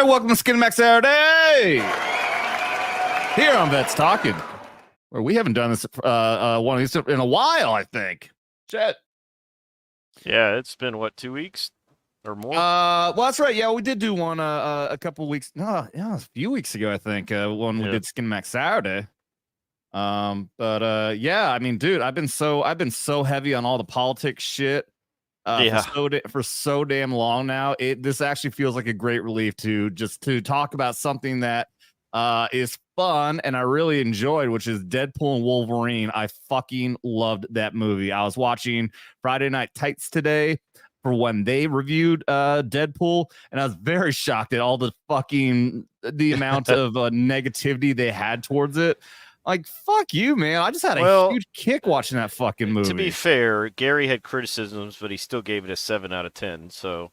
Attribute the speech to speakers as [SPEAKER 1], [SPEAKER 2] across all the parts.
[SPEAKER 1] welcome to Skinemax Saturday here on Vets Talkin, where we haven't done this one of these in a while, I think. Chet.
[SPEAKER 2] Yeah, it's been what, 2 weeks or more?
[SPEAKER 1] Well, that's right. Yeah, we did do one a couple weeks. No, yeah, a few weeks ago, I think. When we did Skinemax Saturday. But yeah, I mean, dude, I've been so heavy on all the politics shit. For so damn long now. This actually feels like a great relief to talk about something that is fun and I really enjoyed, which is Deadpool and Wolverine. I fucking loved that movie. I was watching Friday Night Tights today for when they reviewed Deadpool, and I was very shocked at all the amount of negativity they had towards it. Like, fuck you, man. I just had a huge kick watching that fucking movie.
[SPEAKER 2] To be fair, Gary had criticisms, but he still gave it a 7 out of 10. So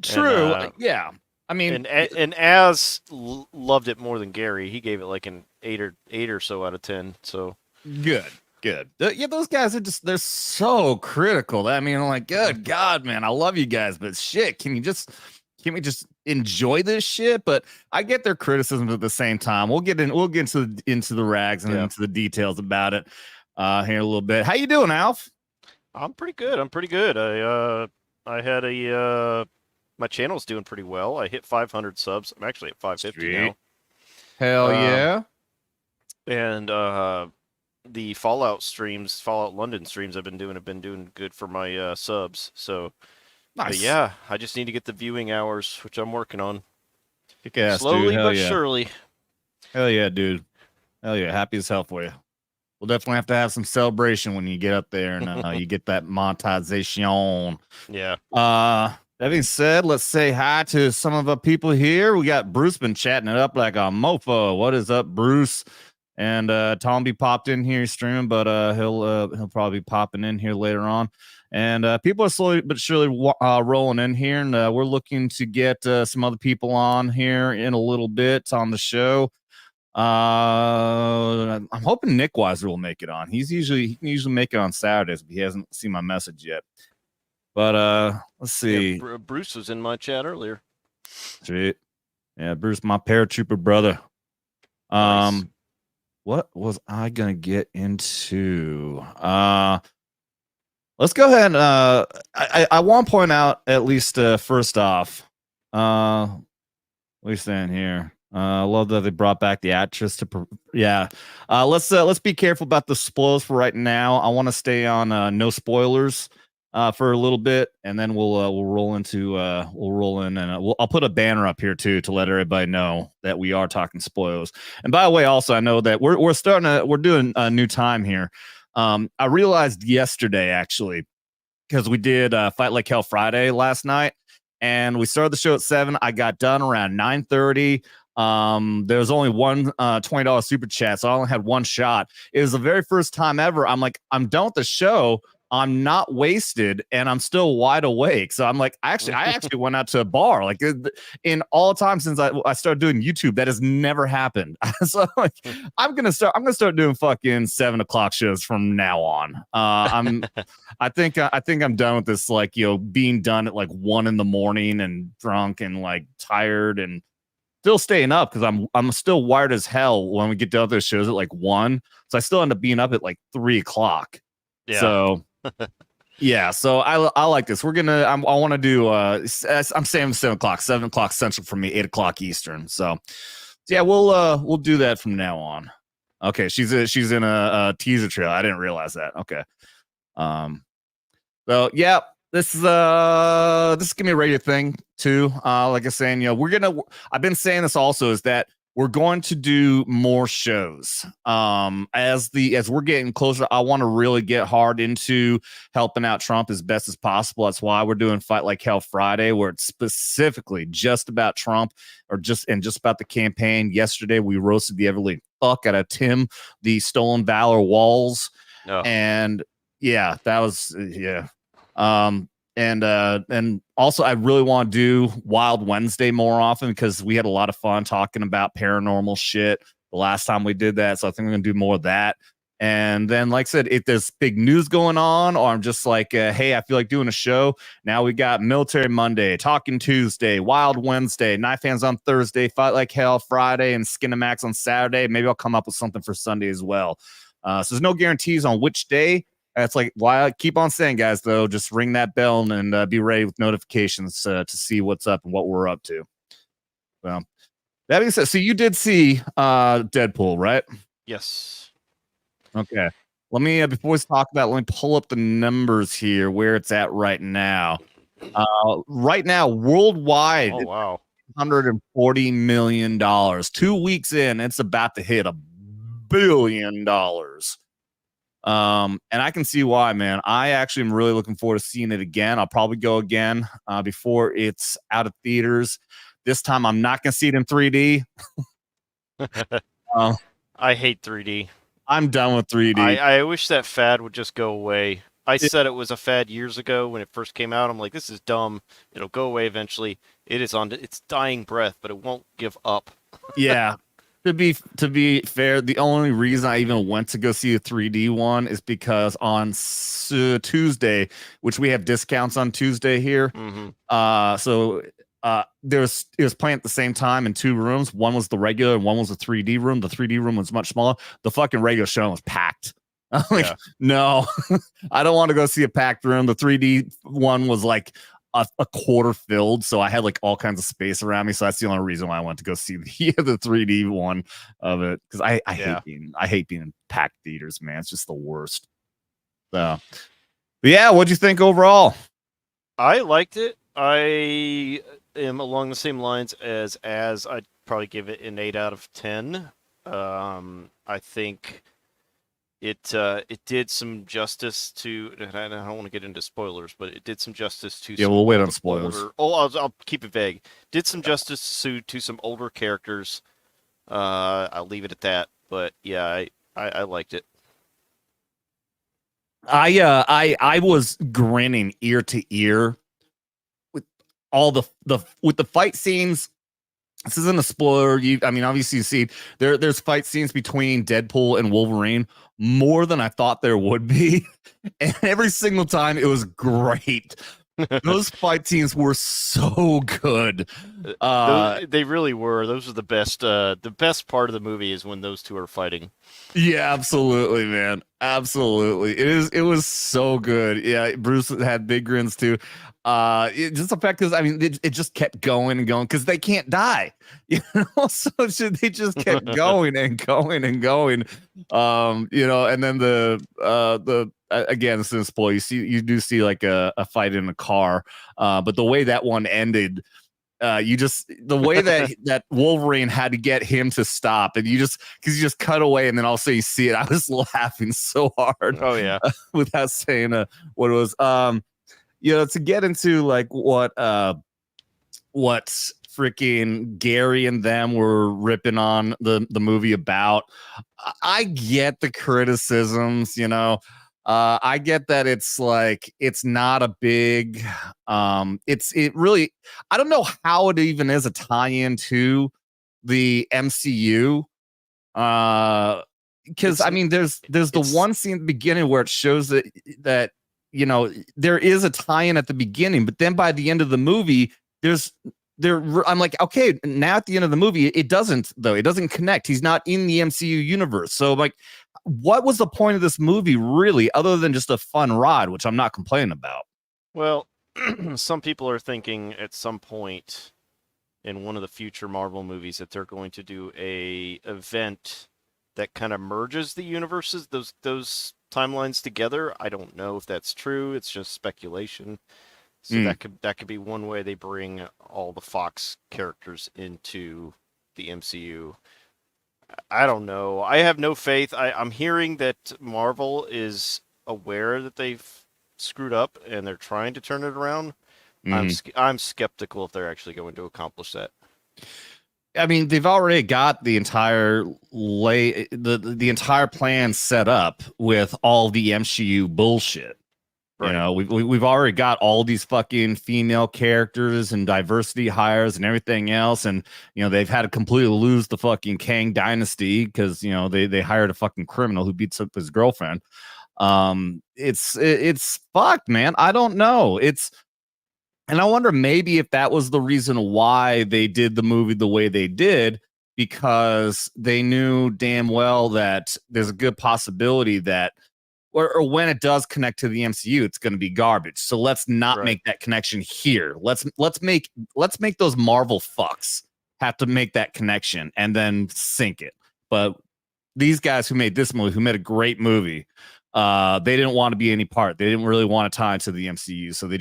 [SPEAKER 1] true. Yeah. I mean,
[SPEAKER 2] and Az loved it more than Gary. He gave it like an 8 or so out of 10. So
[SPEAKER 1] good. Yeah, those guys they're so critical. I mean, like, good God, man, I love you guys, but shit, can we just enjoy this shit? But I get their criticisms at the same time. We'll get into the rags and into the details about it here a little bit. How you doing, Alf?
[SPEAKER 2] I'm pretty good. I had my channel's doing pretty well. I hit 500 subs. I'm actually at 550 now.
[SPEAKER 1] Hell yeah.
[SPEAKER 2] And the Fallout London streams I've been doing good for my subs. So nice. Yeah, I just need to get the viewing hours, which I'm working on.
[SPEAKER 1] Kick-ass,
[SPEAKER 2] slowly
[SPEAKER 1] dude.
[SPEAKER 2] but surely.
[SPEAKER 1] Hell yeah, dude. Hell yeah, happy as hell for you. We'll definitely have to have some celebration when you get up there and you get that monetization.
[SPEAKER 2] Yeah.
[SPEAKER 1] That being said, let's say hi to some of the people here. We got Bruce been chatting it up like a mofo. What is up, Bruce? And Tom popped in here streaming, but he'll probably be popping in here later on. And people are slowly but surely rolling in here, and we're looking to get some other people on here in a little bit on the show. I'm hoping Nick Weiser will make it on. He can usually make it on Saturdays, but he hasn't seen my message yet. But let's see.
[SPEAKER 2] Yeah, Bruce was in my chat earlier.
[SPEAKER 1] Sweet. Yeah, Bruce, my paratrooper brother.
[SPEAKER 2] Nice.
[SPEAKER 1] What was I gonna get into? Let's go ahead and I want to point out, at least first off, what are you saying here? I love that they brought back the actress to let's be careful about the spoilers for right now. I want to stay on no spoilers for a little bit, and then we'll roll in, and I'll put a banner up here too to let everybody know that we are talking spoilers. And by the way, also, I know that we're doing a new time here. I realized yesterday, actually, because we did Fight Like Hell Friday last night, and we started the show at 7. I got done around 9:30. There was only one $20 super chat, so I only had one shot. It was the very first time ever. I'm like, I'm done with the show. I'm not wasted, and I'm still wide awake. So I'm like, I actually went out to a bar. Like, in all the time since I started doing YouTube, that has never happened. So like, I'm gonna start doing fucking 7 o'clock shows from now on. I think I'm done with this, like, being done at like 1 a.m. and drunk and like tired and still staying up, because I'm still wired as hell when we get to other shows at like 1. So I still end up being up at like 3 o'clock.
[SPEAKER 2] Yeah.
[SPEAKER 1] So yeah, so I like this. I want to do I'm saying 7 o'clock Central for me, 8 o'clock Eastern. So yeah, we'll do that from now on. Okay, she's in a teaser trailer. I didn't realize that. Okay. So yeah, this is gonna be a regular thing too. Like I was saying, I've been saying this also, is that we're going to do more shows. As we're getting closer, I want to really get hard into helping out Trump as best as possible. That's why we're doing Fight Like Hell Friday, where it's specifically just about Trump, or just about the campaign. Yesterday, we roasted the everly fuck out of Tim, the Stolen Valor Walls.
[SPEAKER 2] Oh.
[SPEAKER 1] And yeah, that was and also, I really want to do Wild Wednesday more often, because we had a lot of fun talking about paranormal shit the last time we did that. So I think we're going to do more of that. And then, like I said, if there's big news going on, or I'm just like, hey, I feel like doing a show. Now we got Military Monday, Talkin Tuesday, Wild Wednesday, Knife Hands on Thursday, Fight Like Hell Friday, and Skinemax on Saturday. Maybe I'll come up with something for Sunday as well. So there's no guarantees on which day. That's like why I keep on saying, guys, though, just ring that bell and be ready with notifications to see what's up and what we're up to. Well, that being said, so you did see Deadpool, right?
[SPEAKER 2] Yes.
[SPEAKER 1] Okay. Let me before we talk about, let me pull up the numbers here where it's at right now. Right now, worldwide,
[SPEAKER 2] Oh wow,
[SPEAKER 1] $140 million. 2 weeks in, it's about to hit $1 billion. And I can see why, man. I actually am really looking forward to seeing it again. I'll probably go again before it's out of theaters. This time, I'm not going to see it in 3D.
[SPEAKER 2] I hate 3D.
[SPEAKER 1] I'm done with 3D.
[SPEAKER 2] I wish that fad would just go away. I said it was a fad years ago when it first came out. I'm like, this is dumb. It'll go away eventually. It is on its dying breath, but it won't give up.
[SPEAKER 1] Yeah. To be fair, the only reason I even went to go see a 3D one is because on Tuesday, which we have discounts on Tuesday here. So it was playing at the same time in 2 rooms. One was the regular and one was a 3D room. The 3D room was much smaller. The fucking regular show was packed. I'm like, no, I don't want to go see a packed room. The 3D one was like a quarter filled, so I had like all kinds of space around me. So that's the only reason why I went to go see the 3D one of it, because I hate being in packed theaters, man. It's just the worst. So, but yeah, what'd you think overall?
[SPEAKER 2] I liked it. I am along the same lines as I'd probably give it an 8 out of 10. I think it did some justice to. I don't want to get into spoilers, but it did some justice to.
[SPEAKER 1] Yeah, we'll wait on spoilers.
[SPEAKER 2] I'll keep it vague. Did some justice to some older characters. I'll leave it at that. But yeah, I liked it.
[SPEAKER 1] I was grinning ear to ear with all the fight scenes. This isn't a spoiler. I mean, obviously you see there's fight scenes between Deadpool and Wolverine more than I thought there would be. And every single time it was great. Those fight scenes were so good.
[SPEAKER 2] They really were. Those are the best. The best part of the movie is when those two are fighting.
[SPEAKER 1] Yeah, absolutely, man. Absolutely. It was so good. Yeah, Bruce had big grins too. Just the fact is, I mean, it just kept going and going because they can't die. You know, so they just kept going and going and going. You know, and then the again, this is a spoil. You do see like a fight in a car. But the way that one ended, the way that Wolverine had to get him to stop, and because you just cut away and then also you see it. I was laughing so hard.
[SPEAKER 2] Oh yeah,
[SPEAKER 1] without saying what it was. You know, to get into like what freaking Gary and them were ripping on the movie about. I get the criticisms, you know. I get that it's like it's not a big it really, I don't know how it even is a tie-in to the MCU. Because I mean there's the one scene at the beginning where it shows that you know there is a tie-in at the beginning, but then by the end of the movie I'm like, okay, now at the end of the movie it doesn't connect. He's not in the MCU universe. So like, what was the point of this movie really, other than just a fun ride, which I'm not complaining about?
[SPEAKER 2] Well, some people are thinking at some point in one of the future Marvel movies that they're going to do a event that kind of merges the universes, those timelines together. I don't know if that's true. It's just speculation. So that could be one way they bring all the Fox characters into the MCU. I don't know. I have no faith. I'm hearing that Marvel is aware that they've screwed up and they're trying to turn it around. I'm skeptical if they're actually going to accomplish that.
[SPEAKER 1] I mean, they've already got the entire the entire plan set up with all the MCU bullshit. You
[SPEAKER 2] Right.
[SPEAKER 1] know, we've already got all these fucking female characters and diversity hires and everything else, and you know they've had to completely lose the fucking Kang dynasty because you know they hired a fucking criminal who beats up his girlfriend. It's fucked, man. I don't know. And I wonder maybe if that was the reason why they did the movie the way they did, because they knew damn well that there's a good possibility that, or when it does connect to the MCU, it's going to be garbage. So let's not
[SPEAKER 2] Right.
[SPEAKER 1] make that connection here. Let's make those Marvel fucks have to make that connection and then sink it. But these guys who made this movie, who made a great movie, they didn't want to be any part. They didn't really want to tie into the MCU, so they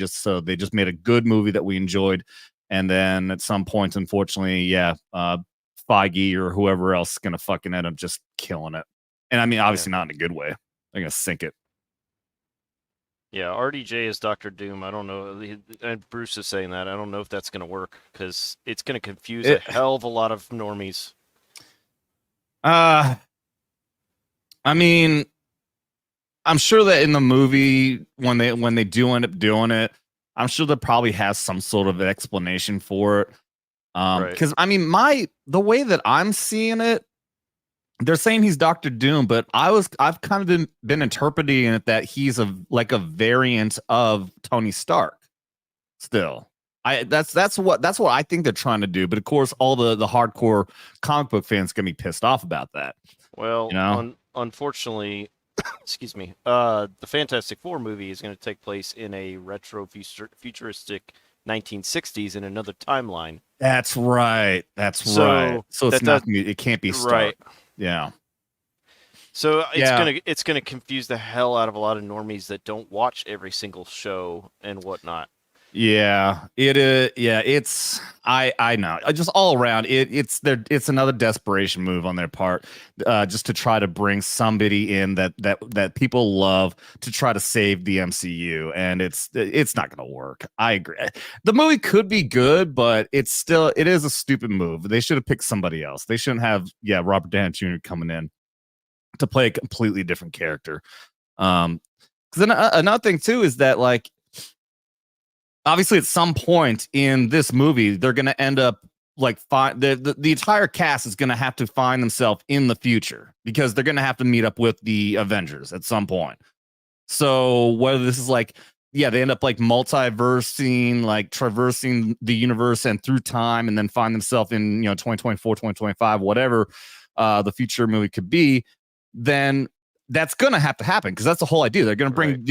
[SPEAKER 1] just made a good movie that we enjoyed. And then at some point, unfortunately, Feige or whoever else is gonna fucking end up just killing it. And I mean, obviously not in a good way. They're gonna sink it.
[SPEAKER 2] Yeah, RDJ is Doctor Doom. I don't know. And Bruce is saying that. I don't know if that's going to work because it's going to confuse a
[SPEAKER 1] It,
[SPEAKER 2] hell of a lot of normies.
[SPEAKER 1] I mean, I'm sure that in the movie when they do end up doing it, I'm sure that probably has some sort of explanation for it.
[SPEAKER 2] Right.
[SPEAKER 1] Because I mean, the way that I'm seeing it, they're saying he's Doctor Doom, but I've kind of been interpreting it that he's a variant of Tony Stark. Still, that's what I think they're trying to do. But of course, all the hardcore comic book fans gonna be pissed off about that.
[SPEAKER 2] Well,
[SPEAKER 1] You know,
[SPEAKER 2] unfortunately, excuse me. The Fantastic Four movie is going to take place in a retro futuristic 1960s in another timeline.
[SPEAKER 1] that's right. That's right.
[SPEAKER 2] So
[SPEAKER 1] So it's
[SPEAKER 2] that
[SPEAKER 1] not.
[SPEAKER 2] does
[SPEAKER 1] It can't be
[SPEAKER 2] right.
[SPEAKER 1] Stark. Yeah.
[SPEAKER 2] So
[SPEAKER 1] Yeah.
[SPEAKER 2] it's gonna confuse the hell out of a lot of normies that don't watch every single show and whatnot.
[SPEAKER 1] Yeah, it is. Yeah, it's. I know. Just all around, it's another desperation move on their part, just to try to bring somebody in that people love to try to save the MCU, and it's not going to work. I agree. The movie could be good, but it is a stupid move. They should have picked somebody else. They shouldn't have Robert Downey Jr. coming in to play a completely different character. Because then another thing too is that like obviously at some point in this movie they're going to end up like the entire cast is going to have to find themselves in the future because they're going to have to meet up with the Avengers at some point. So whether this is like they end up like multiversing, like traversing the universe and through time and then find themselves in 2024 2025 whatever the future movie could be, then that's gonna have to happen because that's the whole idea. They're gonna bring
[SPEAKER 2] Right.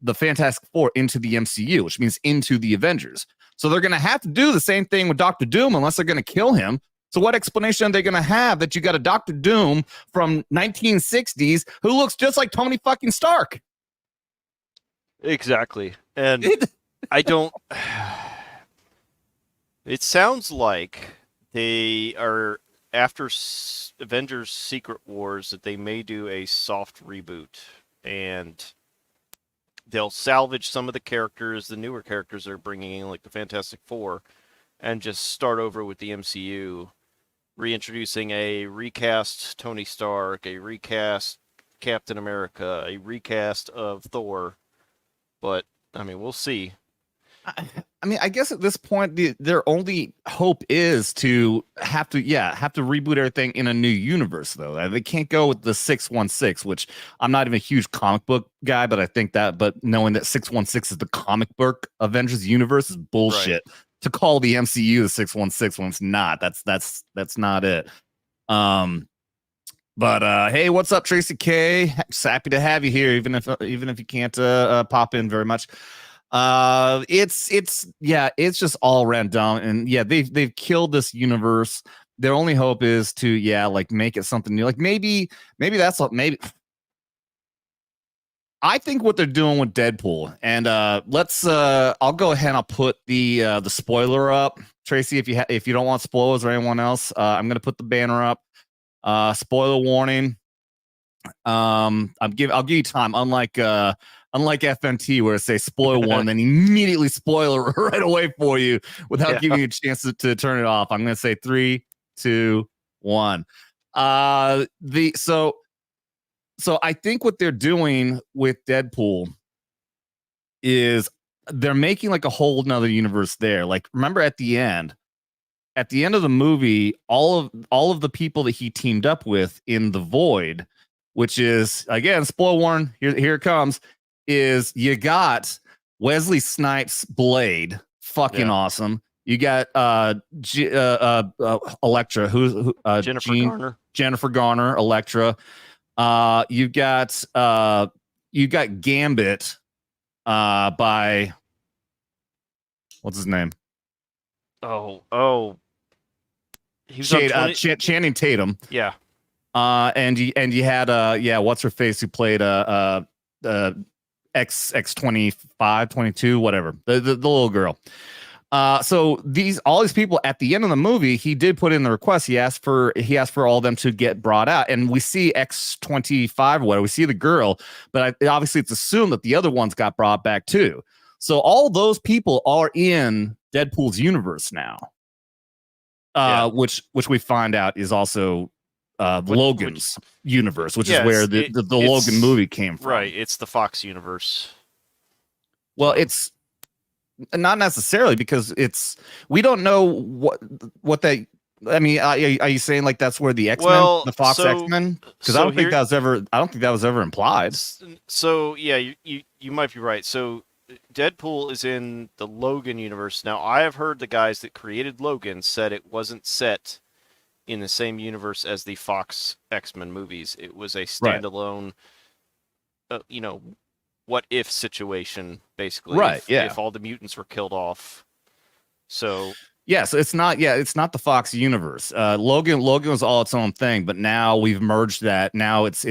[SPEAKER 1] the Fantastic Four into the MCU, which means into the Avengers. So they're gonna have to do the same thing with Doctor Doom unless they're gonna kill him. So what explanation are they gonna have that you got a Doctor Doom from 1960s who looks just like Tony fucking Stark?
[SPEAKER 2] Exactly. And I don't. It sounds like they are after Avengers Secret Wars that they may do a soft reboot and they'll salvage some of the characters, the newer characters they're bringing in, like the Fantastic Four, and just start over with the MCU, reintroducing a recast Tony Stark, a recast Captain America, a recast of Thor. But I mean, we'll see.
[SPEAKER 1] I mean, I guess at this point, their only hope is to have to reboot everything in a new universe, though. They can't go with the 616, which I'm not even a huge comic book guy, but I think but knowing that 616 is the comic book Avengers universe is bullshit. Right. To call the MCU the 616 when it's not. That's not it. But hey, what's up, Tracy K? Just happy to have you here, even if you can't pop in very much. It's just all around dumb, and they've killed this universe. Their only hope is to like make it something new. Like maybe that's what maybe. I think what they're doing with Deadpool, and I'll go ahead and I'll put the spoiler up, Tracy. If you don't want spoilers or anyone else, I'm gonna put the banner up. Spoiler warning. I'll give you time. Unlike FMT, where it says spoil one, then immediately spoiler right away for you without giving you a chance to turn it off. I'm gonna say 3, 2, 1. So I think what they're doing with Deadpool is they're making like a whole nother universe there. Like, remember at the end of the movie, all of the people that he teamed up with in the Void, which is, again, spoiler warning, here it comes, is you got Wesley Snipes' Blade, fucking awesome. You got Elektra, Jennifer Garner, Elektra. You got Gambit by what's his name?
[SPEAKER 2] He was
[SPEAKER 1] Channing Tatum.
[SPEAKER 2] Yeah.
[SPEAKER 1] And you had what's her face who played X25, 22, whatever, the little girl. So all these people at the end of the movie, he did put in the request. He asked for all of them to get brought out, and we see X25 or whatever. We see the girl, but obviously it's assumed that the other ones got brought back too. So all those people are in Deadpool's universe now, which we find out is also Logan's universe, which is where the Logan movie came from.
[SPEAKER 2] Right, it's the Fox universe.
[SPEAKER 1] Well, it's not necessarily, because we don't know what that. I mean, are you saying like that's where the X-Men, the Fox X-Men? Because I don't think that was ever implied.
[SPEAKER 2] So yeah, you might be right. So Deadpool is in the Logan universe. Now, I have heard the guys that created Logan said it wasn't set in the same universe as the Fox X-Men movies. It was a standalone, what if situation, basically.
[SPEAKER 1] Right.
[SPEAKER 2] If all the mutants were killed off. So
[SPEAKER 1] so it's not the Fox universe. Logan was all its own thing, but now we've merged that. Now it's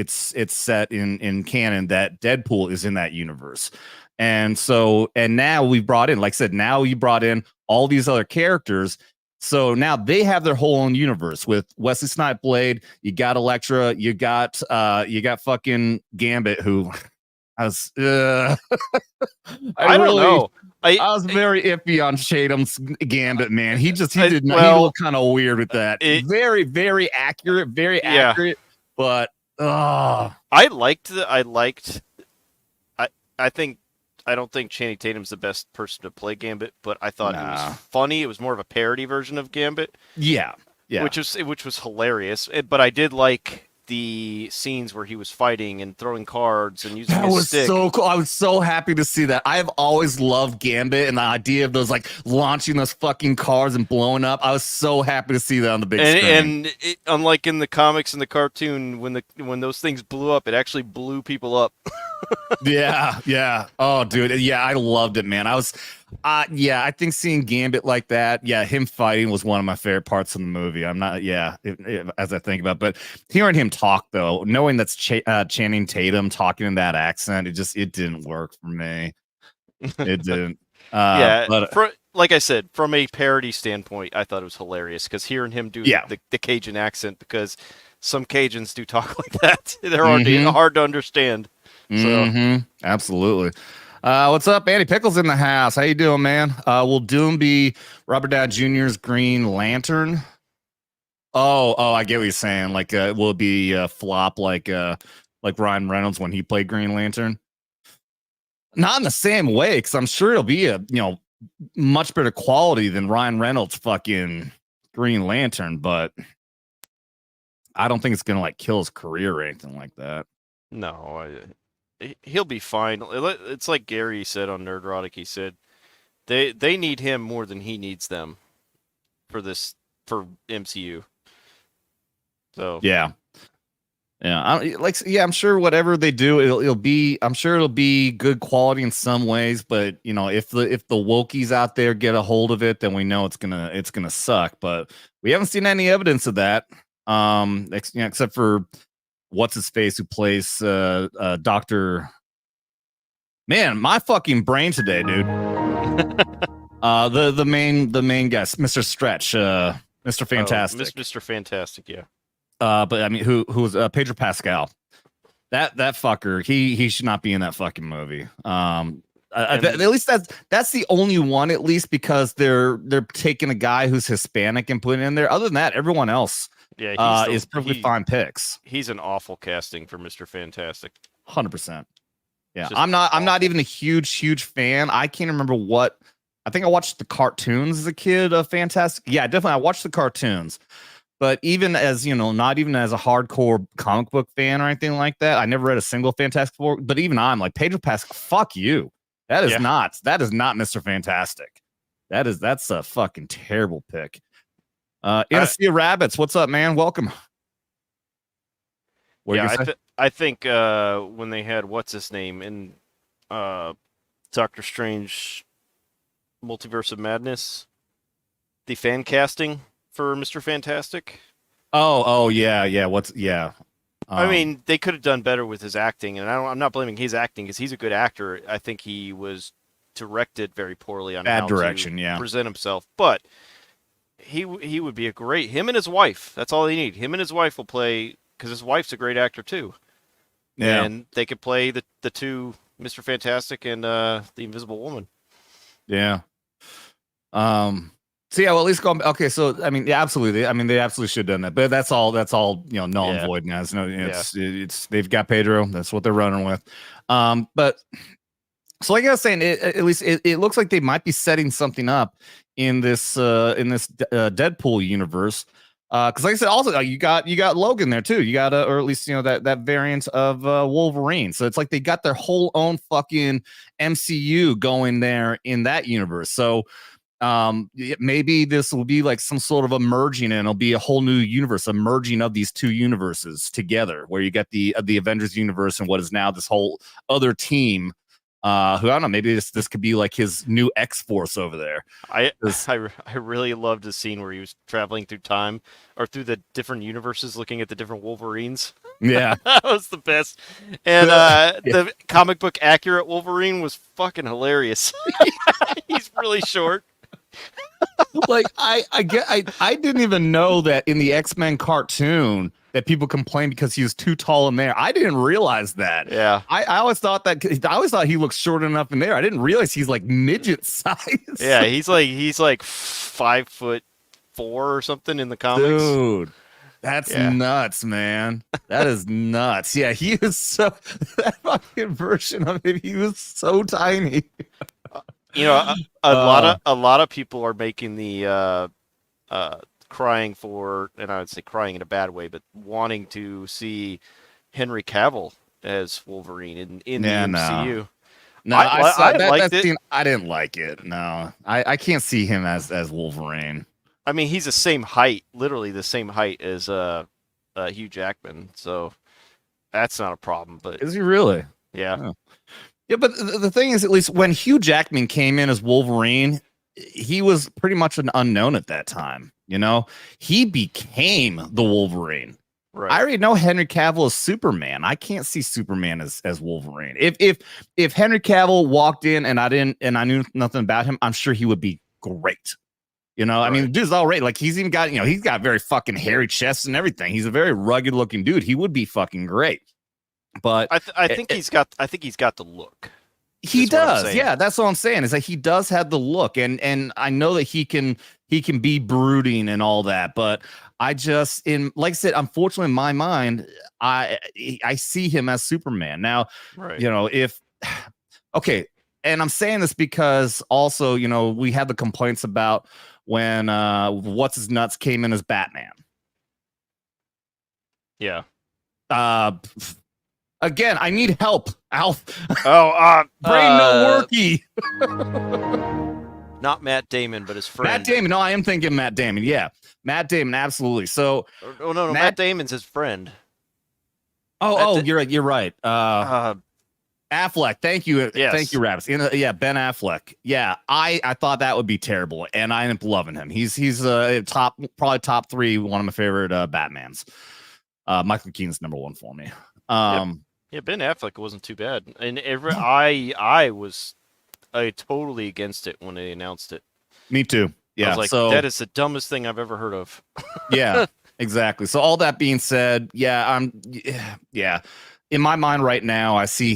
[SPEAKER 1] set in canon that Deadpool is in that universe. And now we've brought in, like I said, now you brought in all these other characters. So now they have their whole own universe with Wesley Snipes Blade. You got Elektra. You got fucking Gambit, who I was. I don't know. I was very iffy on Tatum's Gambit, man. He did not. He looked kind of weird with that. Very, very accurate. Very accurate. But
[SPEAKER 2] I don't think Channing Tatum's the best person to play Gambit, but I thought it was funny. It was more of a parody version of Gambit.
[SPEAKER 1] Yeah.
[SPEAKER 2] Which was hilarious. But I did like the scenes where he was fighting and throwing cards and using his stick.
[SPEAKER 1] So cool. I was so happy to see that. I have always loved Gambit and the idea of those like launching those fucking cards and blowing up. I was so happy to see that on the big screen.
[SPEAKER 2] And unlike in the comics and the cartoon, when those things blew up, it actually blew people up.
[SPEAKER 1] Yeah. Oh, dude. Yeah, I loved it, man. I think seeing Gambit like that, him fighting was one of my favorite parts of the movie. I'm not, as I think about it. But hearing him talk, though, knowing that's Channing Tatum talking in that accent, it didn't work for me. It didn't.
[SPEAKER 2] Like I said, from a parody standpoint, I thought it was hilarious because hearing him do the Cajun accent, because some Cajuns do talk like that. They're hard to understand. So.
[SPEAKER 1] Absolutely. What's up, Andy Pickles in the house? How you doing, man? Will Doom be Robert Downey Jr.'s Green Lantern? Oh, I get what you're saying. Like, will it be a flop like Ryan Reynolds when he played Green Lantern? Not in the same way, because I'm sure it'll be a much better quality than Ryan Reynolds' fucking Green Lantern, but I don't think it's gonna like kill his career or anything like that.
[SPEAKER 2] No, he'll be fine. It's like Gary said on Nerdrotic. He said they need him more than he needs them for MCU. So I'm sure whatever they do, it'll be. I'm sure it'll be good quality in some ways, but if the wokies out there get a hold of it, then we know it's gonna suck. But we haven't seen any evidence of that, except for what's his face who plays Dr. Man, my fucking brain today, dude. The main guy, Mr. Stretch, Mr. Fantastic. Mr. Fantastic, yeah.
[SPEAKER 1] But I mean, who was Pedro Pascal? That fucker, he should not be in that fucking movie. At least that's the only one, at least, because they're taking a guy who's Hispanic and putting in there. Other than that, everyone else is perfectly fine picks.
[SPEAKER 2] He's an awful casting for Mr. Fantastic.
[SPEAKER 1] 100%. Yeah, I'm not even a huge fan. I can't remember what. I think I watched the cartoons as a kid of Fantastic. Yeah, definitely. I watched the cartoons. But even as, not even as a hardcore comic book fan or anything like that, I never read a single Fantastic Four. But even I'm like, Pedro Pascal, fuck you. That is not Mr. Fantastic. That's a fucking terrible pick. In a Sea of Rabbits, what's up, man? Welcome.
[SPEAKER 2] I think when they had what's his name in Doctor Strange Multiverse of Madness, the fan casting for Mr. Fantastic.
[SPEAKER 1] Oh yeah.
[SPEAKER 2] I mean, they could have done better with his acting, and I'm not blaming his acting because he's a good actor. I think he was directed very poorly on how to present himself, but he would be a great him and his wife. That's all they need. Him and his wife will play because his wife's a great actor too. Yeah, and they could play the two, Mr. Fantastic and the Invisible Woman.
[SPEAKER 1] Yeah. So yeah, well, at least go. Okay, so I mean, yeah, absolutely. I mean, they absolutely should have done that. But that's all. Null and void now. It's they've got Pedro. That's what they're running with. But so like I was saying, at least it looks like they might be setting something up in this Deadpool universe. Because like I said, also you got Logan there too. You got or at least that variant of Wolverine. So it's like they got their whole own fucking MCU going there in that universe. So maybe this will be like some sort of a merging, and it'll be a whole new universe, a merging of these two universes together, where you get the Avengers universe and what is now this whole other team. Who I don't know, maybe this could be like his new X-Force over there.
[SPEAKER 2] I really loved the scene where he was traveling through time or through the different universes, looking at the different Wolverines.
[SPEAKER 1] Yeah,
[SPEAKER 2] that was the best. And the comic book accurate Wolverine was fucking hilarious. He's really short.
[SPEAKER 1] Like I didn't even know that in the X-Men cartoon that people complained because he was too tall in there. I didn't realize that.
[SPEAKER 2] Yeah.
[SPEAKER 1] I always thought he looked short enough in there. I didn't realize he's like midget size.
[SPEAKER 2] Yeah, he's like 5'4" or something in the comics.
[SPEAKER 1] Dude, that's nuts, man. That is nuts. Yeah, he is so that fucking version of him, he was so tiny.
[SPEAKER 2] A lot of people are making the crying for, and I would say crying in a bad way, but wanting to see Henry Cavill as Wolverine in the MCU.
[SPEAKER 1] No, I liked it. I didn't like it. No, I can't see him as Wolverine.
[SPEAKER 2] I mean, he's the same height, literally the same height as Hugh Jackman, so that's not a problem. But
[SPEAKER 1] is he really?
[SPEAKER 2] Yeah.
[SPEAKER 1] Oh. Yeah, but the thing is, at least when Hugh Jackman came in as Wolverine, he was pretty much an unknown at that time. He became the Wolverine.
[SPEAKER 2] Right.
[SPEAKER 1] I already know Henry Cavill is Superman. I can't see Superman as Wolverine. If Henry Cavill walked in and I knew nothing about him, I'm sure he would be great. Right. I mean, the dude's all right. Like he's even got, he's got very fucking hairy chest and everything. He's a very rugged looking dude. He would be fucking great. But
[SPEAKER 2] I think he's got the look.
[SPEAKER 1] He does. Yeah, that's what I'm saying. Is that he does have the look, and I know that he can be brooding and all that. But I just like I said, unfortunately, in my mind, I see him as Superman. Now,
[SPEAKER 2] right.
[SPEAKER 1] Okay, and I'm saying this because also, we had the complaints about when what's his nuts came in as Batman.
[SPEAKER 2] Yeah.
[SPEAKER 1] Again, I need help, Alf.
[SPEAKER 2] Oh,
[SPEAKER 1] brain no worky.
[SPEAKER 2] Not Matt Damon, but his friend.
[SPEAKER 1] Matt Damon. No, I am thinking Matt Damon. Yeah, Matt Damon. Absolutely. So,
[SPEAKER 2] no, Matt Damon's his friend.
[SPEAKER 1] You're right. Affleck. Thank you.
[SPEAKER 2] Yes.
[SPEAKER 1] Thank you, Rabbits. Ben Affleck. Yeah, I thought that would be terrible, and I ended up loving him. He's probably top 3, one of my favorite Batmans. Michael Keaton's number 1 for me.
[SPEAKER 2] Yeah, Ben Affleck wasn't too bad, and I was totally against it when they announced it.
[SPEAKER 1] Me too. Yeah,
[SPEAKER 2] I was like, that is the dumbest thing I've ever heard of.
[SPEAKER 1] Yeah, exactly. So all that being said, in my mind right now, I see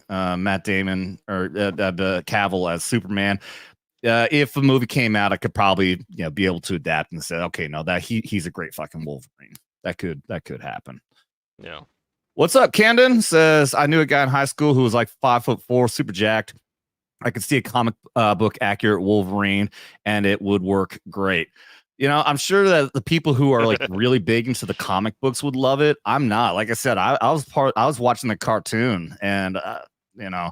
[SPEAKER 1] Matt Damon or Cavill as Superman. If a movie came out, I could probably be able to adapt and say, okay, no, that he's a great fucking Wolverine. That could happen.
[SPEAKER 2] Yeah.
[SPEAKER 1] What's up, Camden? Says, I knew a guy in high school who was like 5'4", super jacked. I could see a comic book accurate Wolverine and it would work great. You know, I'm sure that the people who are like really big into the comic books would love it. I'm not. Like I said, I was watching the cartoon and you know,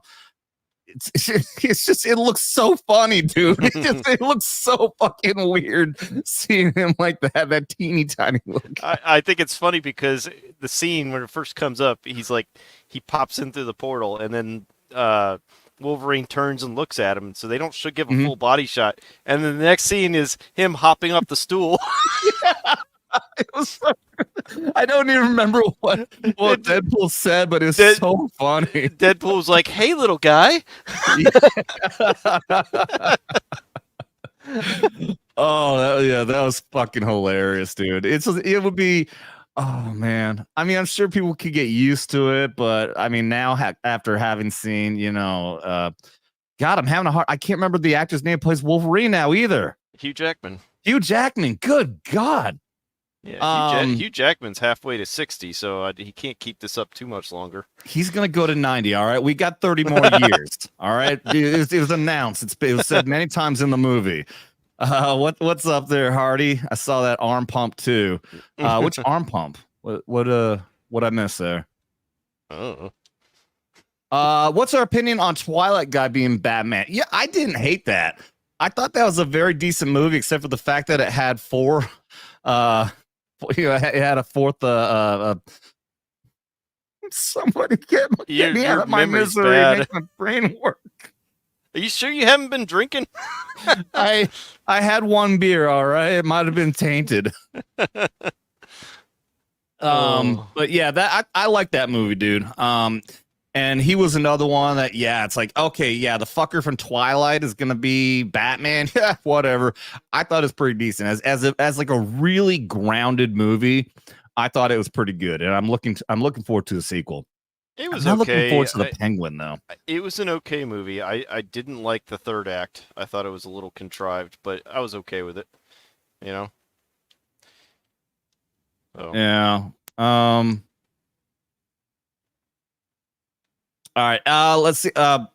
[SPEAKER 1] it's just it looks so funny, dude. It looks so fucking weird seeing him like that teeny tiny look.
[SPEAKER 2] I think it's funny because the scene when it first comes up, he's like he pops in through the portal and then Wolverine turns and looks at him, so they don't should give a full body shot. And then the next scene is him hopping up the stool.
[SPEAKER 1] Yeah. It was so, I don't even remember what Deadpool said, but it's so funny.
[SPEAKER 2] Deadpool was like, "Hey, little guy."
[SPEAKER 1] That was fucking hilarious, dude. It would be, oh man. I mean, I'm sure people could get used to it, but I mean, now after having seen, God, I'm having a hard. I can't remember the actor's name who plays Wolverine now either.
[SPEAKER 2] Hugh Jackman.
[SPEAKER 1] Hugh Jackman. Good God.
[SPEAKER 2] Yeah, Hugh Jackman's halfway to 60, so he can't keep this up too much longer.
[SPEAKER 1] He's gonna go to 90. All right, we got 30 more years. All right, it was announced. It was said many times in the movie. What's up there, Hardy? I saw that arm pump too. Which arm pump? What I missed there?
[SPEAKER 2] Oh.
[SPEAKER 1] What's our opinion on Twilight guy being Batman? Yeah, I didn't hate that. I thought that was a very decent movie, except for the fact that it had four. It had a fourth. Somebody get me out of my misery. Make my brain work.
[SPEAKER 2] Are you sure you haven't been drinking?
[SPEAKER 1] I had one beer. All right, it might have been tainted. But yeah, that I like that movie, dude. And he was another one that, yeah, it's like, okay, yeah, the fucker from Twilight is gonna be Batman. Yeah, whatever. I thought it was pretty decent as like a really grounded movie. I thought it was pretty good, and I'm looking forward to the sequel.
[SPEAKER 2] It was
[SPEAKER 1] I'm
[SPEAKER 2] okay.
[SPEAKER 1] Looking forward to the Penguin though.
[SPEAKER 2] It was an okay movie. I didn't like the third act. I thought it was a little contrived, but I was okay with it. You know. So.
[SPEAKER 1] Yeah. All right. Let's see. Oh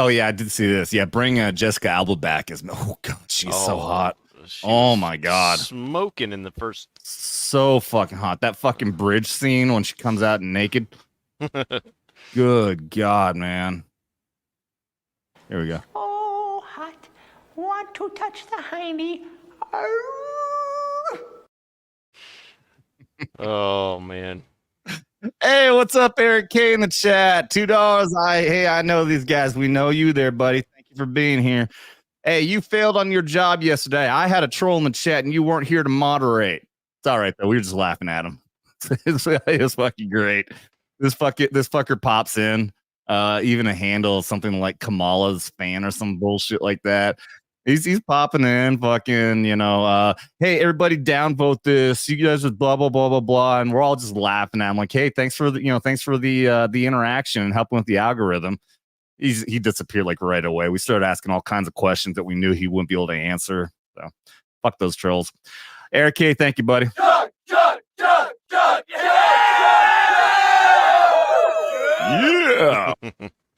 [SPEAKER 1] yeah, I did see this. Yeah, bring Jessica Alba back as. Oh god, she's so hot. Oh my god,
[SPEAKER 2] smoking in the first.
[SPEAKER 1] So fucking hot. That fucking bridge scene when she comes out naked. Good god, man. Here we go.
[SPEAKER 3] Oh, hot. Want to touch the hiney.
[SPEAKER 2] Oh man.
[SPEAKER 1] Hey, what's up, Eric K in the chat? $2. I know these guys. We know you there, buddy. Thank you for being here. Hey, you failed on your job yesterday. I had a troll in the chat and you weren't here to moderate. It's all right though. We were just laughing at him. It was fucking great. This fucker pops in. Even a handle something like Kamala's fan or some bullshit like that. He's popping in, fucking, hey, everybody downvote this. You guys with blah blah blah blah blah, and we're all just laughing at him. Like, hey, thanks for the interaction and helping with the algorithm. He disappeared like right away. We started asking all kinds of questions that we knew he wouldn't be able to answer. So, fuck those trolls. Eric K, thank you, buddy.
[SPEAKER 4] Chug,
[SPEAKER 1] yeah.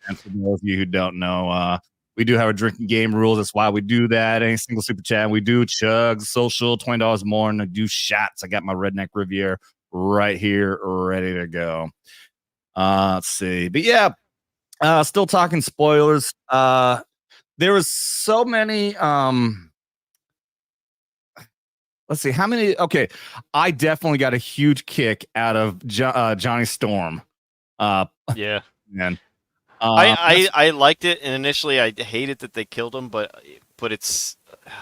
[SPEAKER 1] And for those of you who don't know, we do have a drinking game rules. That's why we do that. Any single super chat, we do chugs, social, $20 more, and I do shots. I got my Redneck Riviera right here, ready to go. Let's see. But yeah, still talking spoilers. There was so many. Let's see how many. Okay, I definitely got a huge kick out of Johnny Storm.
[SPEAKER 2] Yeah,
[SPEAKER 1] man.
[SPEAKER 2] I liked it, and initially I hated that they killed him, but it's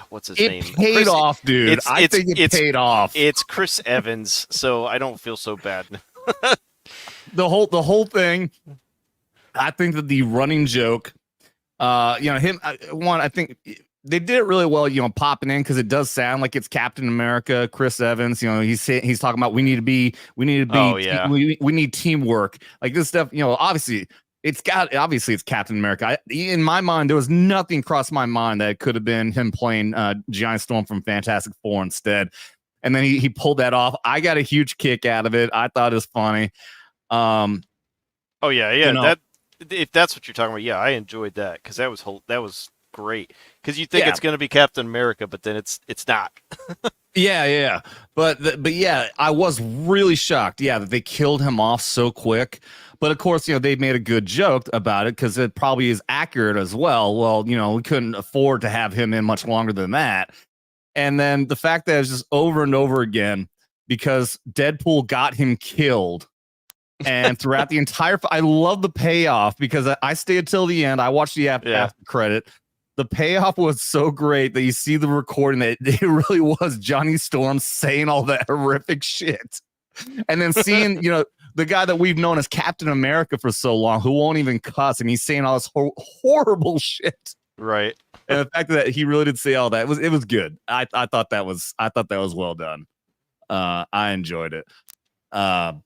[SPEAKER 2] what's his name?
[SPEAKER 1] It paid off, dude. I think it paid off.
[SPEAKER 2] It's Chris Evans, so I don't feel so bad.
[SPEAKER 1] The whole thing. I think that the running joke, him. I think they did it really well. Popping in because it does sound like it's Captain America, Chris Evans. He's talking about we need to be. Oh, yeah. We need teamwork. Like this stuff. Obviously. It's Captain America. In my mind, there was nothing crossed my mind that it could have been him playing Giant Storm from Fantastic Four instead. And then he pulled that off. I got a huge kick out of it. I thought it was funny. Um,
[SPEAKER 2] Oh yeah,
[SPEAKER 1] you know,
[SPEAKER 2] that if that's what you're talking about, yeah, I enjoyed that because that was great. Because you think
[SPEAKER 1] yeah,
[SPEAKER 2] it's going to be Captain America, but then it's not.
[SPEAKER 1] yeah. But yeah, I was really shocked. Yeah, that they killed him off so quick. But of course, they made a good joke about it because it probably is accurate as well. Well, we couldn't afford to have him in much longer than that. And then the fact that it's just over and over again because Deadpool got him killed. And throughout the entire, I love the payoff because I stayed till the end. I watched the after credit. The payoff was so great that you see the recording that it really was Johnny Storm saying all that horrific shit. And then seeing, the guy that we've known as Captain America for so long who won't even cuss and he's saying all this horrible shit.
[SPEAKER 2] Right.
[SPEAKER 1] And the fact that he really did say all that, it was good. I thought that was well done. I enjoyed it. So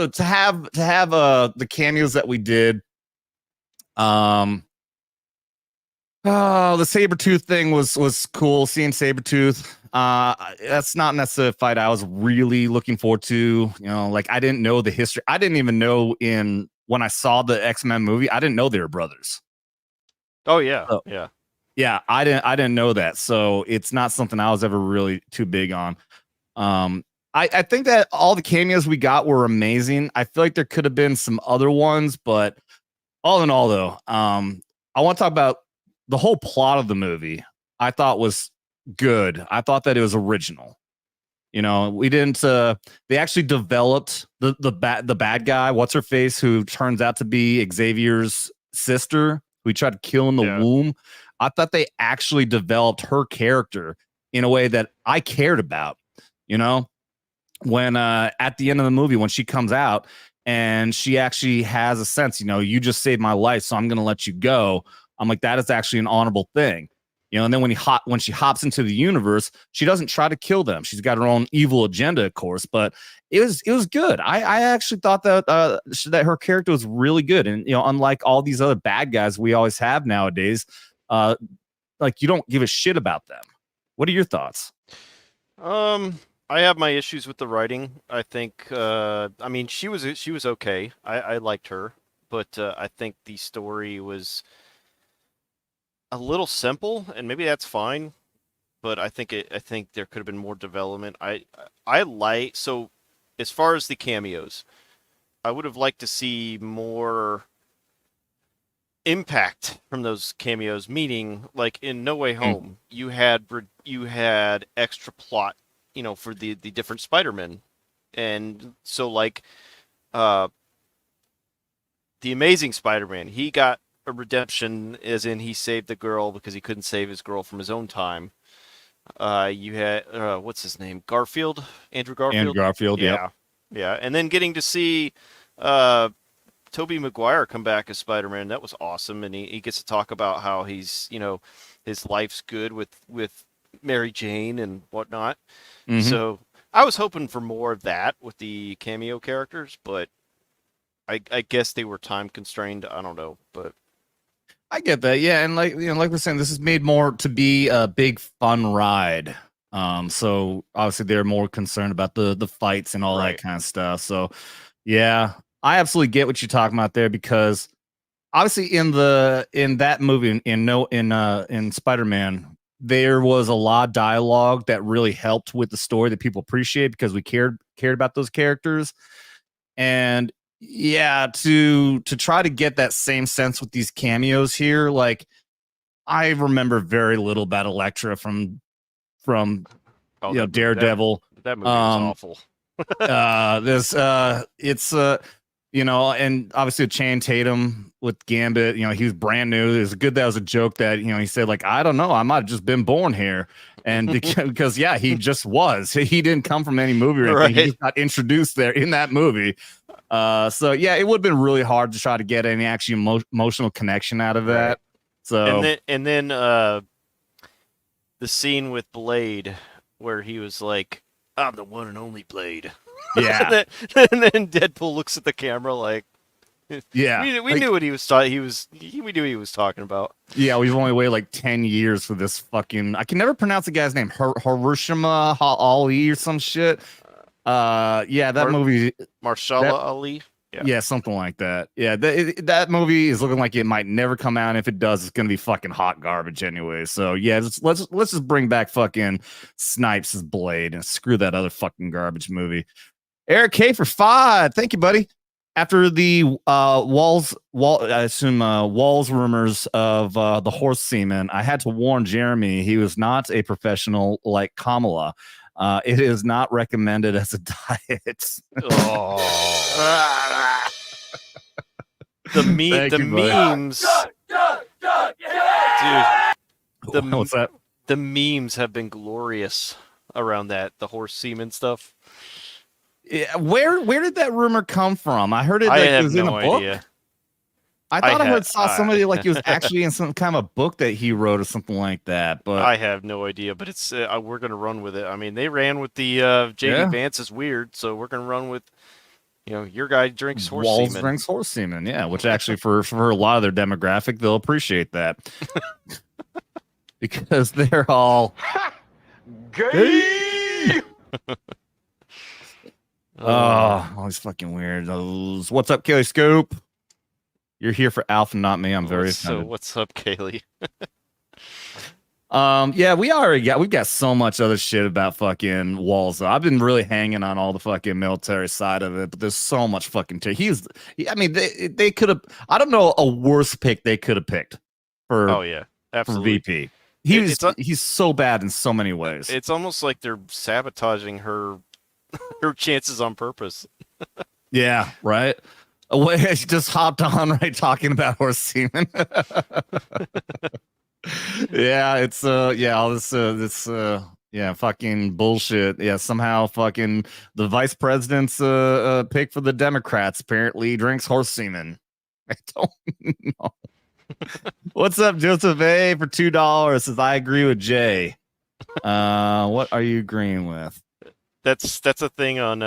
[SPEAKER 1] to have the cameos that we did, the Sabretooth thing was cool. Seeing Sabretooth, that's not necessarily a fight I was really looking forward to. I didn't know the history. I didn't even know when I saw the X-Men movie, I didn't know they were brothers.
[SPEAKER 2] Oh yeah,
[SPEAKER 1] yeah. I didn't know that, so it's not something I was ever really too big on. I think that all the cameos we got were amazing. I feel like there could have been some other ones, but all in all, though, I want to talk about the whole plot of the movie. I thought was good. I thought that it was original. We didn't. They actually developed the bad guy. What's her face? Who turns out to be Xavier's sister, who he tried to kill in the womb. I thought they actually developed her character in a way that I cared about. When at the end of the movie, when she comes out and she actually has a sense, you just saved my life, so I'm going to let you go. I'm like, that is actually an honorable thing. And then when she hops into the universe, she doesn't try to kill them. She's got her own evil agenda, of course, but it was good. I actually thought that that her character was really good. And, unlike all these other bad guys we always have nowadays, you don't give a shit about them. What are your thoughts?
[SPEAKER 2] I have my issues with the writing. I think, she was okay. I liked her, but I think the story was a little simple, and maybe that's fine. But I think there could have been more development. So as far as the cameos, I would have liked to see more impact from those cameos. Meaning, like in No Way Home, you had extra plot, for the different Spider-Men. And so the Amazing Spider-Man, he got a redemption, as in he saved the girl because he couldn't save his girl from his own time. You had, what's his name? Andrew Garfield?
[SPEAKER 1] Andrew Garfield,
[SPEAKER 2] yeah. Yeah, and then getting to see Tobey Maguire come back as Spider-Man, that was awesome. And he gets to talk about how he's, his life's good with Mary Jane and whatnot. Mm-hmm. So I was hoping for more of that with the cameo characters, but I guess they were time constrained. I don't know, but
[SPEAKER 1] I get that. Yeah, and like we're saying, this is made more to be a big fun ride. So obviously they're more concerned about the fights and all that kind of stuff. So yeah, I absolutely get what you're talking about there, because obviously in that movie in Spider-Man, there was a lot of dialogue that really helped with the story that people appreciate because we cared about those characters. And yeah, to try to get that same sense with these cameos here, like I remember very little about Elektra from Daredevil.
[SPEAKER 2] That movie was awful.
[SPEAKER 1] And obviously Channing Tatum with Gambit, he was brand new. It was good that was a joke that, he said, like, I don't know, I might have just been born here. And because he just was. He didn't come from any movie or anything. He just got introduced there in that movie. So yeah, it would have been really hard to try to get any actually emotional connection out of that. Right. So
[SPEAKER 2] and then the scene with Blade where he was like, I'm the one and only Blade.
[SPEAKER 1] Yeah.
[SPEAKER 2] and then Deadpool looks at the camera like,
[SPEAKER 1] yeah,
[SPEAKER 2] we knew what he was talking. We knew what he was talking about.
[SPEAKER 1] Yeah, we've only waited like 10 years for this fucking. I can never pronounce the guy's name. Hiroshima Ali or some shit. Yeah, that movie.
[SPEAKER 2] Marshala Ali.
[SPEAKER 1] Yeah, something like that. Yeah, that movie is looking like it might never come out. And if it does, it's gonna be fucking hot garbage anyway. So yeah, let's just bring back fucking Snipes' Blade and screw that other fucking garbage movie. Eric K for 5. Thank you, buddy. After the Walls rumors of the horse semen, I had to warn Jeremy he was not a professional like Kamala. It is not recommended as a diet.
[SPEAKER 2] The memes, dude.
[SPEAKER 1] What's that?
[SPEAKER 2] The memes have been glorious around the horse semen stuff.
[SPEAKER 1] Yeah, where did that rumor come from? I heard it.
[SPEAKER 2] I
[SPEAKER 1] Like,
[SPEAKER 2] have
[SPEAKER 1] it was in a
[SPEAKER 2] no
[SPEAKER 1] book.
[SPEAKER 2] idea.
[SPEAKER 1] I thought I saw somebody like it was actually in some kind of a book that he wrote or something like that. But
[SPEAKER 2] I have no idea. But it's we're gonna run with it. I mean, they ran with the JD Vance is weird, so we're gonna run with your guy drinks horse
[SPEAKER 1] Walls
[SPEAKER 2] semen.
[SPEAKER 1] drinks horse semen. Yeah, which actually for a lot of their demographic, they'll appreciate that because they're all gay. All these fucking weirdos. What's up, Kelly Scoop? You're here for Alpha, not me. I'm very excited.
[SPEAKER 2] So what's up, Kaylee?
[SPEAKER 1] Yeah, we've got so much other shit about fucking Walls. I've been really hanging on all the fucking military side of it, but there's so much fucking I mean, they could have. I don't know a worse pick they could have picked for.
[SPEAKER 2] Oh yeah, absolutely.
[SPEAKER 1] For VP. He's so bad in so many ways.
[SPEAKER 2] It's almost like they're sabotaging her chances on purpose.
[SPEAKER 1] Yeah, right. She just hopped on right talking about horse semen. Yeah, it's all this fucking bullshit. Yeah, somehow fucking the vice president's pick for the Democrats apparently drinks horse semen. I don't know. What's up, Joseph A for $2? Says I agree with Jay. What are you agreeing with?
[SPEAKER 2] That's a thing on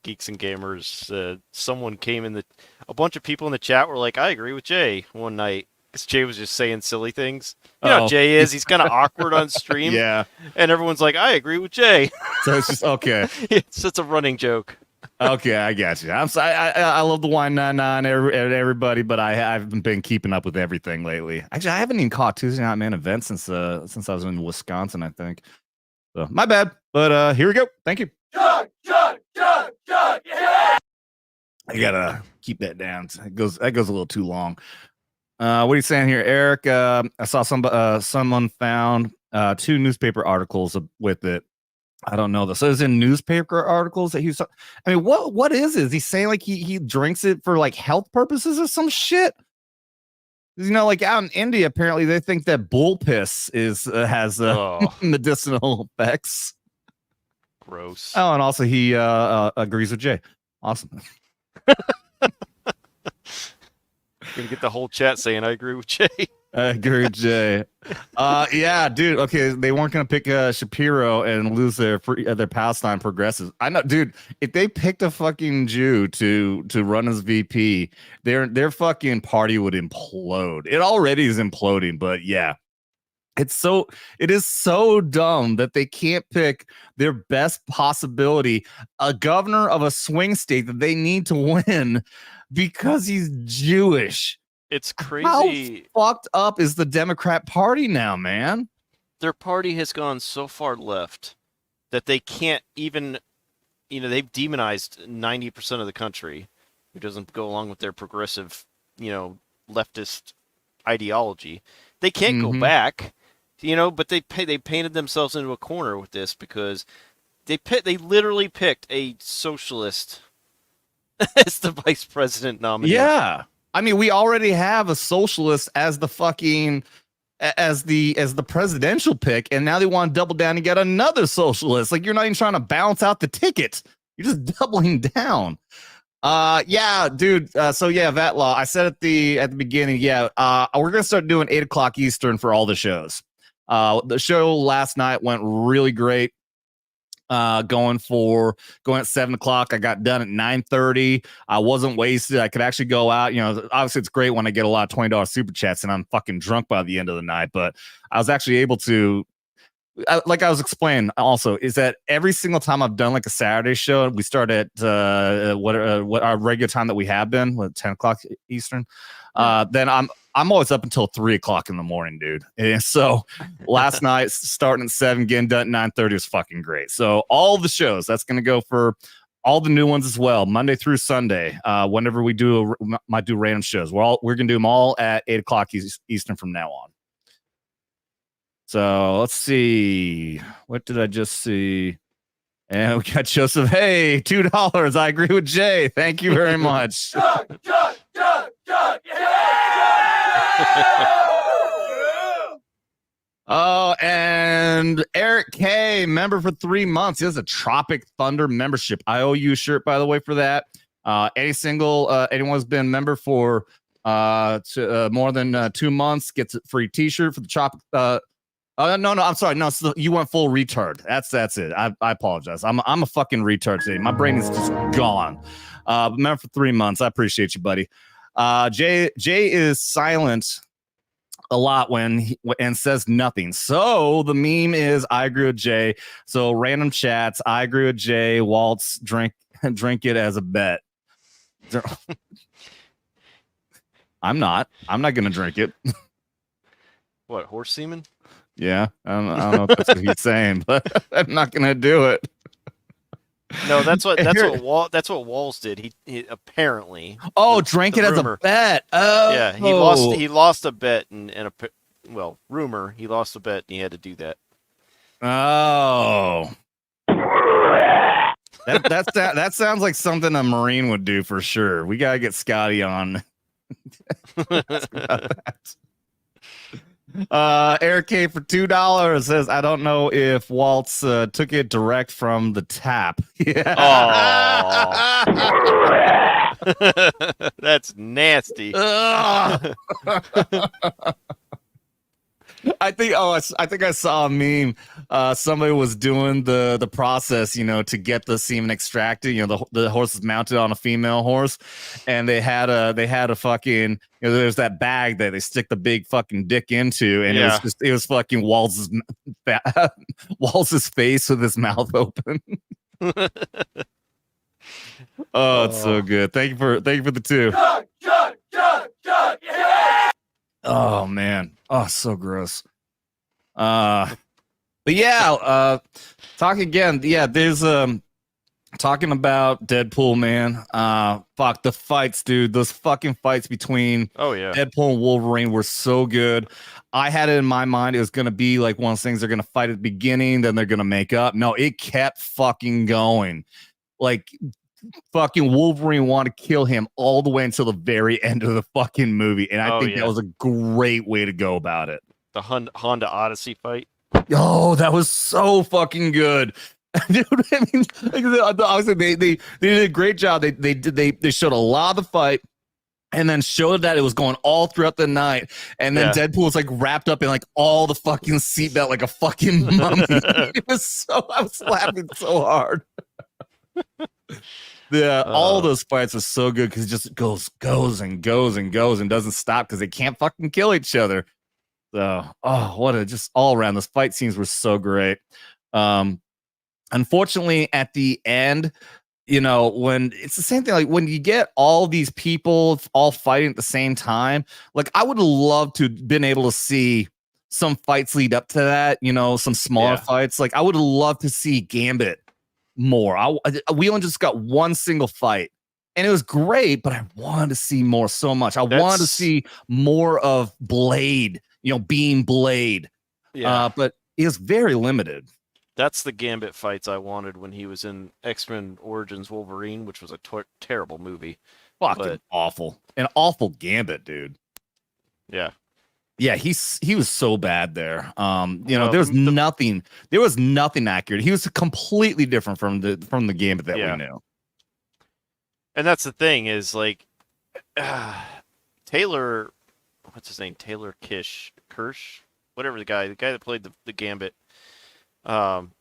[SPEAKER 2] Geeks and Gamers. Someone came a bunch of people in the chat were like, I agree with Jay one night. Because Jay was just saying silly things. You know how Jay is. He's kind of awkward on stream.
[SPEAKER 1] Yeah.
[SPEAKER 2] And everyone's like, I agree with Jay.
[SPEAKER 1] So it's just, okay.
[SPEAKER 2] It's a running joke.
[SPEAKER 1] Okay, I got you. I'm sorry. I love the wine 99 everybody, but I haven't been keeping up with everything lately. Actually, I haven't even caught Tuesday Night Man event since I was in Wisconsin, I think. So my bad. But here we go. Thank you. Chug, yeah! I gotta keep that down. That goes a little too long. What are you saying here, Eric? I saw someone found 2 newspaper articles with it. I don't know this. So it's in newspaper articles that he's. I mean, what is it? Is he saying like he drinks it for like health purposes or some shit? Like out in India, apparently they think that bull piss has medicinal effects.
[SPEAKER 2] Gross.
[SPEAKER 1] Oh, and also he agrees with Jay. Awesome.
[SPEAKER 2] Gonna get the whole chat saying I agree with Jay.
[SPEAKER 1] I agree with Jay. Yeah, dude. Okay, they weren't gonna pick Shapiro and lose their Palestine progressives. I know, dude. If they picked a fucking Jew to run as VP, their fucking party would implode. It already is imploding, but yeah. It is so dumb that they can't pick their best possibility, a governor of a swing state that they need to win because he's Jewish.
[SPEAKER 2] It's crazy.
[SPEAKER 1] How fucked up is the Democrat Party now, man?
[SPEAKER 2] Their party has gone so far left that they can't even, they've demonized 90% of the country who doesn't go along with their progressive, leftist ideology. They can't go back. But they painted themselves into a corner with this because they literally picked a socialist as the vice president nominee.
[SPEAKER 1] Yeah, I mean, we already have a socialist as the fucking as the presidential pick, and now they want to double down and get another socialist. Like, you're not even trying to balance out the ticket; you're just doubling down. Yeah, dude. So yeah, that law. I said at the beginning. Yeah, we're gonna start doing 8:00 Eastern for all the shows. The show last night went really great. Going at 7 o'clock. I got done at 9:30. I wasn't wasted. I could actually go out. Obviously it's great when I get a lot of $20 super chats and I'm fucking drunk by the end of the night. But I was actually able to like I was explaining also, is that every single time I've done like a Saturday show, we start at what our regular time that we have been, 10 o'clock Eastern. Then I'm always up until 3 o'clock in the morning, dude. And so last night, starting at 7, getting done at 9:30 was fucking great. So all the shows, that's going to go for all the new ones as well, Monday through Sunday. Whenever we might do random shows, we're going to do them all at 8 o'clock Eastern from now on. So let's see. What did I just see? And we got Joseph. Hey, $2. I agree with Jay. Thank you very much.
[SPEAKER 4] Chuck,
[SPEAKER 1] Oh, and Eric K, member for 3 months. He has a Tropic Thunder membership. I owe you a shirt, by the way, for that. Anyone who's been member for more than 2 months gets a free T-shirt for the Tropic. No, I'm sorry. No, you went full retard. That's it. I apologize. I'm a fucking retard today. My brain is just gone. Member for 3 months. I appreciate you, buddy. Jay is silent a lot and says nothing. So the meme is I agree with Jay. So random chats. I agree with Jay. Waltz drink it as a bet. I'm not gonna drink it.
[SPEAKER 2] What, horse semen?
[SPEAKER 1] Yeah, I don't know if that's what he's saying, but I'm not gonna do it.
[SPEAKER 2] No, that's what Walls did. He apparently.
[SPEAKER 1] Drank it rumor. As a bet. Oh,
[SPEAKER 2] yeah, he lost a bet rumor. He lost a bet and he had to do that.
[SPEAKER 1] Oh, that sounds like something a Marine would do for sure. We gotta get Scotty on. Eric K for $2 says, I don't know if Waltz took it direct from the tap. Yeah.
[SPEAKER 2] That's nasty.
[SPEAKER 1] I think I saw a meme. Somebody was doing the process, to get the semen extracted. The horse is mounted on a female horse, and they had a fucking, there's that bag that they stick the big fucking dick into, and it was fucking Waltz's face with his mouth open. Oh, it's so good. Thank you for the 2. Yeah! Oh man. Oh, so gross. But yeah, talk again. Yeah, there's talking about Deadpool, man. Fuck the fights, dude. Those fucking fights between Deadpool and Wolverine were so good. I had it in my mind it was gonna be like one of those things they're gonna fight at the beginning, then they're gonna make up. No, it kept fucking going. Like fucking Wolverine wanted to kill him all the way until the very end of the fucking movie, and I think that was a great way to go about it.
[SPEAKER 2] The Honda Odyssey fight.
[SPEAKER 1] Oh, that was so fucking good. Dude, I mean, obviously they did a great job. They showed a lot of the fight, and then showed that it was going all throughout the night. And then Deadpool was like wrapped up in like all the fucking seatbelt like a fucking mummy. I was laughing so hard. All those fights are so good because it just goes and doesn't stop because they can't fucking kill each other. So, just all around. Those fight scenes were so great. Unfortunately, at the end, when it's the same thing, like when you get all these people all fighting at the same time, like I would love to have been able to see some fights lead up to that, some smaller fights. Like I would love to see Gambit more. We only just got one single fight and it was great, but I wanted to see more so much. I wanted to see more of Blade, being Blade. Yeah. But it was very limited.
[SPEAKER 2] That's the Gambit fights I wanted when he was in X-Men Origins Wolverine, which was a terrible movie.
[SPEAKER 1] Fucking awful. An awful Gambit, dude.
[SPEAKER 2] Yeah.
[SPEAKER 1] Yeah, he was so bad there. There was nothing accurate. He was completely different from the Gambit that we knew.
[SPEAKER 2] And that's the thing is like Taylor, what's his name? Taylor Kirsch, whatever the guy that played the Gambit in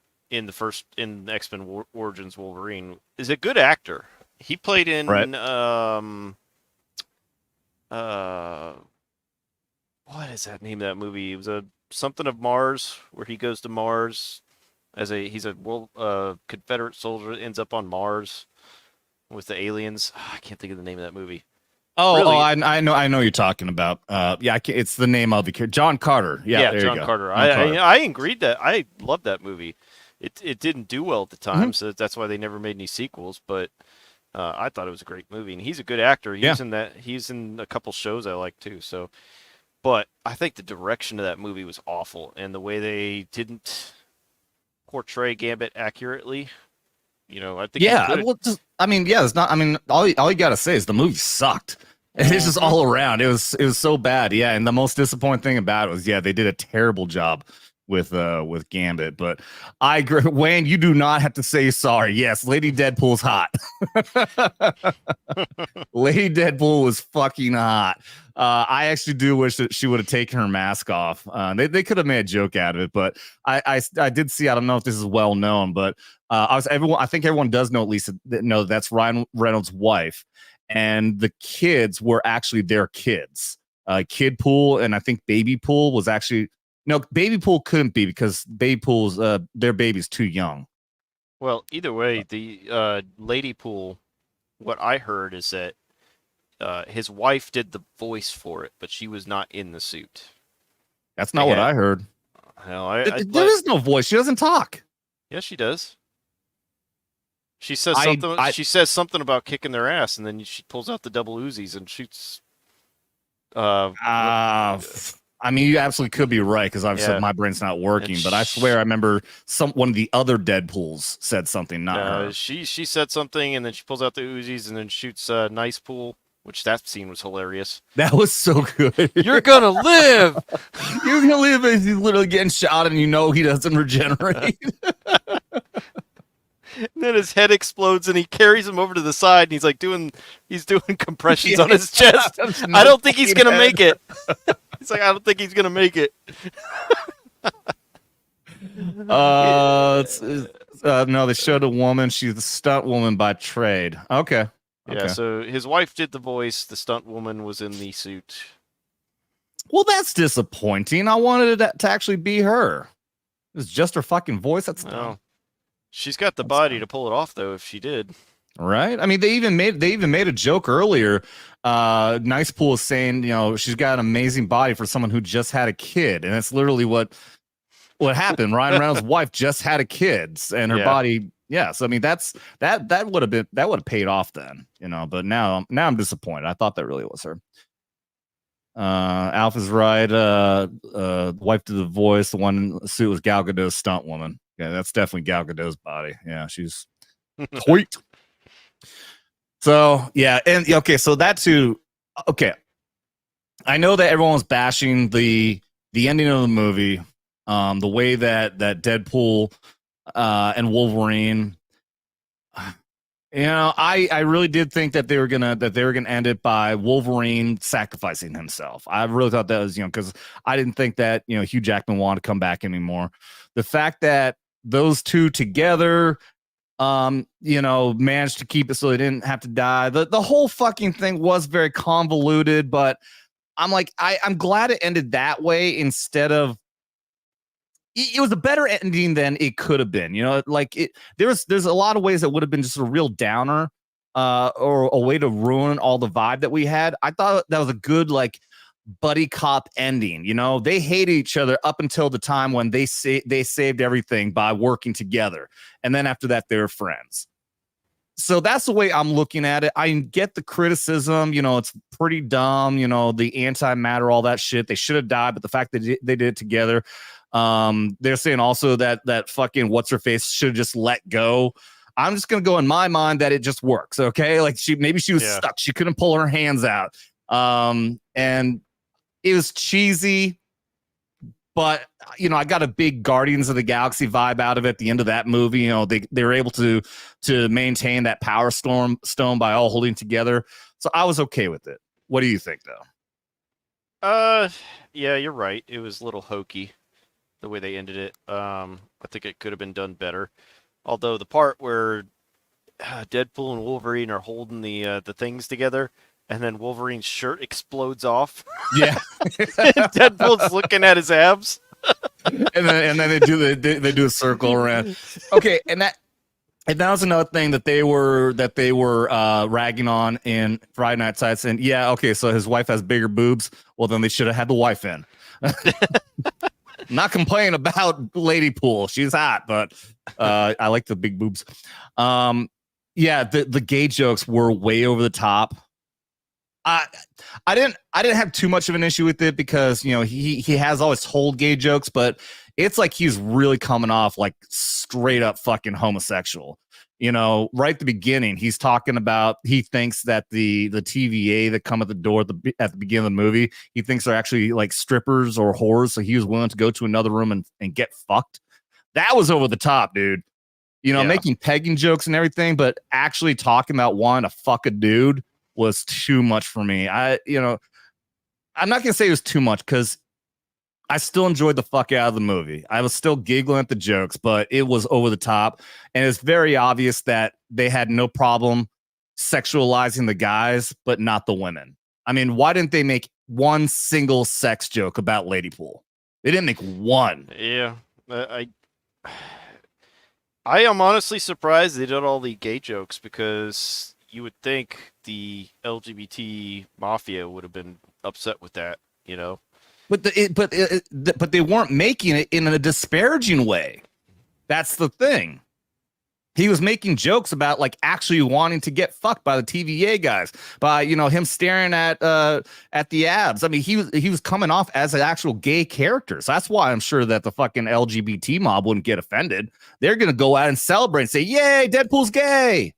[SPEAKER 2] X-Men Origins Wolverine is a good actor. He played in what is that name of that movie? It was a something of Mars, where he goes to Mars as he's a world Confederate soldier, ends up on Mars with the aliens. I can't think of the name of that movie.
[SPEAKER 1] Oh,
[SPEAKER 2] Really?
[SPEAKER 1] I know what you're talking about. Yeah, it's the name of the character, John Carter. Yeah, there
[SPEAKER 2] John
[SPEAKER 1] you go.
[SPEAKER 2] Carter.
[SPEAKER 1] John Carter.
[SPEAKER 2] I agreed that I loved that movie. It didn't do well at the time,
[SPEAKER 1] Mhm.
[SPEAKER 2] so that's why they never made any sequels. But I thought it was a great movie, and he's a good actor.
[SPEAKER 1] Yeah.
[SPEAKER 2] He's in a couple shows I like too. So, but I think the direction of that movie was awful, and the way they didn't portray Gambit accurately. I think
[SPEAKER 1] Yeah,
[SPEAKER 2] he could.
[SPEAKER 1] well, I mean, yeah, it's not. I mean, all you gotta say is the movie sucked. It's just all around. It was so bad. Yeah, and the most disappointing thing about it was, yeah, they did a terrible job with Gambit. But I agree, Wayne. You do not have to say sorry. Yes, Lady Deadpool's hot. Lady Deadpool was fucking hot. I actually do wish that she would have taken her mask off. They could have made a joke out of it, but I did see. I don't know if this is well known, but I think everyone does know, at least know that's Ryan Reynolds' wife, and the kids were actually their kids. Kid Pool and I think Baby Pool was actually no. Baby Pool couldn't be because Baby Pool's their baby's too young.
[SPEAKER 2] Well, either way, the Lady Pool. What I heard is that his wife did the voice for it, but she was not in the suit.
[SPEAKER 1] That's not what I heard.
[SPEAKER 2] Hell,
[SPEAKER 1] there is no voice. She doesn't talk.
[SPEAKER 2] Yes, she does. She says something. She says something about kicking their ass, and then she pulls out the double Uzis and shoots.
[SPEAKER 1] I mean, you absolutely could be right because I've said my brain's not working, but I swear I remember one of the other Deadpools said something. Not her.
[SPEAKER 2] She said something, and then she pulls out the Uzis and then shoots Nice Pool, which that scene was hilarious.
[SPEAKER 1] That was so good.
[SPEAKER 2] You're gonna live.
[SPEAKER 1] You're gonna live as he's literally getting shot, and you know he doesn't regenerate.
[SPEAKER 2] And then his head explodes, and he carries him over to the side, and he's doing compressions on his chest. I don't think he's gonna make it. He's like, I don't think he's gonna make it.
[SPEAKER 1] No, they showed a woman. She's a stunt woman by trade. Okay.
[SPEAKER 2] Yeah. So his wife did the voice. The stunt woman was in the suit.
[SPEAKER 1] Well, that's disappointing. I wanted it to actually be her. It was just her fucking voice. That's dumb.
[SPEAKER 2] She's got the body to pull it off, though. If she did,
[SPEAKER 1] right? I mean, they even made a joke earlier. Nice Pool was saying, she's got an amazing body for someone who just had a kid, and that's literally what happened. Ryan Reynolds' wife just had a kid, and her body. Yeah, so I mean, that would have paid off then, But now I'm disappointed. I thought that really was her. Alpha's right. Wife did the voice. The one in the suit was Gal Gadot's stunt woman. Yeah, that's definitely Gal Gadot's body. Yeah, she's tweaked. So yeah, and okay, so that too. Okay, I know that everyone was bashing the ending of the movie, the way that Deadpool and Wolverine. I really did think that they were gonna end it by Wolverine sacrificing himself. I really thought that was because I didn't think that Hugh Jackman wanted to come back anymore. The fact that those two together, managed to keep it so they didn't have to die. The whole fucking thing was very convoluted, but I'm like, I'm glad it ended that way instead of. It was a better ending than it could have been. There's a lot of ways that would have been just a real downer, or a way to ruin all the vibe that we had. I thought that was a good buddy cop ending. They hated each other up until the time when they saved everything by working together, and then after that they were friends. So that's the way I'm looking at it. I get the criticism, it's pretty dumb, the antimatter, all that shit. They should have died, but the fact that they did it together. They're saying also that fucking what's her face should have just let go. I'm just gonna go in my mind that it just works. Okay, maybe she was stuck. She couldn't pull her hands out. And it was cheesy, but I got a big Guardians of the Galaxy vibe out of it. At the end of that movie, they were able to maintain that power stone by all holding together. So I was okay with it. What do you think, though?
[SPEAKER 2] Yeah, you're right. It was a little hokey the way they ended it. I think it could have been done better. Although the part where Deadpool and Wolverine are holding the things together, and then Wolverine's shirt explodes off.
[SPEAKER 1] Yeah.
[SPEAKER 2] Deadpool's looking at his abs.
[SPEAKER 1] and then they do a circle around. Okay, and that was another thing that they were ragging on in Friday Night Sights. And yeah, okay, so his wife has bigger boobs. Well, then they should have had the wife in. Not complaining about Lady Pool. She's hot, but I like the big boobs. Yeah, the gay jokes were way over the top. I didn't have too much of an issue with it because, you know, he has always told gay jokes, but it's like he's really coming off like straight up fucking homosexual. You know, right at the beginning, he's talking about he thinks that the TVA that come at the door at the beginning of the movie, he thinks they're actually like strippers or whores. So he was willing to go to another room and get fucked. That was over the top, dude. You know, making pegging jokes and everything, but actually talking about wanting to fuck a dude was too much for me. I'm not gonna say it was too much because I still enjoyed the fuck out of the movie. I was still giggling at the jokes, but it was over the top. And it's very obvious that they had no problem sexualizing the guys, but not the women. I mean, why didn't they make one single sex joke about Lady Pool? They didn't make one.
[SPEAKER 2] Yeah. I am honestly surprised they did all the gay jokes because you would think the LGBT mafia would have been upset with that, you know?
[SPEAKER 1] But they weren't making it in a disparaging way. That's the thing. He was making jokes about like actually wanting to get fucked by the TVA guys, by, you know, him staring at the abs. I mean, he was coming off as an actual gay character. So that's why I'm sure that the fucking LGBT mob wouldn't get offended. They're gonna go out and celebrate and say, "Yay, Deadpool's gay."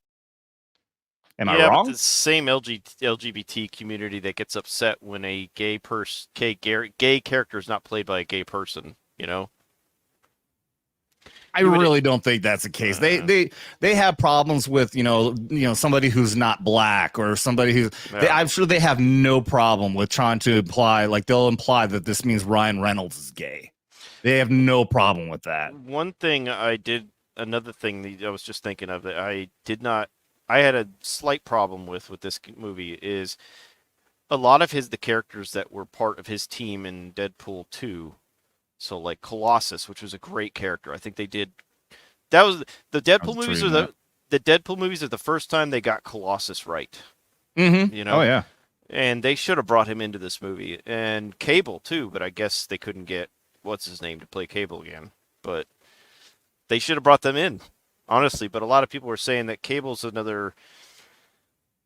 [SPEAKER 1] Am I wrong?
[SPEAKER 2] But the same LGBT community that gets upset when a gay character is not played by a gay person, you know?
[SPEAKER 1] I really don't think that's the case. They have problems with, you know, somebody who's not black or somebody who's I'm sure they have no problem with trying to imply, like they'll imply that this means Ryan Reynolds is gay. They have no problem with that.
[SPEAKER 2] Another thing that I was just thinking of that I had a slight problem with this movie is a lot of the characters that were part of his team in Deadpool 2. So like Colossus, which was a great character. I think they did. That was the Deadpool movies the Deadpool movies are the first time they got Colossus right.
[SPEAKER 1] Mm-hmm.
[SPEAKER 2] You know?
[SPEAKER 1] Oh yeah.
[SPEAKER 2] And they should have brought him into this movie, and Cable too. But I guess they couldn't get what's his name to play Cable again. But they should have brought them in, honestly. But a lot of people were saying that Cable's another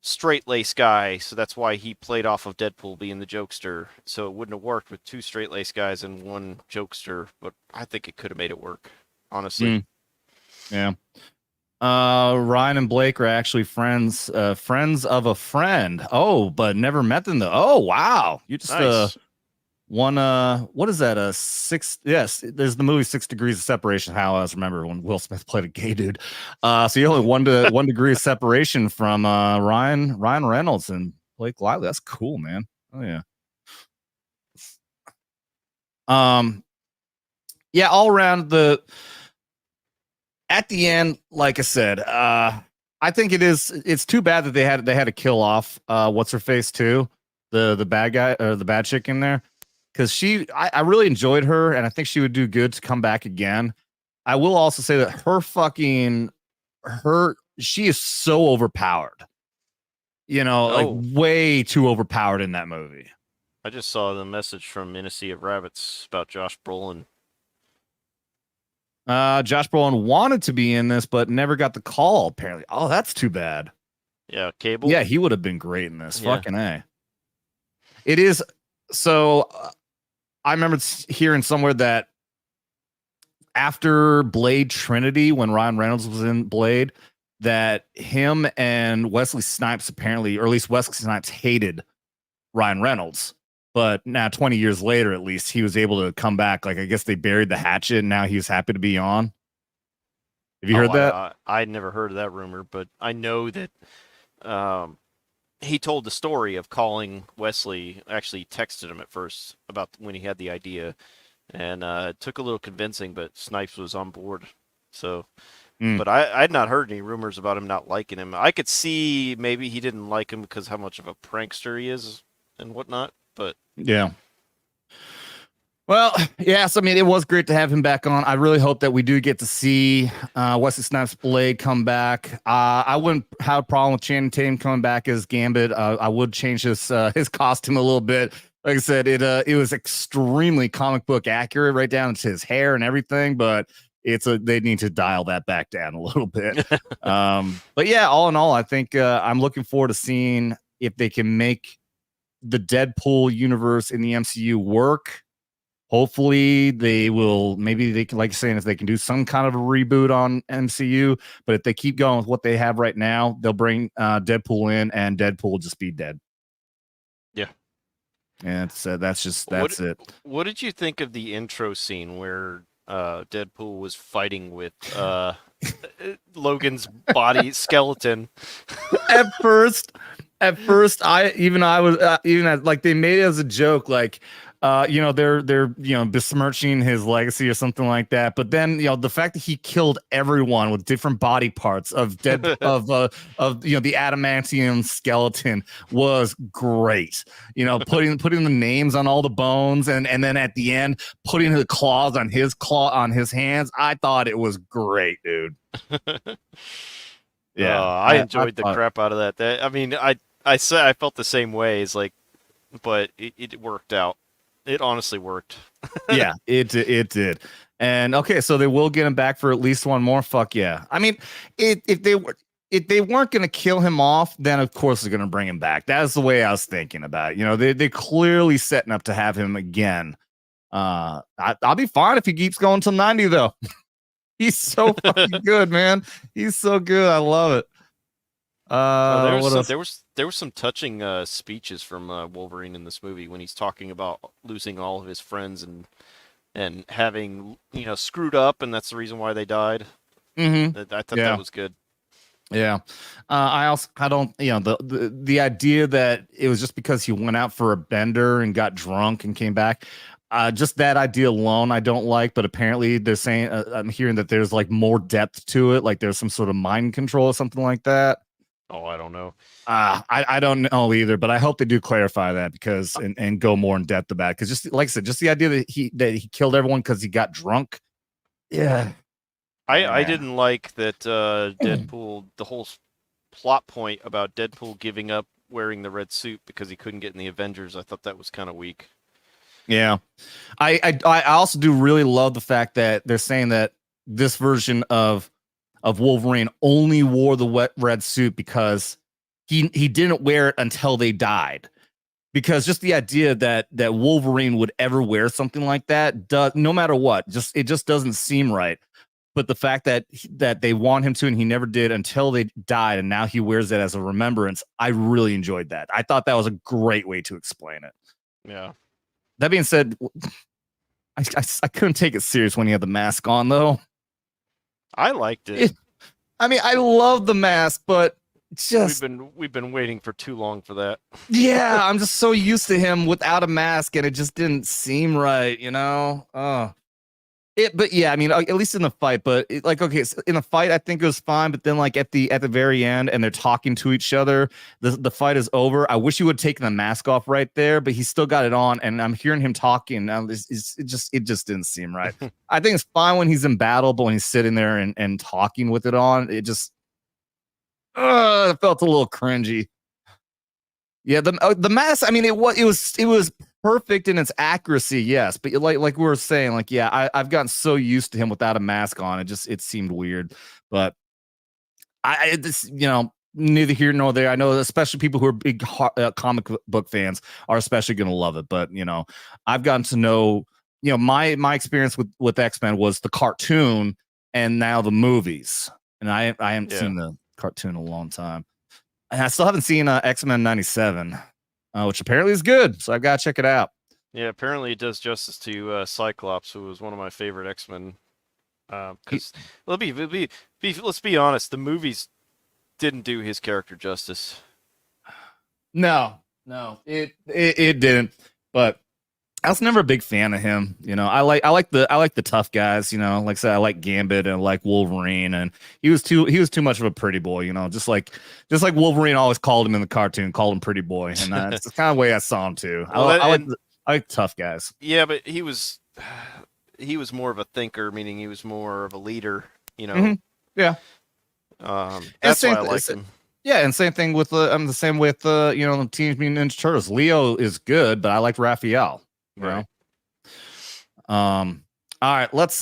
[SPEAKER 2] straight-laced guy, so that's why he played off of Deadpool being the jokester. So it wouldn't have worked with two straight-laced guys and one jokester, but I think it could have made it work, honestly.
[SPEAKER 1] Yeah. Ryan and Blake are actually friends of a friend. Oh, but never met them though. Oh, wow. You just
[SPEAKER 2] Nice.
[SPEAKER 1] one what is that? Yes, there's the movie 6 Degrees of Separation. How I remember when Will Smith played a gay dude. So you only one degree of separation from Ryan Reynolds and Blake Lively. That's cool, man. Oh yeah. Yeah, all around at the end, like I said, I think it's too bad that they had to kill off what's her face too, the bad guy or the bad chick in there. Because I really enjoyed her, and I think she would do good to come back again. I will also say that she is so overpowered. You know, like way too overpowered in that movie.
[SPEAKER 2] I just saw the message from In a Sea of Rabbits about Josh Brolin.
[SPEAKER 1] Josh Brolin wanted to be in this, but never got the call, apparently. Oh, that's too bad.
[SPEAKER 2] Yeah, Cable?
[SPEAKER 1] Yeah, he would have been great in this.
[SPEAKER 2] Yeah.
[SPEAKER 1] Fucking A. It is. So I remember hearing somewhere that after Blade Trinity, when Ryan Reynolds was in Blade, that him and Wesley Snipes apparently, or at least Wesley Snipes hated Ryan Reynolds. But now 20 years later, at least, he was able to come back. Like, I guess they buried the hatchet and now he's happy to be on. Have you heard that?
[SPEAKER 2] I'd never heard of that rumor, but I know that he told the story of calling Wesley, actually texted him at first about when he had the idea. And it took a little convincing, but Snipes was on board. So But I had not heard any rumors about him not liking him. I could see maybe he didn't like him because how much of a prankster he is and whatnot. But
[SPEAKER 1] yeah. Well, yes, I mean, it was great to have him back on. I really hope that we do get to see Wesley Snipes' Blade come back. I wouldn't have a problem with Channing Tatum coming back as Gambit. I would change his costume a little bit. Like I said, it was extremely comic book accurate, right down to his hair and everything. But they need to dial that back down a little bit. But yeah, all in all, I think I'm looking forward to seeing if they can make the Deadpool universe in the MCU work. Hopefully they will, maybe they can, like saying, if they can do some kind of a reboot on MCU, but if they keep going with what they have right now, they'll bring Deadpool in and Deadpool will just be dead.
[SPEAKER 2] Yeah.
[SPEAKER 1] And that's it.
[SPEAKER 2] What did you think of the intro scene where Deadpool was fighting with Logan's body skeleton?
[SPEAKER 1] At first, I was even as like they made it as a joke, like they're besmirching his legacy or something like that. But then the fact that he killed everyone with different body parts of the adamantium skeleton was great. Putting the names on all the bones and then at the end putting the claws on his hands. I thought it was great, dude. Yeah,
[SPEAKER 2] I enjoyed the crap out of that. I mean, I felt the same way. It's like, but it worked out. It honestly worked.
[SPEAKER 1] Yeah, it did. And okay, so they will get him back for at least one more. Fuck yeah. I mean, if they weren't going to kill him off, then of course they're going to bring him back. That's the way I was thinking about it. They're clearly setting up to have him again. I'll be fine if he keeps going till 90 though. He's so fucking good, man. He's so good. I love it.
[SPEAKER 2] There was some touching speeches from Wolverine in this movie when he's talking about losing all of his friends and having screwed up, and that's the reason why they died.
[SPEAKER 1] Mm-hmm.
[SPEAKER 2] I thought that was good.
[SPEAKER 1] Yeah, I don't the idea that it was just because he went out for a bender and got drunk and came back. Just that idea alone, I don't like. But apparently, they're saying I'm hearing that there's like more depth to it, like there's some sort of mind control or something like that.
[SPEAKER 2] Oh, I don't know.
[SPEAKER 1] I don't know either, but I hope they do clarify that because and go more in depth about it. Because just like I said, just the idea that he killed everyone because he got drunk. Yeah,
[SPEAKER 2] I didn't like that Deadpool. The whole plot point about Deadpool giving up wearing the red suit because he couldn't get in the Avengers. I thought that was kind of weak.
[SPEAKER 1] Yeah, I also do really love the fact that they're saying that this version of Wolverine only wore the red suit because he didn't wear it until they died. Because just the idea that Wolverine would ever wear something like that does, no matter what, it just doesn't seem right. But the fact that they want him to and he never did until they died, and now he wears it as a remembrance, I really enjoyed that. I thought that was a great way to explain it.
[SPEAKER 2] Yeah.
[SPEAKER 1] That being said, I couldn't take it serious when he had the mask on, though.
[SPEAKER 2] I liked it.
[SPEAKER 1] I mean, I love the mask, but just
[SPEAKER 2] we've been waiting for too long for that.
[SPEAKER 1] Yeah, I'm just so used to him without a mask, and it just didn't seem right, But yeah, I mean, at least in the fight. But in the fight, I think it was fine. But then, like at the very end, and they're talking to each other, the fight is over. I wish he would have taken the mask off right there, but he still got it on, and I'm hearing him talking. Now, it just didn't seem right. I think it's fine when he's in battle, but when he's sitting there and talking with it on, it just it felt a little cringy. Yeah, the mask. I mean, it was perfect in its accuracy, yes, but like we were saying, like I've gotten so used to him without a mask on, it seemed weird. But neither here nor there. I know especially people who are big comic book fans are especially going to love it. But I've gotten to know my experience with X-Men was the cartoon and now the movies, and I haven't seen the cartoon in a long time. And I still haven't seen X-Men 97, which apparently is good. So I've got to check it out.
[SPEAKER 2] Yeah, apparently it does justice to Cyclops, who was one of my favorite X-Men. Because let's be honest, the movies didn't do his character justice.
[SPEAKER 1] No, it didn't. But I was never a big fan of him. You know, I like the tough guys. You know, like I said, I like Gambit and like Wolverine, and he was too much of a pretty boy. You know, just like Wolverine always called him in the cartoon, called him pretty boy, and that's the kind of way I saw him too.
[SPEAKER 2] Well,
[SPEAKER 1] I like tough guys.
[SPEAKER 2] Yeah, but he was more of a thinker, meaning he was more of a leader. You know.
[SPEAKER 1] Yeah.
[SPEAKER 2] That's why I liked him.
[SPEAKER 1] Yeah, and same thing with I'm the same with you know, Teenage Mutant Ninja Turtles. Leo is good, but I like Raphael.
[SPEAKER 2] Right.
[SPEAKER 1] All right, let's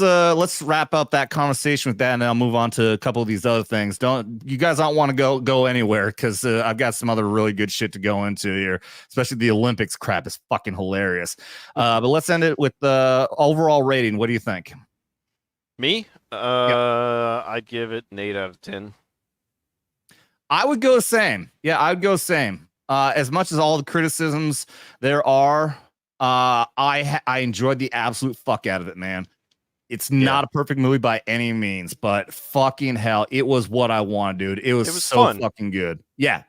[SPEAKER 1] wrap up that conversation with that, and then I'll move on to a couple of these other things. You guys don't want to go anywhere because I've got some other really good shit to go into here, especially the Olympics crap is fucking hilarious. But let's end it with the overall rating. What do you think?
[SPEAKER 2] Me? I'd give it an 8 out of 10.
[SPEAKER 1] I would go same. Yeah, I would go same. As much as all the criticisms there are, I enjoyed the absolute fuck out of it, man. It's not a perfect movie by any means, but fucking hell, it was what I wanted, dude. It was so
[SPEAKER 2] fun.
[SPEAKER 1] Fucking good. Yeah,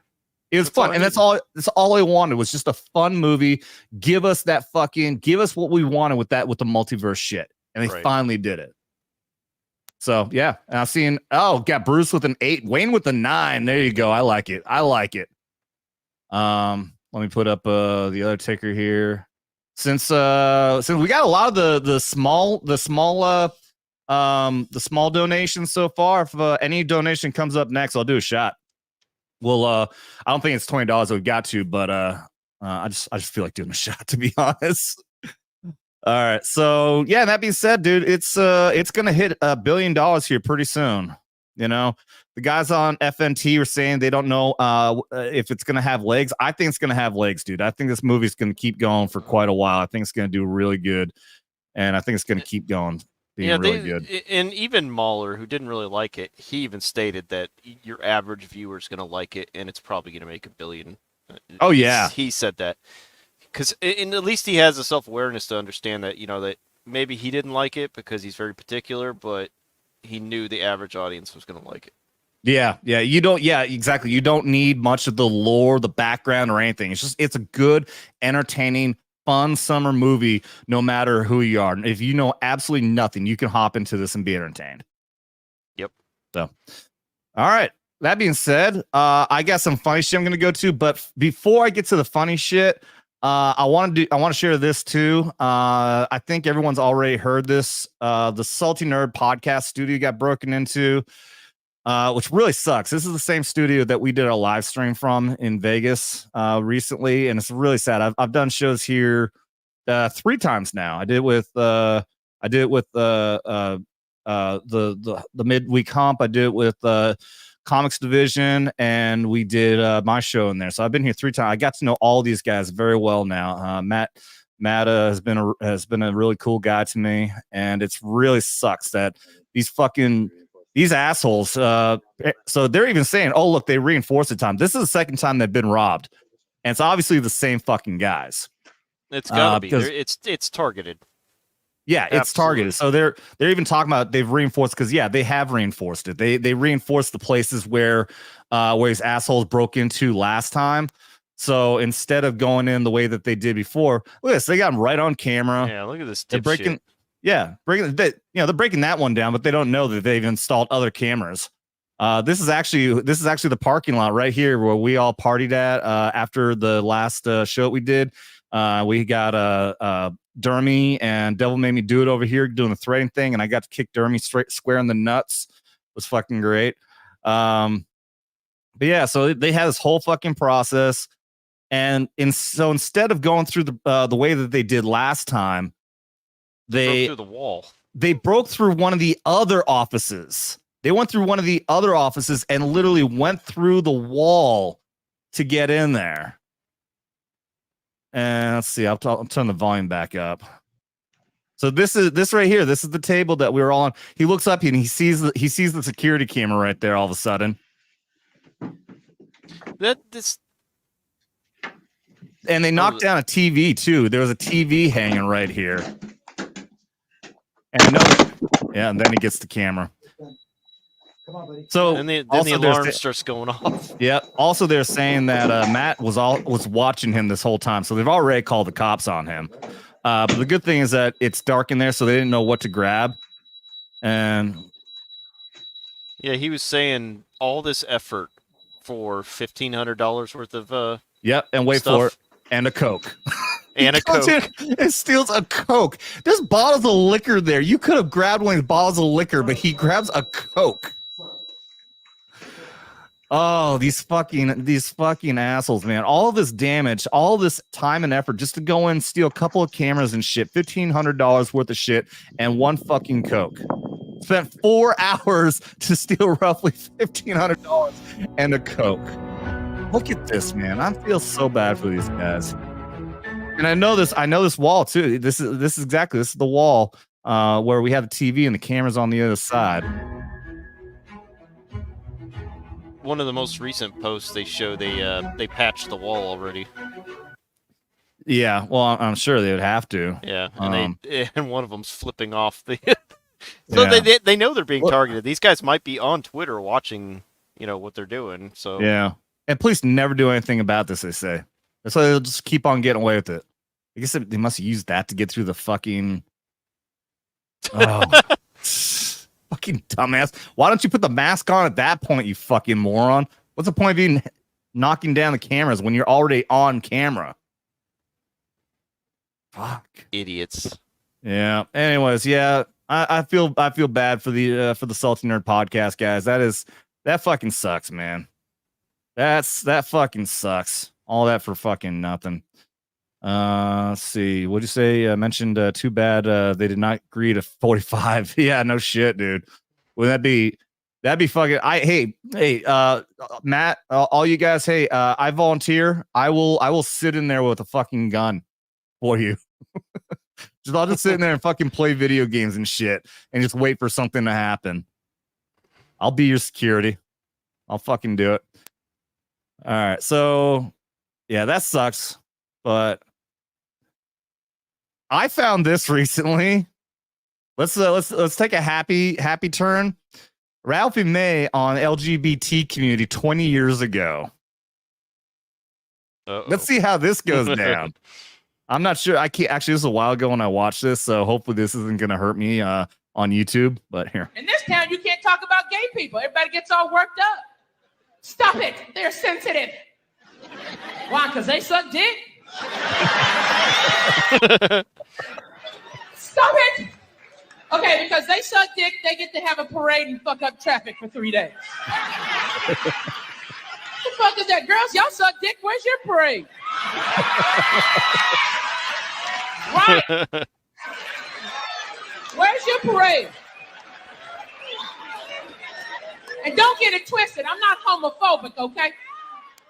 [SPEAKER 1] it was fun, and that's all I wanted was just a fun movie. Give us what we wanted with the multiverse shit, and they finally did it. So yeah, and I've seen got Bruce with an 8, Wayne with a 9. There you go. I like it. Let me put up the other ticker here. Since we got a lot of the small donations so far, if any donation comes up next, I'll do a shot. Well, I don't think it's $20 that we've got to, but I just feel like doing a shot, to be honest. All right, so yeah, that being said, dude, it's gonna hit $1 billion here pretty soon. You know, the guys on FNT were saying they don't know if it's gonna have legs. I think it's gonna have legs, dude. I think this movie's gonna keep going for quite a while. I think it's gonna do really good, and I think it's gonna keep going, being really good.
[SPEAKER 2] And even Mahler, who didn't really like it, he even stated that your average viewer is gonna like it, and it's probably gonna make $1 billion.
[SPEAKER 1] Oh yeah,
[SPEAKER 2] he said that. Because at least he has the self-awareness to understand that, you know, that maybe he didn't like it because he's very particular, but he knew the average audience was going to like it.
[SPEAKER 1] Yeah. Exactly. You don't need much of the lore, the background, or anything. It's a good, entertaining, fun summer movie, no matter who you are. If you know absolutely nothing, you can hop into this and be entertained.
[SPEAKER 2] Yep.
[SPEAKER 1] So, all right. That being said, I got some funny shit I'm going to go to, but before I get to the funny shit, I want to share this too. I think everyone's already heard this. The Salty Nerd podcast studio got broken into, which really sucks. This is the same studio that we did our live stream from in Vegas recently, and it's really sad. I've done shows here 3 times now. I did it with the midweek hump. I did it with Comics Division, and we did my show in there. So I've been here 3 times. I got to know all these guys very well now. Matt has been a really cool guy to me, and it's really sucks that these assholes. So they're even saying, "Oh, look, they reinforced the time." This is the second time they've been robbed, and it's obviously the same fucking guys.
[SPEAKER 2] It's gotta be. It's targeted.
[SPEAKER 1] Yeah, it's targeted. So they're even talking about they've reinforced, because they have reinforced it. They reinforced the places where these assholes broke into last time. So instead of going in the way that they did before, look at this. They got them right on camera.
[SPEAKER 2] Yeah, look at this.
[SPEAKER 1] They're breaking. Yeah, they're breaking that one down, but they don't know that they've installed other cameras. This is actually the parking lot right here where we all partied at after the last show we did. We got Dermy and Devil Made Me Do It over here doing the threading thing, and I got to kick Dermy square in the nuts. It was fucking great. But yeah, so they had this whole fucking process, and so instead of going through the way that they did last time, they broke through the wall. They broke through one of the other offices. They went through one of the other offices and literally went through the wall to get in there. And let's see, I'll turn the volume back up. So this right here. This is the table that we were all on. He looks up and he sees the security camera right there. All of a sudden, and they knocked down a TV too. There was a TV hanging right here, and and then he gets the camera.
[SPEAKER 2] Come on, buddy.
[SPEAKER 1] So
[SPEAKER 2] then the alarm starts going off.
[SPEAKER 1] Yeah. Also, they're saying that Matt was watching him this whole time, so they've already called the cops on him. But the good thing is that it's dark in there, so they didn't know what to grab. And
[SPEAKER 2] yeah, he was saying all this effort for $1,500 worth of
[SPEAKER 1] yep, and wait
[SPEAKER 2] stuff.
[SPEAKER 1] for it, and a Coke.
[SPEAKER 2] And a Coke.
[SPEAKER 1] And steals a Coke. There's bottles of liquor there. You could have grabbed one of these bottles of liquor, but he grabs a Coke. Oh, these fucking assholes, man. All this damage, all this time and effort just to go in, steal a couple of cameras and shit, $1,500 worth of shit, and one fucking Coke. Spent 4 hours to steal roughly $1,500 and a Coke. Look at this, man. I feel so bad for these guys. And I know this wall too. This is the wall where we have the TV and the cameras on the other side.
[SPEAKER 2] One of the most recent posts they show they patched the wall already.
[SPEAKER 1] Yeah, well, I'm sure they would have to.
[SPEAKER 2] Yeah, and one of them's flipping off the. So
[SPEAKER 1] yeah.
[SPEAKER 2] they know they're being targeted. These guys might be on Twitter watching, what they're doing. So
[SPEAKER 1] yeah, and police never do anything about this. They say that's why they'll just keep on getting away with it. I guess they must use that to get through the fucking. Oh, fucking dumbass! Why don't you put the mask on at that point, you fucking moron? What's the point of even knocking down the cameras when you're already on camera? Fuck,
[SPEAKER 2] idiots.
[SPEAKER 1] Yeah. Anyways, yeah, I feel bad for the Salty Nerd podcast guys. That fucking sucks, man. That fucking sucks. All that for fucking nothing. Let's see. What'd you say? Mentioned too bad they did not agree to 45. Yeah, no shit, dude. Would that'd be fucking hey, Matt, all you guys, hey, I volunteer. I will sit in there with a fucking gun for you. I'll just sit in there and fucking play video games and shit and just wait for something to happen. I'll be your security. I'll fucking do it. All right. So yeah, that sucks. But I found this recently. Let's take a happy turn. Ralphie May on LGBT community 20 years ago.
[SPEAKER 2] Uh-oh.
[SPEAKER 1] Let's see how this goes down. I'm not sure. I can't actually. This was a while ago when I watched this, so hopefully this isn't gonna hurt me on YouTube. But here,
[SPEAKER 4] in this town, you can't talk about gay people. Everybody gets all worked up. Stop it! They're sensitive. Why? Because they suck dick. Stop it! Okay, because they suck dick, they get to have a parade and fuck up traffic for 3 days. What the fuck is that? Girls, y'all suck dick. Where's your parade? Right. Where's your parade? And don't get it twisted. I'm not homophobic, okay?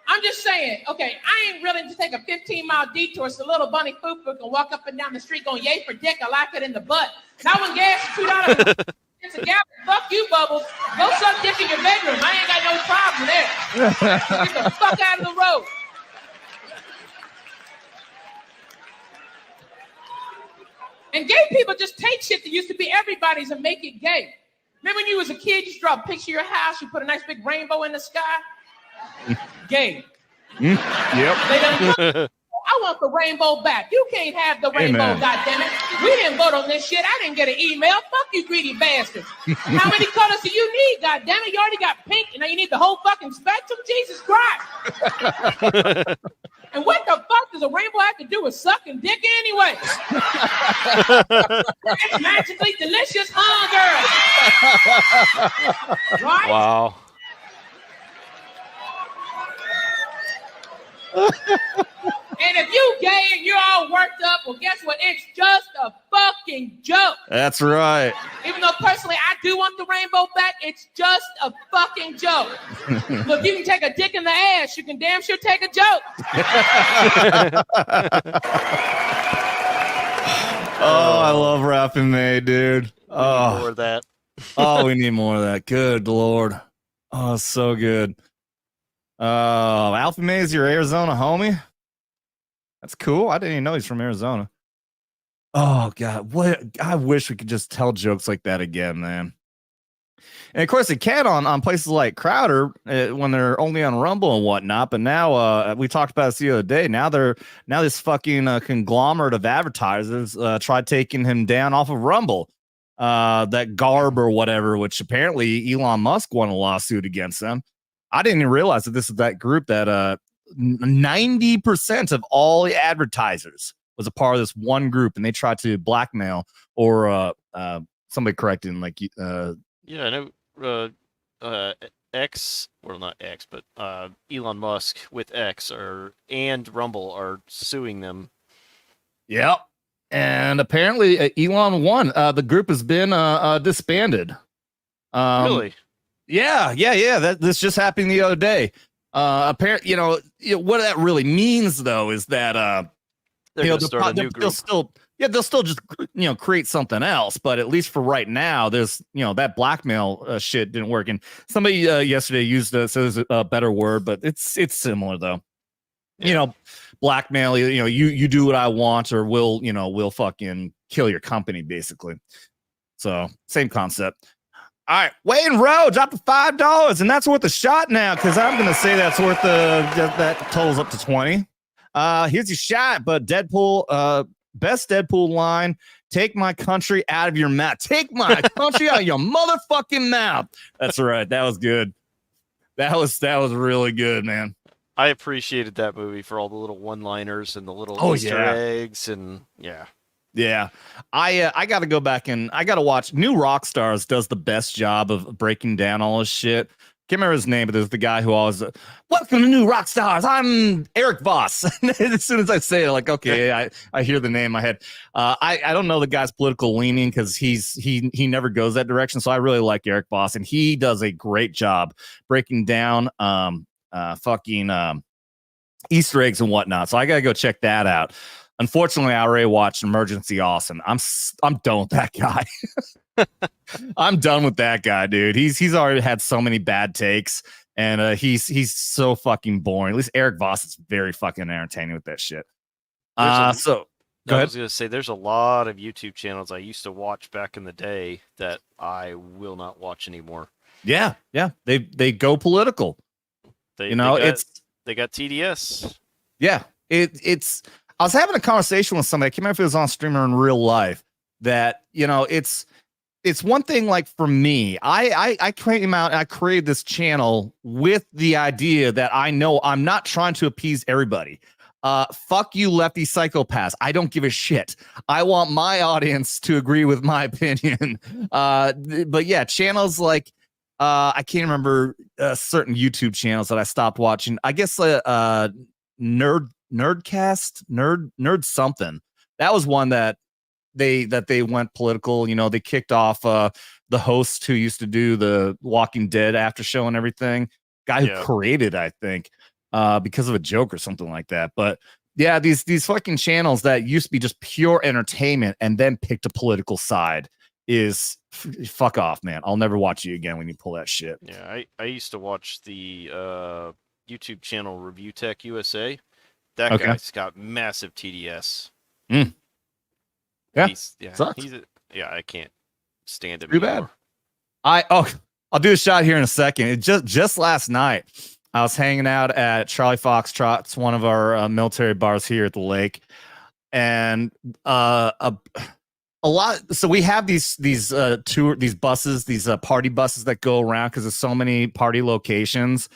[SPEAKER 4] I'm just saying, okay, I ain't willing to take a 15-mile detour so little bunny Fufu can walk up and down the street going, yay for dick, I like it in the butt. Not when gas is $2. It's a gallon. Fuck you, Bubbles. Go suck dick in your bedroom. I ain't got no problem there. Get the fuck out of the road. And gay people just take shit that used to be everybody's and make it gay. Remember when you was a kid, you draw a picture of your house, you put a nice big rainbow in the sky? Gay.
[SPEAKER 1] Yep.
[SPEAKER 4] They done, I want the rainbow back. You can't have the rainbow,
[SPEAKER 1] Amen.
[SPEAKER 4] goddammit. We didn't vote on this shit. I didn't get an email. Fuck you, greedy bastards. How many colors do you need, goddammit? You already got pink, and now you need the whole fucking spectrum? Jesus Christ. And what the fuck does a rainbow have to do with sucking dick anyway? It's magically delicious, huh, girl? Right?
[SPEAKER 2] Wow.
[SPEAKER 4] And if you gay and you're all worked up, well, guess what? It's just a fucking joke. That's
[SPEAKER 1] right.
[SPEAKER 4] Even though personally I do want the rainbow back, it's just a fucking joke. Look, you can take a dick in the ass. You can damn sure take a joke.
[SPEAKER 1] Oh, I love Ralphie May, dude. Oh,
[SPEAKER 2] More of that.
[SPEAKER 1] Oh, we need more of that. Good Lord. Oh, so good. Alpha May is your Arizona homie? That's cool. I didn't even know he's from Arizona. Oh, God. What? I wish we could just tell jokes like that again, man. And of course, it can on places like Crowder when they're only on Rumble and whatnot. But now we talked about this the other day. Now this fucking conglomerate of advertisers tried taking him down off of Rumble. That Garb or whatever, which apparently Elon Musk won a lawsuit against them. I didn't even realize that this is that group that 90% of all the advertisers was a part of this one group, and they tried to blackmail or somebody corrected him, like
[SPEAKER 2] yeah, I know. X, well, not X, but Elon Musk with X and Rumble are suing them.
[SPEAKER 1] Yep. And apparently Elon won. The group has been disbanded.
[SPEAKER 2] Really?
[SPEAKER 1] Yeah. This just happened the other day. Apparently, what that really means though is that
[SPEAKER 2] they're going to start a new group.
[SPEAKER 1] They'll still just create something else. But at least for right now, there's that blackmail shit didn't work. And somebody yesterday used says a better word, but it's similar though. Yeah. Blackmail. You do what I want, or we'll fucking kill your company, basically. So same concept. All right, Wayne Rowe dropped to $5, and that's worth a shot now, because I'm gonna say that's worth that totals up to 20. Here's your shot, but Deadpool, best Deadpool line: "Take my country out of your mouth. Take my country out of your motherfucking mouth." That's right. That was good. That was really good, man.
[SPEAKER 2] I appreciated that movie for all the little one-liners and the little Easter eggs, and yeah. I got to go back and I got to watch. New Rockstars does the best job of breaking down all this shit. Can't remember his name, but there's the guy who always, "Welcome to New Rockstars. I'm Eric Voss." As soon as I say it, like, okay, I hear the name in my head. I don't know the guy's political leaning because he never goes that direction. So I really like Eric Voss, and he does a great job breaking down Easter eggs and whatnot. So I gotta go check that out. Unfortunately, I already watched Emergency Austin. I'm done with that guy. I'm done with that guy, dude. He's already had so many bad takes, and he's so fucking boring. At least Eric Voss is very fucking entertaining with that shit. Go ahead. I was gonna say there's a lot of YouTube channels I used to watch back in the day that I will not watch anymore.
[SPEAKER 1] Yeah. They go political.
[SPEAKER 2] They got TDS.
[SPEAKER 1] Yeah, it's. I was having a conversation with somebody. I can't remember if it was on stream or in real life. That it's one thing. Like for me, I came out and I created this channel with the idea that I know I'm not trying to appease everybody. Fuck you, lefty psychopaths. I don't give a shit. I want my audience to agree with my opinion. But yeah, channels like I can't remember certain YouTube channels that I stopped watching. I guess Nerd something. That was one that they went political. They kicked off the host who used to do the Walking Dead after show and everything. Guy who created, I think, because of a joke or something like that. But yeah, these fucking channels that used to be just pure entertainment and then picked a political side is fuck off, man. I'll never watch you again when you pull that shit.
[SPEAKER 2] Yeah, I used to watch the YouTube channel Review Tech USA. That guy's got massive TDS.
[SPEAKER 1] Yeah,
[SPEAKER 2] I can't stand him.
[SPEAKER 1] Too bad. I'll do a shot here in a second. It just last night, I was hanging out at Charlie Foxtrot's, one of our military bars here at the lake, and a lot. So we have these buses, these party buses that go around because there's so many party locations.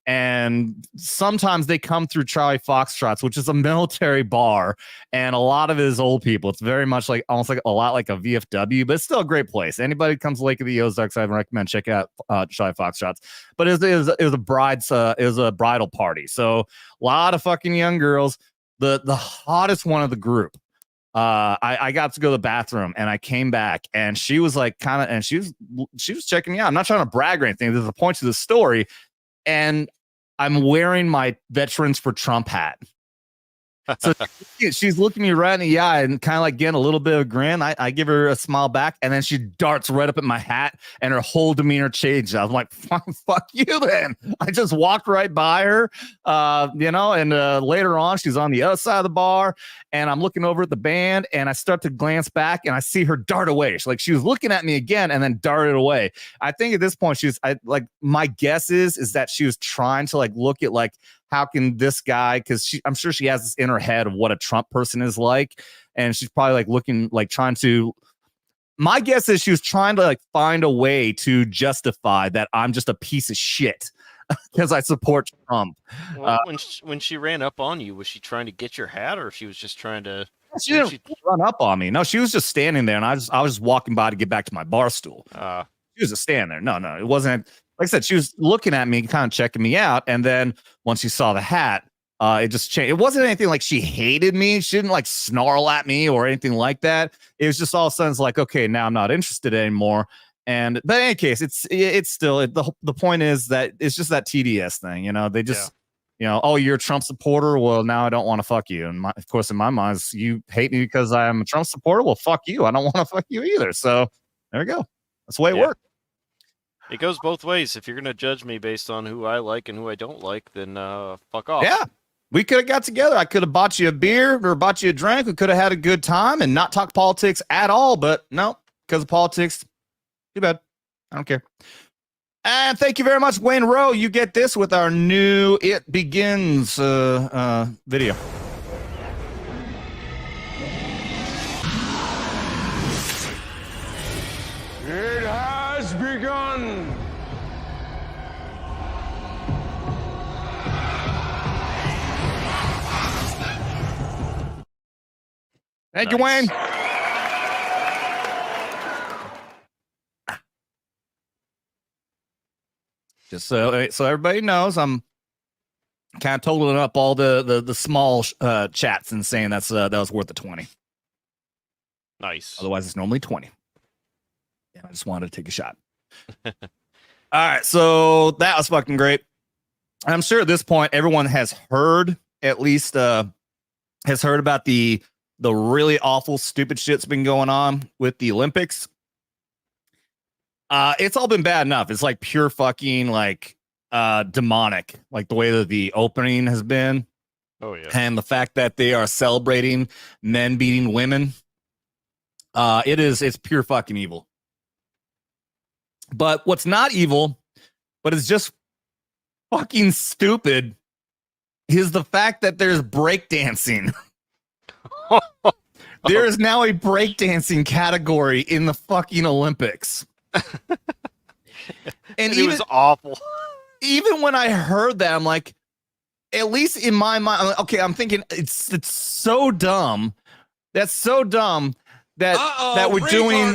[SPEAKER 1] And sometimes they come through Charlie Foxtrot's, which is a military bar, and a lot of it is old people. It's very much almost like a lot like a VFW, but it's still a great place. Anybody who comes to Lake of the Ozarks, I recommend check out Charlie Foxtrot's. But it was a bridal party, so a lot of fucking young girls. The hottest one of the group. I got to go to the bathroom, and I came back, and she was like she was checking me out. I'm not trying to brag or anything. There's a point to the story. And I'm wearing my Veterans for Trump hat. So she's looking me right in the eye and kind of like getting a little bit of a grin. I give her a smile back, and then she darts right up at my hat, and her whole demeanor changed. I was like, fuck you then. I just walked right by her, and later on, she's on the other side of the bar, and I'm looking over at the band, and I start to glance back, and I see her dart away. She was looking at me again, and then darted away. I think at this point, my guess is that she was trying to like look at like, how can this guy, because I'm sure she has this in her head of what a Trump person is like, and she's probably like looking, like trying to, my guess is she was trying to like find a way to justify that I'm just a piece of shit because I support Trump.
[SPEAKER 2] Well, when she ran up on you, was she trying to get your hat, or she was just trying to?
[SPEAKER 1] She didn't run up on me. No, she was just standing there, and I was just walking by to get back to my bar stool. She was just standing there. No, it wasn't. Like I said, she was looking at me, kind of checking me out, and then once she saw the hat, it just changed. It wasn't anything like she hated me. She didn't like snarl at me or anything like that. It was just all of a sudden like, okay, now I'm not interested anymore. But in any case, it's still the point is that it's just that TDS thing. They just oh, you're a Trump supporter. Well, now I don't want to fuck you. And of course, in my mind, you hate me because I am a Trump supporter. Well, fuck you. I don't want to fuck you either. So there we go. That's the way it works.
[SPEAKER 2] It goes both ways. If you're going to judge me based on who I like and who I don't like, then fuck off.
[SPEAKER 1] Yeah. We could have got together. I could have bought you a beer or bought you a drink. We could have had a good time and not talk politics at all. But no, because of politics, too bad. I don't care. And thank you very much, Wayne Rowe. You get this with our new It Begins video.
[SPEAKER 5] It has begun.
[SPEAKER 1] Thank you, Wayne. Just so everybody knows, I'm kind of totaling up all the small chats and saying that was worth the 20.
[SPEAKER 2] Nice.
[SPEAKER 1] Otherwise, it's normally 20. Yeah, I just wanted to take a shot. All right, so that was fucking great. I'm sure at this point everyone has heard about the really awful, stupid shit's been going on with the Olympics. It's all been bad enough. It's like pure fucking like demonic, like the way that the opening has been.
[SPEAKER 2] Oh yeah.
[SPEAKER 1] And the fact that they are celebrating men beating women. It's pure fucking evil. But what's not evil, but it's just fucking stupid, is the fact that there's breakdancing. There is now a breakdancing category in the fucking Olympics. And
[SPEAKER 2] it was awful.
[SPEAKER 1] Even when I heard that, I'm like, at least in my mind, I'm like, okay, I'm thinking it's so dumb. That's so dumb that we're doing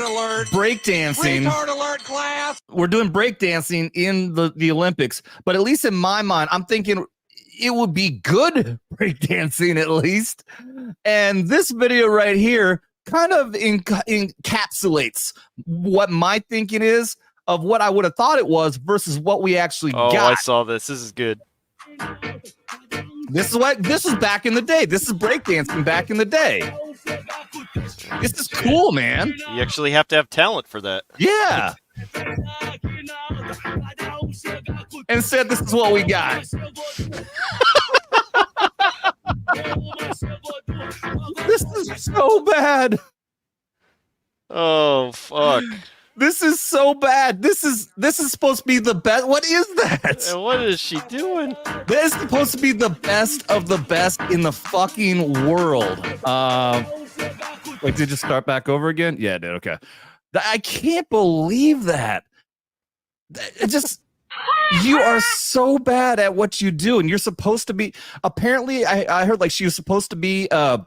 [SPEAKER 1] breakdancing.
[SPEAKER 5] Retard alert, class.
[SPEAKER 1] We're doing breakdancing in the Olympics, but at least in my mind, I'm thinking it would be good breakdancing at least. And this video right here kind of encapsulates what my thinking is of what I would have thought it was versus what we actually got.
[SPEAKER 2] Oh, I saw this. This is good.
[SPEAKER 1] This is back in the day. This is breakdancing back in the day. This is cool, man.
[SPEAKER 2] You actually have to have talent for that.
[SPEAKER 1] Yeah. Instead, this is what we got. This is so bad.
[SPEAKER 2] Oh fuck.
[SPEAKER 1] This is so bad. This is supposed to be the best. What is that?
[SPEAKER 2] What is she doing?
[SPEAKER 1] This is supposed to be the best of the best in the fucking world. Wait, did it just start back over again? Yeah, it did. Okay. I can't believe that. It just, you are so bad at what you do, and you're supposed to be. Apparently, I heard like she was supposed to be a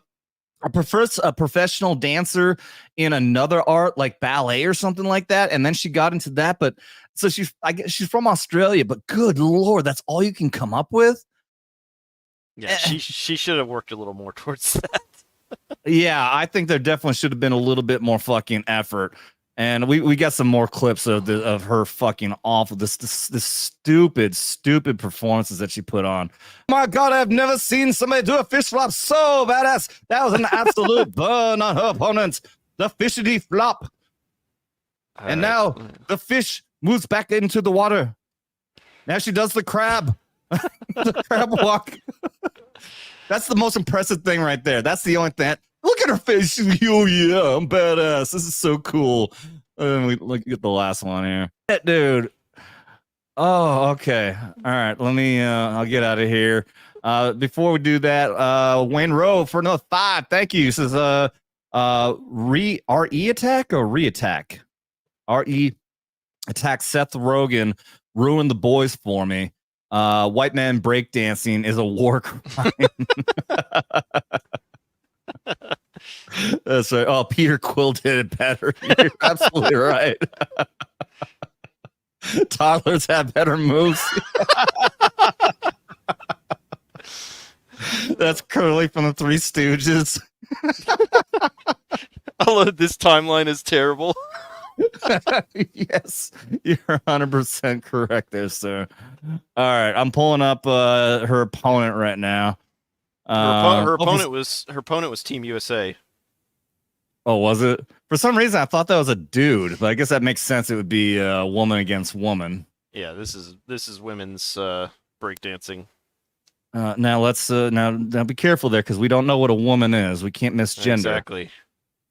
[SPEAKER 1] professional dancer in another art like ballet or something like that, and then she got into that. But so I guess she's from Australia, but good lord, that's all you can come up with.
[SPEAKER 2] Yeah, she should have worked a little more towards that.
[SPEAKER 1] Yeah, I think there definitely should have been a little bit more fucking effort. And we got some more clips of her fucking awful this stupid performances that she put on. My God, I've never seen somebody do a fish flop so badass. That was an absolute burn on her opponent. The fishity flop. And now the fish moves back into the water. Now she does the crab. The crab walk. That's the most impressive thing right there. That's the only thing. Look at her face. She's like, oh, yeah, I'm badass. This is so cool. And we look at the last one here. That dude. Oh, okay. All right. Let me, I'll get out of here. Before we do that, Wayne Rowe for another 5. Thank you. He says, RE attack or re-attack? RE attack Seth Rogen ruined the boys for me. White man breakdancing is a war crime. That's right. Oh, Peter Quill did it better. You're absolutely right. Toddlers have better moves. That's Curly from the Three Stooges.
[SPEAKER 2] Although this timeline is terrible.
[SPEAKER 1] Yes, you're 100% correct there, sir. All right, I'm pulling up her opponent right now.
[SPEAKER 2] Her opponent was Team USA.
[SPEAKER 1] Oh, was it? For some reason, I thought that was a dude, but I guess that makes sense. It would be woman against woman.
[SPEAKER 2] Yeah, this is women's breakdancing.
[SPEAKER 1] Now let's now be careful there because we don't know what a woman is. We can't misgender.
[SPEAKER 2] Exactly.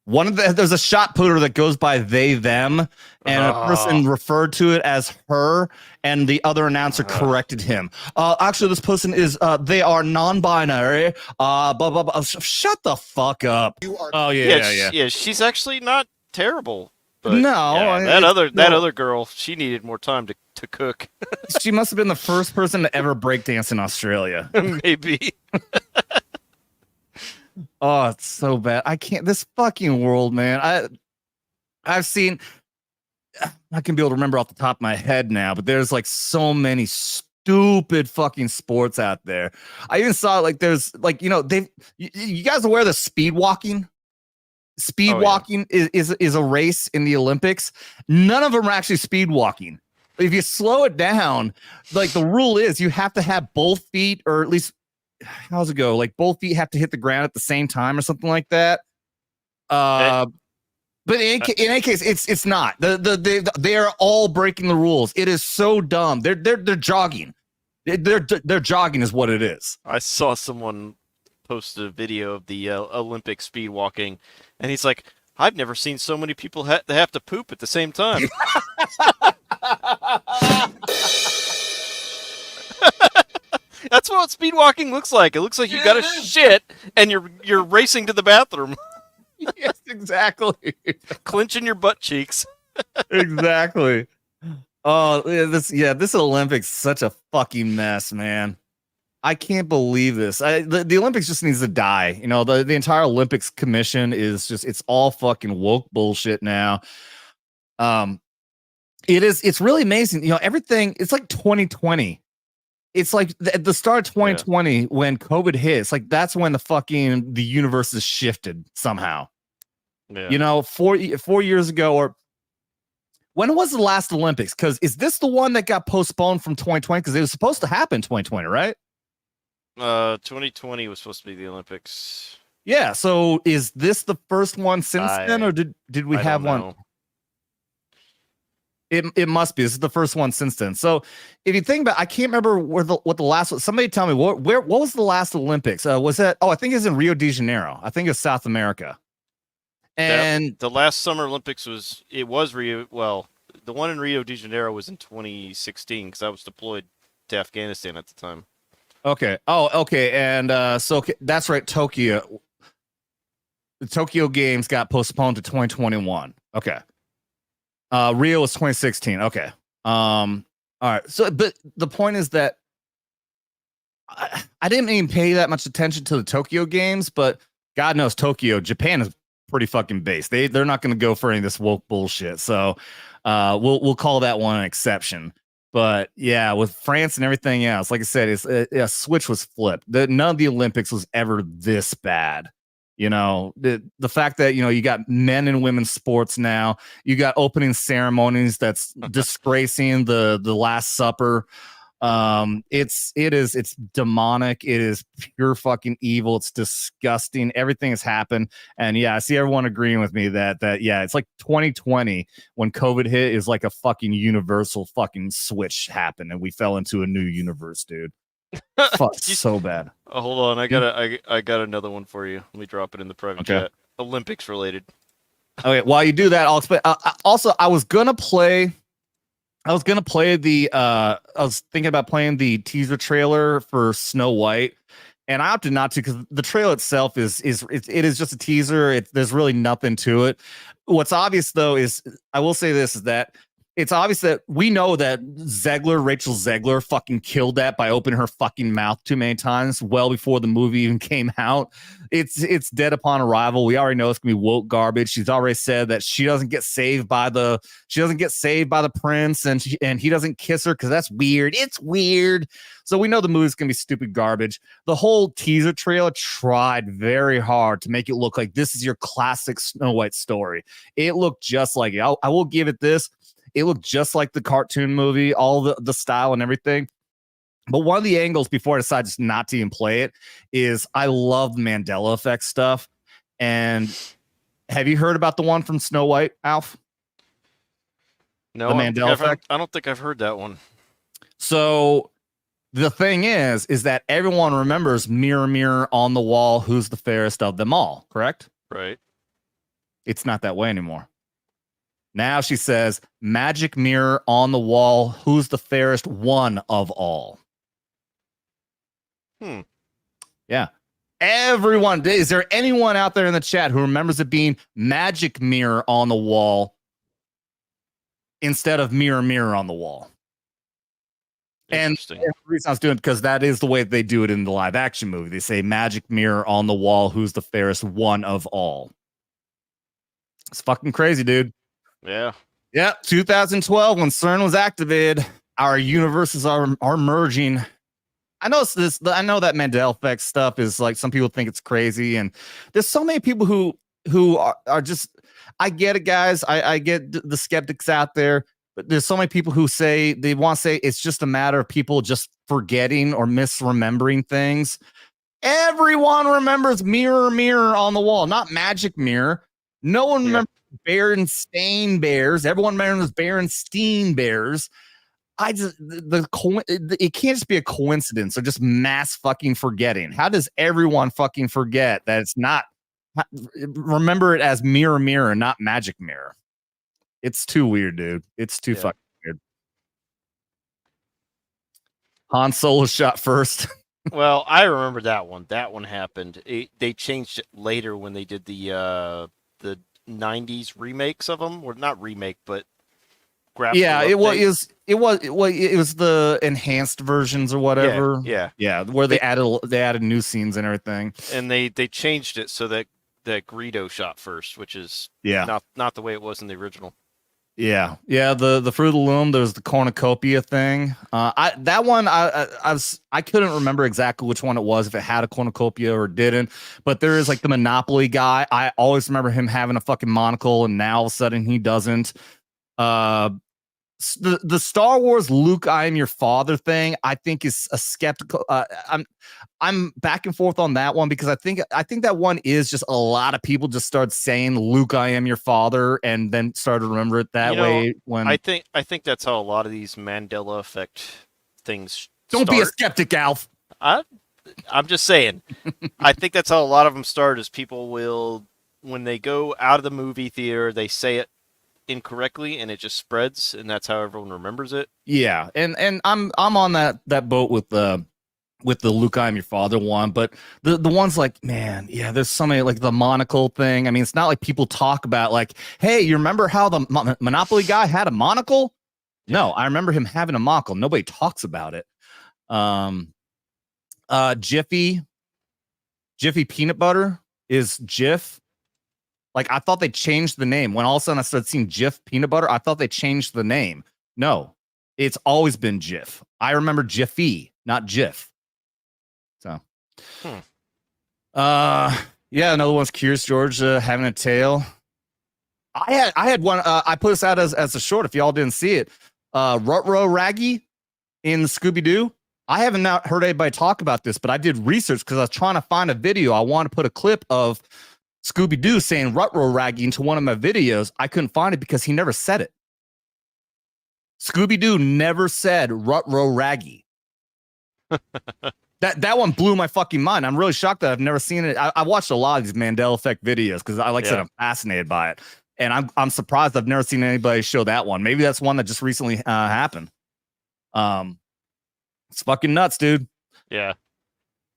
[SPEAKER 1] There's a shot putter that goes by they them, and a person referred to it as her, and the other announcer corrected him. Actually, this person is they are non-binary. Blah blah blah. Shut the fuck up. Oh yeah.
[SPEAKER 2] She's actually not terrible. But
[SPEAKER 1] no,
[SPEAKER 2] yeah, that other girl, she needed more time to cook.
[SPEAKER 1] She must have been the first person to ever breakdance in Australia.
[SPEAKER 2] Maybe.
[SPEAKER 1] Oh, it's so bad. I can't. This fucking world, man. I've seen. I can be able to remember off the top of my head now, but there's like so many stupid fucking sports out there. I even saw like there's like you guys aware of the speed walking? Speed walking is a race in the Olympics. None of them are actually speed walking. If you slow it down, like the rule is you have to have both feet, or at least how's it go? Like both feet have to hit the ground at the same time or something like that. But in any case, it's not. They are all breaking the rules. It is so dumb. They're jogging. They're jogging is what it is.
[SPEAKER 2] I saw someone post a video of the Olympic speed walking, and he's like, I've never seen so many people have to poop at the same time. That's what speed walking looks like. It looks like you got to shit and you're racing to the bathroom.
[SPEAKER 1] Yes, exactly.
[SPEAKER 2] Clenching your butt cheeks.
[SPEAKER 1] Exactly. Oh, this Olympics is such a fucking mess, man. I can't believe this. The Olympics just needs to die. You know, the entire Olympics Commission is just, it's all fucking woke bullshit now. It's really amazing. You know, everything, it's like 2020. It's like at the start of 2020 when COVID hit, it's like that's when the universe is shifted somehow. Yeah. You know, 4 years ago, or when was the last Olympics? Because is this the one that got postponed from 2020? Because it was supposed to happen in 2020, right?
[SPEAKER 2] 2020 was supposed to be the Olympics.
[SPEAKER 1] Yeah. So is this the first one since then, or did we have one? It must be. This is the first one since then. So if you think about, I can't remember what the last one. Somebody tell me what was the last Olympics? Was that? Oh, I think it's in Rio de Janeiro. I think it's South America. And
[SPEAKER 2] the last Summer Olympics was Rio. Well, the one in Rio de Janeiro was in 2016 because I was deployed to Afghanistan at the time.
[SPEAKER 1] Okay. Oh, okay. And so that's right. Tokyo. The Tokyo Games got postponed to 2021. Okay. Rio was 2016. Okay. All right. So, but the point is that I didn't even pay that much attention to the Tokyo Games, but God knows Japan is pretty fucking based. They're not going to go for any of this woke bullshit. So, we'll call that one an exception. But yeah, with France and everything else, like I said, it's a switch was flipped. None of the Olympics was ever this bad. You know, the fact that, you know, you got men and women's sports now, you got opening ceremonies that's disgracing the Last Supper. It's demonic. It is pure fucking evil. It's disgusting. Everything has happened. And yeah, I see everyone agreeing with me that yeah, it's like 2020 when COVID hit is like a fucking universal fucking switch happened and we fell into a new universe, dude. Fuck, so bad.
[SPEAKER 2] Oh, hold on, I got another one for you. Let me drop it in the private chat. Olympics related.
[SPEAKER 1] Okay, while you do that, I'll explain. Also, I was gonna play the. I was thinking about playing the teaser trailer for Snow White, and I opted not to because the trailer itself is just a teaser. There's really nothing to it. What's obvious though is I will say this is that it's obvious that we know that Rachel Zegler fucking killed that by opening her fucking mouth too many times well before the movie even came out. It's dead upon arrival. We already know it's gonna be woke garbage. She's already said that she doesn't get saved by the prince and he doesn't kiss her because that's weird. It's weird. So we know the movie's gonna be stupid garbage. The whole teaser trailer tried very hard to make it look like this is your classic Snow White story. It looked just like it. I will give it this. It looked just like the cartoon movie, all the style and everything. But one of the angles before I decided just not to even play it is I love Mandela effect stuff. And have you heard about the one from Snow White, Alf?
[SPEAKER 2] No,
[SPEAKER 1] the Mandela effect?
[SPEAKER 2] I don't think I've heard that one.
[SPEAKER 1] So the thing is that everyone remembers mirror, mirror on the wall, who's the fairest of them all, correct?
[SPEAKER 2] Right.
[SPEAKER 1] It's not that way anymore. Now she says, magic mirror on the wall, who's the fairest one of all? Yeah. Everyone, is there anyone out there in the chat who remembers it being magic mirror on the wall instead of mirror, mirror on the wall? And the reason I was doing it because that is the way they do it in the live action movie. They say magic mirror on the wall, who's the fairest one of all? It's fucking crazy, dude.
[SPEAKER 2] Yeah.
[SPEAKER 1] Yeah, 2012 when CERN was activated, our universes are merging. I know that Mandela effect stuff is like some people think it's crazy, and there's so many people who are just. I get it, guys. I get the skeptics out there, but there's so many people who say they want to say it's just a matter of people just forgetting or misremembering things. Everyone remembers mirror, mirror on the wall, not magic mirror. No one remembers Berenstain Bears. Everyone remembers Berenstain Bears. It can't just be a coincidence or just mass fucking forgetting. How does everyone fucking forget that it's not? Remember it as mirror, mirror, not magic mirror. It's too weird, dude. It's too fucking weird. Han Solo shot first.
[SPEAKER 2] Well, I remember that one. That one happened. They changed it later when they did the 90s remakes of them, or not remake, but
[SPEAKER 1] yeah, it was the enhanced versions or whatever.
[SPEAKER 2] Yeah,
[SPEAKER 1] where they added new scenes and everything, and
[SPEAKER 2] they changed it so that Greedo shot first, which is not the way it was in the original. Yeah. The Fruit of the Loom. There's the cornucopia thing. I couldn't remember exactly which one it was, if it had a cornucopia or didn't. But there is like the Monopoly guy. I always remember him having a fucking monocle, and now all of a sudden he doesn't. The Star Wars Luke, I am your father thing, I think is a skeptical. I'm back and forth on that one because I think that one is just a lot of people just start saying Luke, I am your father, and then start to remember it that way. When I think that's how a lot of these Mandela effect things.
[SPEAKER 1] Don't be a skeptic, Alf.
[SPEAKER 2] I'm just saying. I think that's how a lot of them start. Is people will, when they go out of the movie theater, they say it incorrectly and it just spreads, and that's how everyone remembers it.
[SPEAKER 1] Yeah, and I'm on that boat with the Luke, I'm your father one, but the ones like, man, yeah, there's so many, like the monocle thing. I mean, it's not like people talk about like, hey, you remember how the Monopoly guy had a monocle? No, I remember him having a monocle. Nobody talks about it. Jiffy peanut butter is Jif. Like, I thought they changed the name. When all of a sudden I started seeing Jif peanut butter, I thought they changed the name. No, it's always been Jif. I remember Jiffy, not Jif. So, Yeah, another one's Curious George having a tail. I had one. I put this out as a short. If y'all didn't see it, Rutro Raggy in Scooby Doo. I haven't not heard anybody talk about this, but I did research because I was trying to find a video. I want to put a clip of Scooby Doo saying Rutro Raggy into one of my videos. I couldn't find it because he never said it. Scooby Doo never said Rutro Raggy. That one blew my fucking mind. I'm really shocked that I've never seen it. I watched a lot of these Mandela Effect videos because I said, I'm fascinated by it. And I'm surprised I've never seen anybody show that one. Maybe that's one that just recently happened. It's fucking nuts, dude.
[SPEAKER 2] Yeah.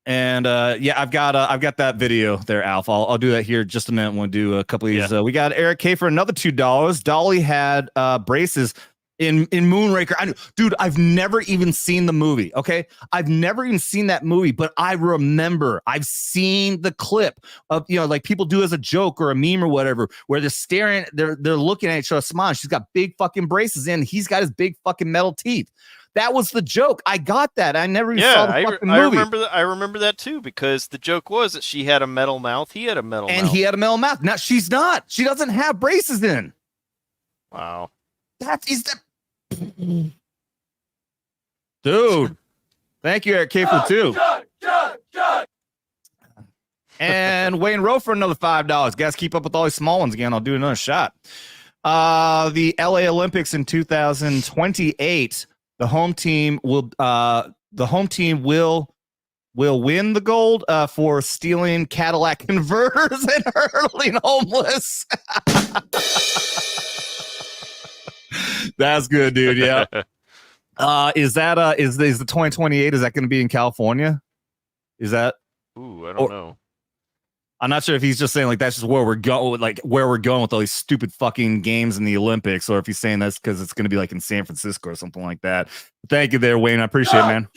[SPEAKER 1] And I've got that video there, Alf. I'll do that here in just a minute. We'll do a couple of these. We got Eric K for another $2. Dolly had braces in Moonraker. Dude, I've never even seen the movie. Okay, I've never even seen that movie, but I remember I've seen the clip of, like people do as a joke or a meme or whatever, where they're staring, they're looking at each other, smiling. She's got big fucking braces in. He's got his big fucking metal teeth. That was the joke. I got that. I never even saw the fucking movie.
[SPEAKER 2] I remember that too, because the joke was that she had a metal mouth, he had a metal mouth.
[SPEAKER 1] And he had a metal mouth. Now she's not. She doesn't have braces in.
[SPEAKER 2] Wow.
[SPEAKER 1] That is the dude. Thank you, Eric K for 2. And Wayne Rowe for another $5. Guys, keep up with all these small ones again. I'll do another shot. The LA Olympics in 2028. The home team will win the gold for stealing Cadillac converters and hurling homeless. That's good, dude. Yeah. Is the 2028? Is that going to be in California? Is that?
[SPEAKER 2] Ooh, I don't know.
[SPEAKER 1] I'm not sure if he's just saying like that's just where we're going, like where we're going with all these stupid fucking games in the Olympics, or if he's saying that's because it's going to be like in San Francisco or something like that. Thank you there, Wayne. I appreciate it, man.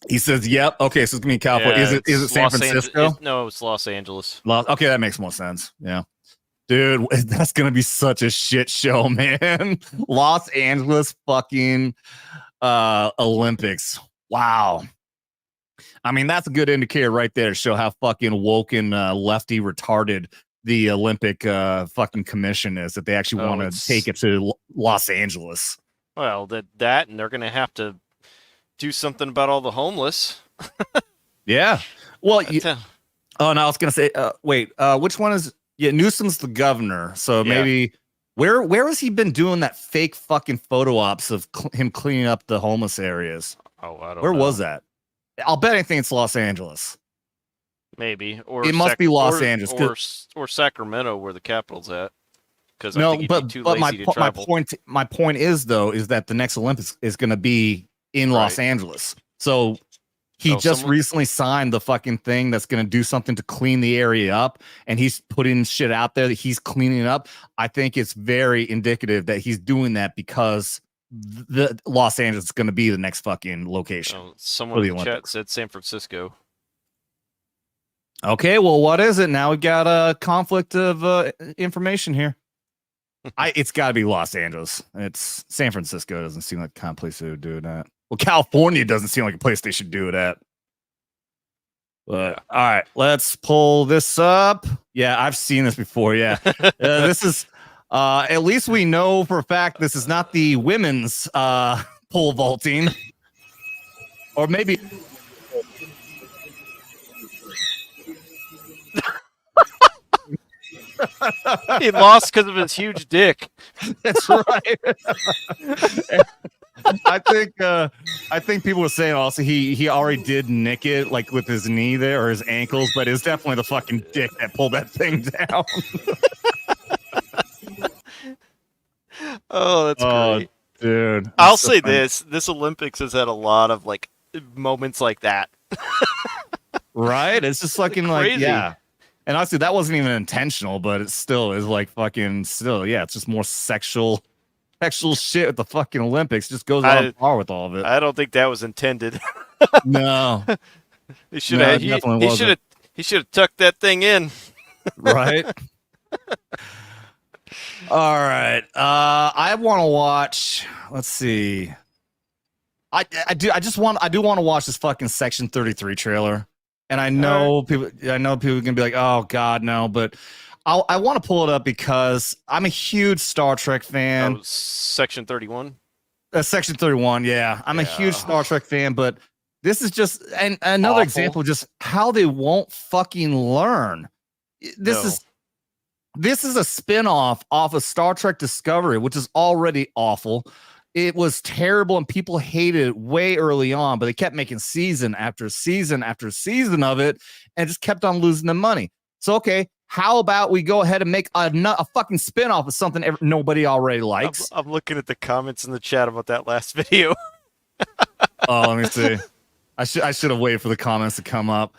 [SPEAKER 1] He says, "Yep." Okay, so it's gonna be in California.
[SPEAKER 2] Yeah,
[SPEAKER 1] is it San Francisco?
[SPEAKER 2] No, it's Los Angeles.
[SPEAKER 1] Okay, that makes more sense. Yeah, dude, that's gonna be such a shit show, man. Los Angeles fucking Olympics. Wow. I mean, that's a good indicator right there to show how fucking woke and lefty retarded the Olympic fucking commission is, that they actually want to take it to Los Angeles.
[SPEAKER 2] Well, that and they're going to have to do something about all the homeless.
[SPEAKER 1] Yeah. Well, I was going to say, wait, which one is, Newsom's the governor. So maybe, where has he been doing that fake fucking photo ops of him cleaning up the homeless areas?
[SPEAKER 2] Oh, I don't know.
[SPEAKER 1] Where was that? I'll bet anything it's Los Angeles.
[SPEAKER 2] Maybe, or
[SPEAKER 1] it must be Los Angeles,
[SPEAKER 2] or Sacramento, where the capital's at. Because
[SPEAKER 1] no, but my point is though is that the next Olympics is going to be in Los Angeles. So he recently signed the fucking thing that's going to do something to clean the area up, and he's putting shit out there that he's cleaning it up. I think it's very indicative that he's doing that because the Los Angeles is going to be the next fucking location.
[SPEAKER 2] Someone in the chat said San Francisco.
[SPEAKER 1] Okay, well, what is it now? We got a conflict of information here. It's got to be Los Angeles. It's San Francisco. Doesn't seem like the kind of place they would do it at. Well, California doesn't seem like a place they should do it at. But all right, let's pull this up. Yeah, I've seen this before. Yeah, this is. At least we know for a fact this is not the women's pole vaulting, or maybe.
[SPEAKER 2] He lost because of his huge dick.
[SPEAKER 1] That's right. I think people were saying also he already did nick it like with his knee there or his ankles, but it's definitely the fucking dick that pulled that thing down.
[SPEAKER 2] Oh, that's great,
[SPEAKER 1] dude.
[SPEAKER 2] I'll say this Olympics has had a lot of like moments like that.
[SPEAKER 1] Right? It's just fucking like, yeah. And honestly, that wasn't even intentional, but it still is like fucking still, yeah, it's just more sexual shit with the fucking Olympics. Just goes on par with all of it.
[SPEAKER 2] I don't think that was intended.
[SPEAKER 1] No.
[SPEAKER 2] He should have tucked that thing in.
[SPEAKER 1] Right? All right. I want to watch. Let's see. I do want to watch this fucking Section 33 trailer. and I know people can be like, "Oh God, no!" But I want to pull it up because I'm a huge Star Trek fan.
[SPEAKER 2] Section 31.
[SPEAKER 1] Section 31, yeah. I'm a huge Star Trek fan, but this is just another
[SPEAKER 2] Awful.
[SPEAKER 1] example of just how they won't fucking learn. This is a spin-off off of Star Trek Discovery, which is already awful. It was terrible and people hated it way early on, but they kept making season after season after season of it and just kept on losing the money. So, okay, how about we go ahead and make a fucking spin-off of something nobody already likes?
[SPEAKER 2] I'm looking at the comments in the chat about that last video.
[SPEAKER 1] Oh, let me see. I should have waited for the comments to come up.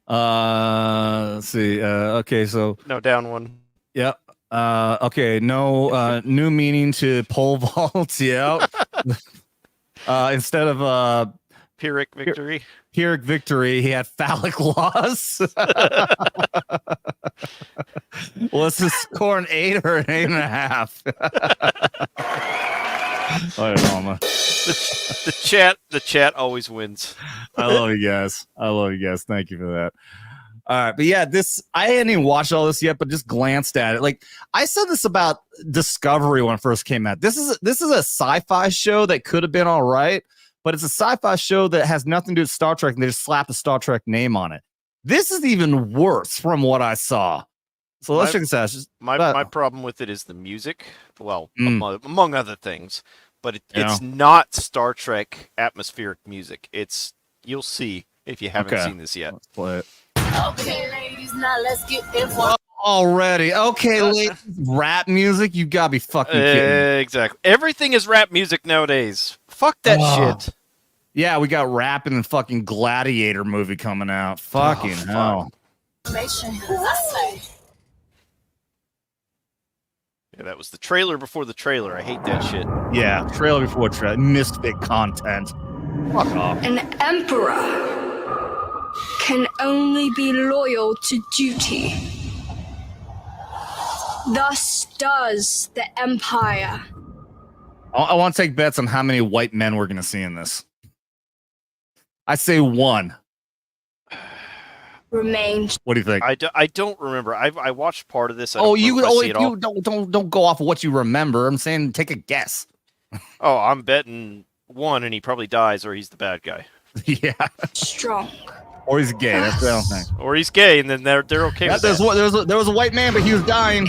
[SPEAKER 1] Let's see. Okay, so
[SPEAKER 2] No, down one.
[SPEAKER 1] Yep. Okay, no new meaning to pole vault. Yeah. Instead of
[SPEAKER 2] Pyrrhic victory.
[SPEAKER 1] Pyrrhic victory, he had phallic loss. Was the score an 8 or an 8.5? I don't know.
[SPEAKER 2] The chat always wins.
[SPEAKER 1] I love you guys. Thank you for that. All right, but yeah, I hadn't even watched all this yet, but just glanced at it. Like I said this about Discovery when it first came out. This is a sci-fi show that could have been all right, but it's a sci-fi show that has nothing to do with Star Trek, and they just slap the Star Trek name on it. This is even worse from what I saw. So let's check this out.
[SPEAKER 2] My problem with it is the music. Well, among other things, but it's not Star Trek atmospheric music. You'll see if you haven't seen this yet.
[SPEAKER 1] Let's play it.
[SPEAKER 6] Okay, ladies, now let's get informed.
[SPEAKER 1] Already. Okay, ladies. Rap music? You gotta be fucking kidding.
[SPEAKER 2] Exactly. Everything is rap music nowadays. Fuck that shit.
[SPEAKER 1] Yeah, we got rap in the fucking Gladiator movie coming out. Fucking hell.
[SPEAKER 2] Yeah, that was the trailer before the trailer. I hate that shit.
[SPEAKER 1] Yeah, trailer before trailer. Misfit content. Fuck off.
[SPEAKER 7] An emperor can only be loyal to duty. Thus does the Empire.
[SPEAKER 1] I want to take bets on how many white men we're going to see in this. I say 1.
[SPEAKER 7] Remains.
[SPEAKER 1] What do you think?
[SPEAKER 2] I don't remember. I watched part of this.
[SPEAKER 1] You don't go off of what you remember. I'm saying take a guess.
[SPEAKER 2] Oh, I'm betting 1, and he probably dies, or he's the bad guy.
[SPEAKER 1] Yeah.
[SPEAKER 7] Strong.
[SPEAKER 1] Or he's gay. That's the other thing.
[SPEAKER 2] Or he's gay, and then they're okay with that.
[SPEAKER 1] There was a white man, but he was dying.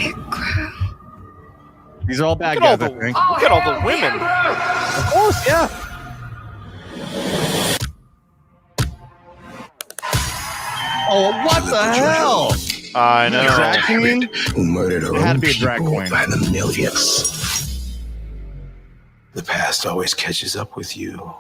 [SPEAKER 1] These are all bad guys, I think.
[SPEAKER 2] Look at all the women.
[SPEAKER 1] Of course, yeah. Oh, what the hell?
[SPEAKER 2] I know.
[SPEAKER 1] Drag queen?
[SPEAKER 8] Who murdered her
[SPEAKER 1] It had to
[SPEAKER 8] own
[SPEAKER 1] be a drag
[SPEAKER 8] people
[SPEAKER 1] queen.
[SPEAKER 8] by the millions. The past always catches up with you.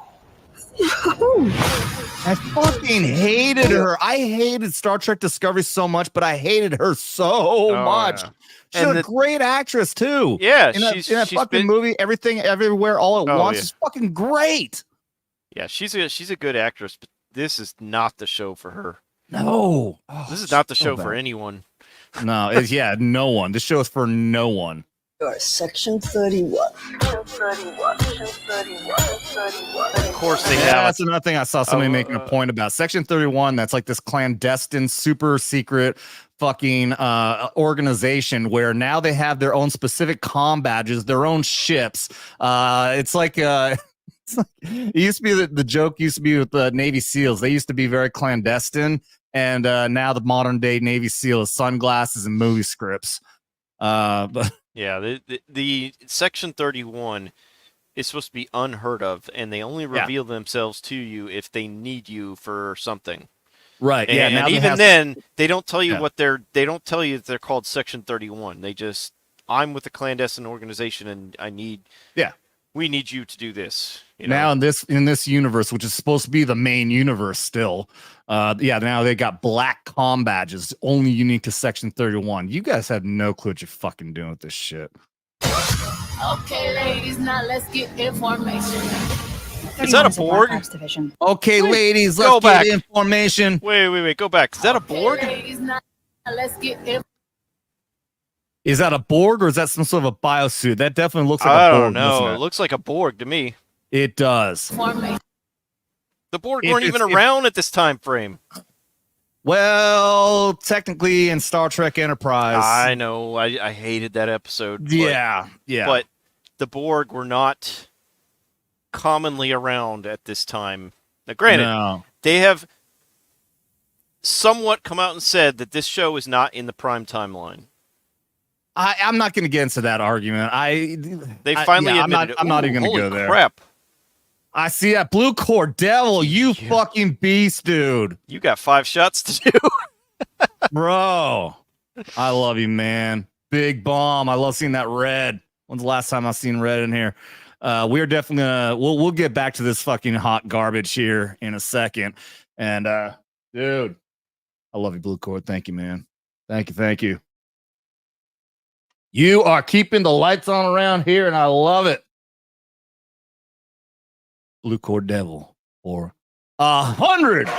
[SPEAKER 1] I fucking hated her. I hated Star Trek Discovery so much, but I hated her so much.
[SPEAKER 2] Yeah.
[SPEAKER 1] She's a great actress too.
[SPEAKER 2] Yeah,
[SPEAKER 1] in that fucking movie, Everything, Everywhere, All at Once is fucking great.
[SPEAKER 2] Yeah, she's a good actress, but this is not the show for her.
[SPEAKER 1] No,
[SPEAKER 2] This is not the show for anyone.
[SPEAKER 1] No, no one. This show is for no one.
[SPEAKER 6] Section 31.
[SPEAKER 2] Of course they have.
[SPEAKER 1] That's another thing I saw somebody making a point about. Section 31, that's like this clandestine, super secret fucking organization where now they have their own specific comm badges, their own ships. It's like it used to be the joke used to be with the Navy SEALs. They used to be very clandestine, and now the modern day Navy SEAL is sunglasses and movie scripts. But
[SPEAKER 2] yeah, the Section 31 is supposed to be unheard of, and they only reveal themselves to you if they need you for something.
[SPEAKER 1] Right. Yeah.
[SPEAKER 2] And
[SPEAKER 1] now
[SPEAKER 2] even then, they don't tell you they don't tell you that they're called Section 31. They just, I'm with a clandestine organization, and we need you to do this. You know?
[SPEAKER 1] Now in this universe, which is supposed to be the main universe still, now they got black comm badges only unique to Section 31. You guys have no clue what you're fucking doing with this shit.
[SPEAKER 6] Okay, ladies, now let's get information.
[SPEAKER 2] Is that a Borg?
[SPEAKER 1] Okay, ladies,
[SPEAKER 2] go
[SPEAKER 1] let's
[SPEAKER 2] back.
[SPEAKER 1] get information.
[SPEAKER 2] Wait, go back. Is that a Borg?
[SPEAKER 6] Ladies, now let's get
[SPEAKER 1] Is that a Borg or is that some sort of a biosuit? That definitely looks like
[SPEAKER 2] I
[SPEAKER 1] a Borg.
[SPEAKER 2] don't know.
[SPEAKER 1] doesn't
[SPEAKER 2] It looks like a Borg to me.
[SPEAKER 1] It does.
[SPEAKER 6] information.
[SPEAKER 2] The Borg weren't even around at this time frame.
[SPEAKER 1] Well, technically in Star Trek Enterprise.
[SPEAKER 2] I know. I hated that episode.
[SPEAKER 1] Yeah.
[SPEAKER 2] But the Borg were not commonly around at this time. Now, granted, they have somewhat come out and said that this show is not in the prime timeline.
[SPEAKER 1] I'm not going to get into that argument.
[SPEAKER 2] They finally admitted
[SPEAKER 1] I'm not even going to go there.
[SPEAKER 2] Crap.
[SPEAKER 1] I see that Blue Core Devil, you fucking beast, dude.
[SPEAKER 2] You got 5 shots to do.
[SPEAKER 1] Bro, I love you, man. Big bomb. I love seeing that red. When's the last time I've seen red in here? We're definitely gonna we'll get back to this fucking hot garbage here in a second. And dude, I love you, Blue Cord. Thank you, man. Thank you. You are keeping the lights on around here, and I love it. Blue Cord Devil for 100. Woo!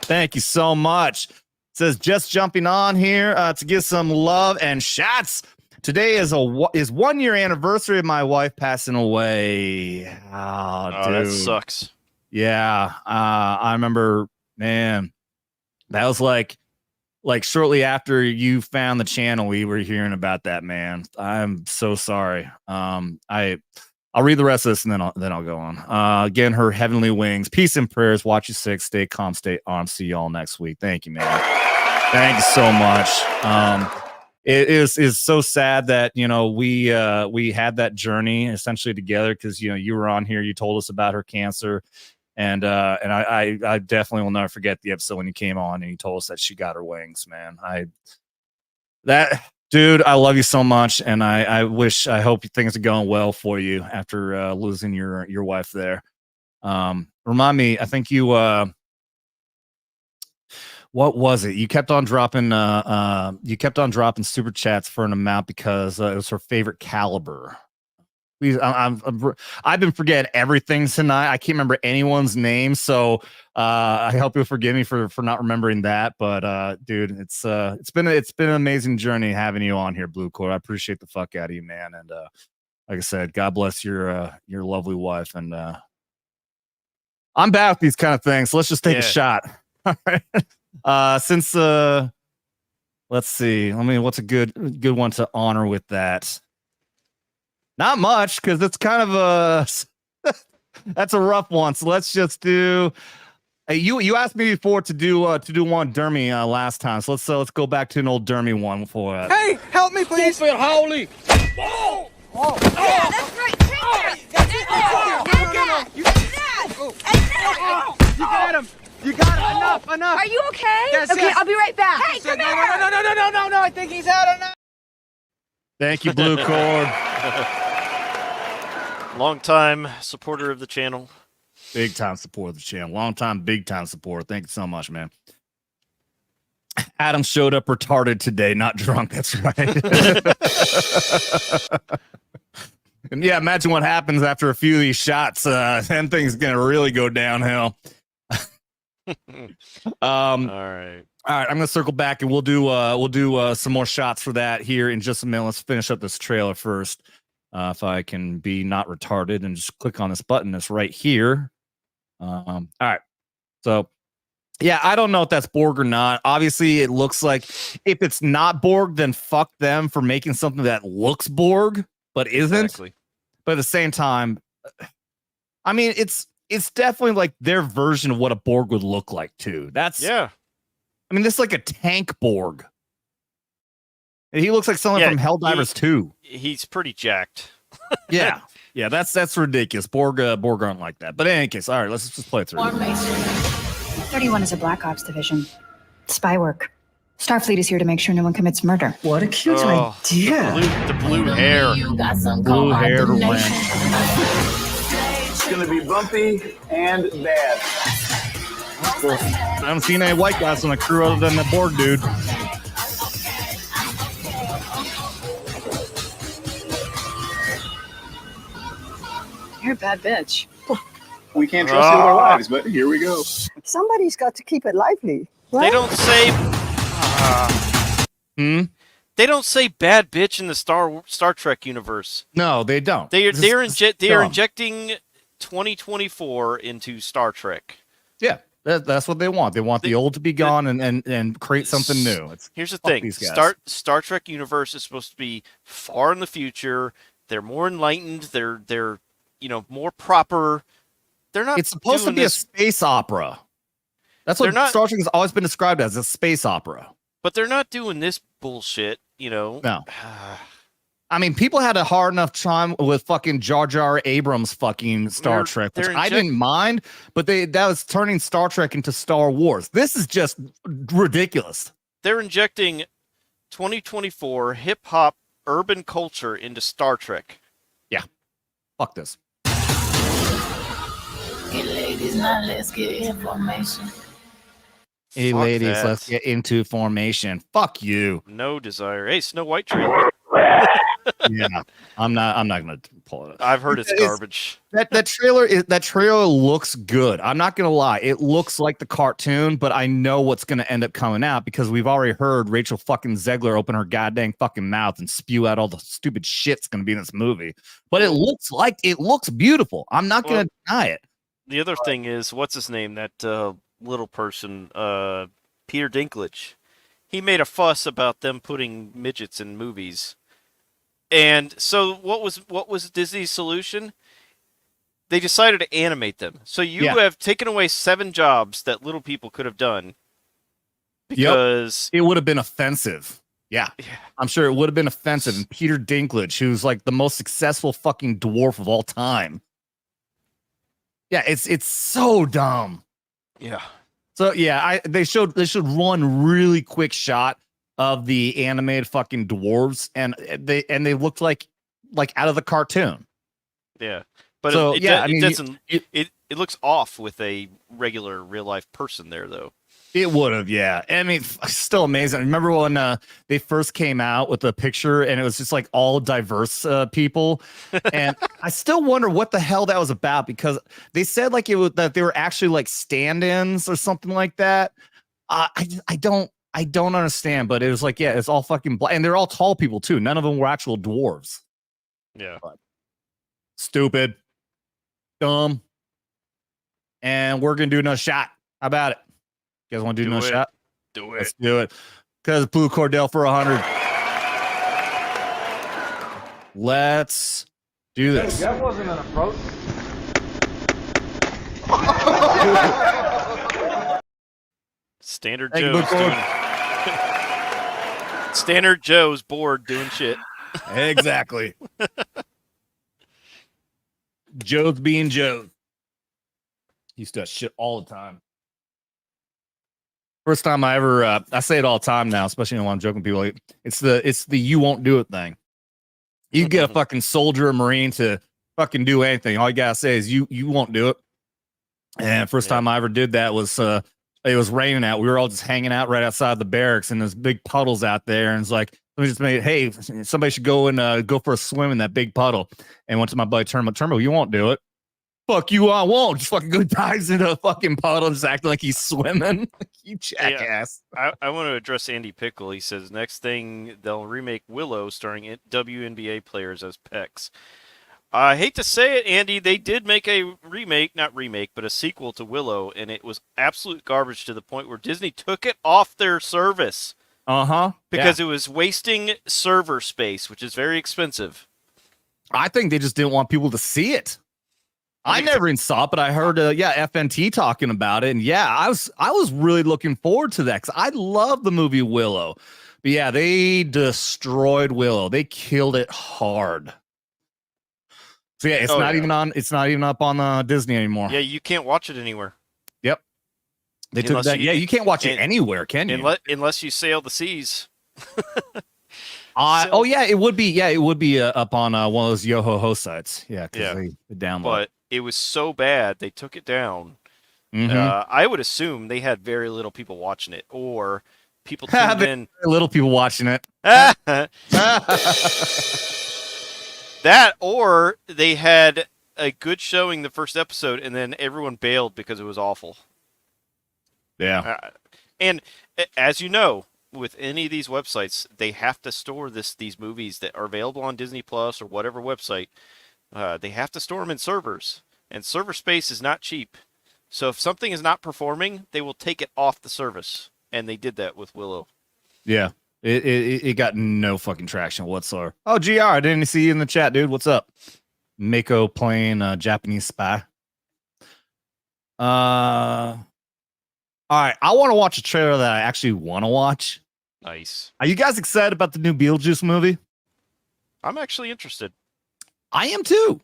[SPEAKER 1] Thank you so much. It says just jumping on here to give some love and shots. Today is 1 year anniversary of my wife passing away. Oh, dude.
[SPEAKER 2] That sucks.
[SPEAKER 1] Yeah, I remember, man. That was like shortly after you found the channel, we were hearing about that, man. I'm so sorry. I'll read the rest of this and then I'll go on. Again, her heavenly wings, peace and prayers. Watch you sick, stay calm, stay armed. See y'all next week. Thank you, man. Thank you so much. It is so sad that we had that journey essentially together because you were on here. You told us about her cancer, and I definitely will never forget the episode when you came on and you told us that she got her wings, man. Dude, I love you so much, and I hope things are going well for you after losing your wife there. Remind me, I think you what was it? You kept on dropping super chats for an amount because it was her favorite caliber. Please, I've been forgetting everything tonight. I can't remember anyone's name, so I hope you'll forgive me for not remembering that. But dude, it's been an amazing journey having you on here, Blue Cord. I appreciate the fuck out of you, man. And like I said, God bless your lovely wife. And I'm bad with these kind of things, so let's just take a shot. All right. Let's see. What's a good one to honor with that? Not much, because it's kind of that's a rough one. So let's just do. You asked me before to do one Dermy last time. So let's go back to an old Dermy one for it.
[SPEAKER 5] Hey, help me, please. Stupid, holy. Whoa! Oh.
[SPEAKER 9] Yeah, that's right.
[SPEAKER 5] You got him. You got him. Enough.
[SPEAKER 9] Are you okay?
[SPEAKER 5] Yes,
[SPEAKER 9] okay,
[SPEAKER 5] yes.
[SPEAKER 9] I'll be right back. Hey, come here.
[SPEAKER 5] No. I think he's out enough.
[SPEAKER 1] Thank you, Blue Cord.
[SPEAKER 2] Long-time supporter of the channel.
[SPEAKER 1] Big time supporter of the channel. Long time, big time supporter. Thank you so much, man. Adam showed up retarded today, not drunk. That's right. And yeah, imagine what happens after a few of these shots. Then things gonna really go downhill.
[SPEAKER 2] All right.
[SPEAKER 1] I'm gonna circle back and we'll do some more shots for that here in just a minute. Let's finish up this trailer first. If I can be not retarded and just click on this button that's right here. All right. So yeah, I don't know if that's Borg or not. Obviously, it looks like if it's not Borg, then fuck them for making something that looks Borg but isn't.
[SPEAKER 2] Exactly.
[SPEAKER 1] But at the same time, I mean, it's definitely like their version of what a Borg would look like too. This is like a tank Borg. He looks like someone from Helldivers 2.
[SPEAKER 2] He's pretty jacked.
[SPEAKER 1] Yeah, that's ridiculous. Borg aren't like that. But in any case, all right, let's just play through.
[SPEAKER 10] 31 is a Black Ops division. Spy work. Starfleet is here to make sure no one commits murder.
[SPEAKER 11] What a cute idea.
[SPEAKER 2] The blue hair.
[SPEAKER 1] Blue-haired wench.
[SPEAKER 11] It's going to be bumpy and bad.
[SPEAKER 1] Cool. I haven't seen any white guys on the crew other than the Borg dude.
[SPEAKER 10] You're a bad bitch.
[SPEAKER 11] We can't trust you with our lives, but here we go.
[SPEAKER 12] Somebody's got to keep it lively. Right?
[SPEAKER 2] They don't say. They don't say bad bitch in the Star Trek universe.
[SPEAKER 1] No, they don't.
[SPEAKER 2] They are injecting 2024 into Star Trek.
[SPEAKER 1] Yeah. That's what they want. They want the old to be gone and create something new.
[SPEAKER 2] Here's the thing:
[SPEAKER 1] these guys.
[SPEAKER 2] Star Trek universe is supposed to be far in the future. They're more enlightened. They're more proper. They're not.
[SPEAKER 1] It's supposed to be a space opera. That's what Star Trek has always been described as, a space opera.
[SPEAKER 2] But they're not doing this bullshit.
[SPEAKER 1] No. I mean, people had a hard enough time with fucking Jar Jar Abrams fucking Star Trek, which I didn't mind, but that was turning Star Trek into Star Wars. This is just ridiculous.
[SPEAKER 2] They're injecting 2024 hip hop urban culture into Star Trek.
[SPEAKER 1] Yeah. Fuck this.
[SPEAKER 6] Hey ladies, now let's get information.
[SPEAKER 1] Hey ladies, let's get into formation. Fuck you.
[SPEAKER 2] No desire. Hey, Snow White trailer.
[SPEAKER 1] Yeah, I'm not gonna pull it.
[SPEAKER 2] I've heard it's garbage.
[SPEAKER 1] That trailer looks good. I'm not gonna lie, it looks like the cartoon, but I know what's gonna end up coming out because we've already heard Rachel fucking Zegler open her goddamn fucking mouth and spew out all the stupid shit's gonna be in this movie. But it looks beautiful. I'm not gonna deny it.
[SPEAKER 2] The other thing is, what's his name? That little person, Peter Dinklage. He made a fuss about them putting midgets in movies. And so what was Disney's solution? They decided to animate them. So you have taken away 7 jobs that little people could have done because
[SPEAKER 1] it would have been offensive. Yeah. I'm sure it would have been offensive. And Peter Dinklage, who's like the most successful fucking dwarf of all time. Yeah, it's so dumb.
[SPEAKER 2] Yeah.
[SPEAKER 1] So yeah, they showed one really quick shot of the animated fucking dwarves, and they looked like out of the cartoon.
[SPEAKER 2] Yeah, but
[SPEAKER 1] so,
[SPEAKER 2] it looks off with a regular real life person there though.
[SPEAKER 1] It would have, yeah. I mean, still amazing. Remember when they first came out with the picture and it was just like all diverse people, and I still wonder what the hell that was about because they said like that they were actually like stand-ins or something like that. I don't understand, but it was like it's all fucking black, and they're all tall people too. None of them were actual dwarves.
[SPEAKER 2] Yeah,
[SPEAKER 1] but stupid, dumb, and we're gonna do another shot. How about it? You guys want to do another shot?
[SPEAKER 2] Do it.
[SPEAKER 1] Let's do it. Because Blue Cordell for 100. Let's do this.
[SPEAKER 5] Hey, that wasn't an approach.
[SPEAKER 2] Standard Joe's Standard Joe's bored doing shit.
[SPEAKER 1] Exactly. Joe's being Joe. He used to do that shit all the time. First time I ever, I say it all the time now, especially when I'm joking people. Like, it's the you won't do it thing. You can get a fucking soldier or Marine to fucking do anything. All you gotta say is you won't do it. And first time I ever did that was it was raining out. We were all just hanging out right outside the barracks, and there's big puddles out there. And it's like somebody just made, hey, somebody should go and go for a swim in that big puddle. And went to my buddy Turbo, you won't do it. Fuck you, I won't. Just fucking go dives into a fucking puddle, just acting like he's swimming. You jackass.
[SPEAKER 2] Yeah, I want to address Andy Pickle. He says next thing they'll remake Willow starring WNBA players as Pecs. I hate to say it, Andy, they did make a but a sequel to Willow, and it was absolute garbage to the point where Disney took it off their service. Because it was wasting server space, which is very expensive.
[SPEAKER 1] I think they just didn't want people to see it. I never even saw it, but I heard FNT talking about it, and I was really looking forward to that because I love the movie Willow. But yeah, they destroyed Willow. They killed it hard. So yeah, it's not even on. It's not even up on Disney anymore.
[SPEAKER 2] Yeah, you can't watch it anywhere.
[SPEAKER 1] Yep. They took that. You can't watch it anywhere, can you?
[SPEAKER 2] Unless you sail the seas.
[SPEAKER 1] Oh yeah, it would be. Yeah, it would be up on one of those Yo-Ho-Ho sites. Yeah, they download.
[SPEAKER 2] But it was so bad they took it down. I would assume they had very little people watching it, or people tuned in.
[SPEAKER 1] Little people watching it.
[SPEAKER 2] That, or they had a good showing the first episode, and then everyone bailed because it was awful.
[SPEAKER 1] Yeah.
[SPEAKER 2] And as you know, with any of these websites, they have to store these movies that are available on Disney Plus or whatever website. They have to store them in servers, and server space is not cheap. So if something is not performing, they will take it off the service, and they did that with Willow.
[SPEAKER 1] Yeah, it got no fucking traction whatsoever. Oh, GR, I didn't see you in the chat, dude. What's up? Mako playing Japanese spy. All right, I want to watch a trailer that I actually want to watch.
[SPEAKER 2] Nice.
[SPEAKER 1] Are you guys excited about the new Beetlejuice movie?
[SPEAKER 2] I'm actually interested.
[SPEAKER 1] I am too.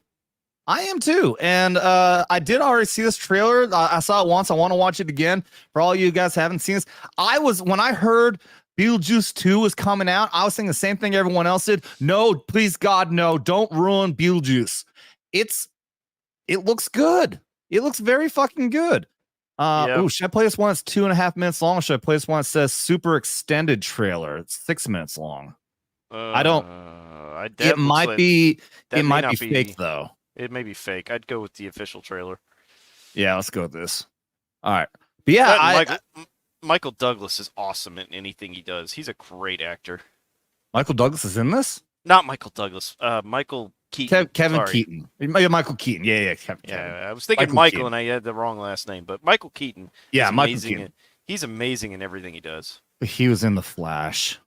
[SPEAKER 1] And I did already see this trailer. I saw it once. I want to watch it again. For all you guys haven't seen this, when I heard Beetlejuice 2 was coming out, I was thinking the same thing everyone else did. No, please God, no, don't ruin Beetlejuice. It looks good. It looks very fucking good. Oh, should I play this one that's 2.5 minutes long? Or should I play this one that says super extended trailer? It's 6 minutes long. It might be fake though.
[SPEAKER 2] It may be fake. I'd go with the official trailer.
[SPEAKER 1] Yeah, let's go with this. All right. But yeah,
[SPEAKER 2] Michael Douglas is awesome in anything he does. He's a great actor.
[SPEAKER 1] Michael Douglas is in this?
[SPEAKER 2] Not Michael Douglas. Michael Keaton.
[SPEAKER 1] Kevin Keaton. Michael Keaton. Yeah. Kevin.
[SPEAKER 2] I was thinking Michael and I had the wrong last name, but Michael Keaton.
[SPEAKER 1] Yeah, Michael Keaton.
[SPEAKER 2] He's amazing in everything he does.
[SPEAKER 1] He was in The Flash.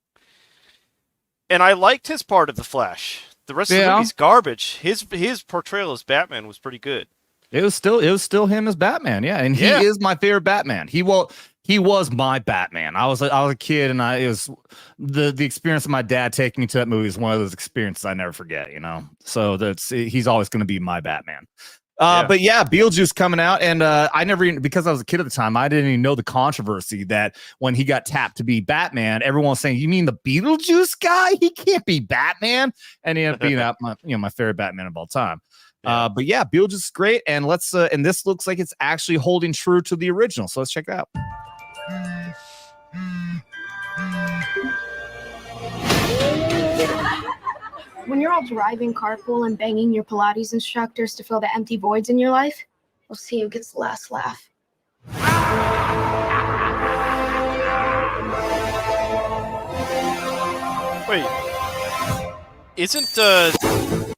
[SPEAKER 2] And I liked his part of The Flash. The rest of the movie's garbage. His portrayal as Batman was pretty good.
[SPEAKER 1] It was still him as Batman, yeah. And he is my favorite Batman. He was my Batman. I was a kid, and it was the experience of my dad taking me to that movie is one of those experiences I never forget, you know. So he's always going to be my Batman. But yeah, Beetlejuice coming out, and I never even, because I was a kid at the time, I didn't even know the controversy that when he got tapped to be Batman, everyone was saying, "You mean the Beetlejuice guy? He can't be Batman." And he ended up being my favorite Batman of all time. But yeah, Beetlejuice is great, and and this looks like it's actually holding true to the original. So let's check it out.
[SPEAKER 7] When you're all driving carpool and banging your Pilates instructors to fill the empty voids in your life, we'll see who gets the last laugh.
[SPEAKER 2] Wait, isn't the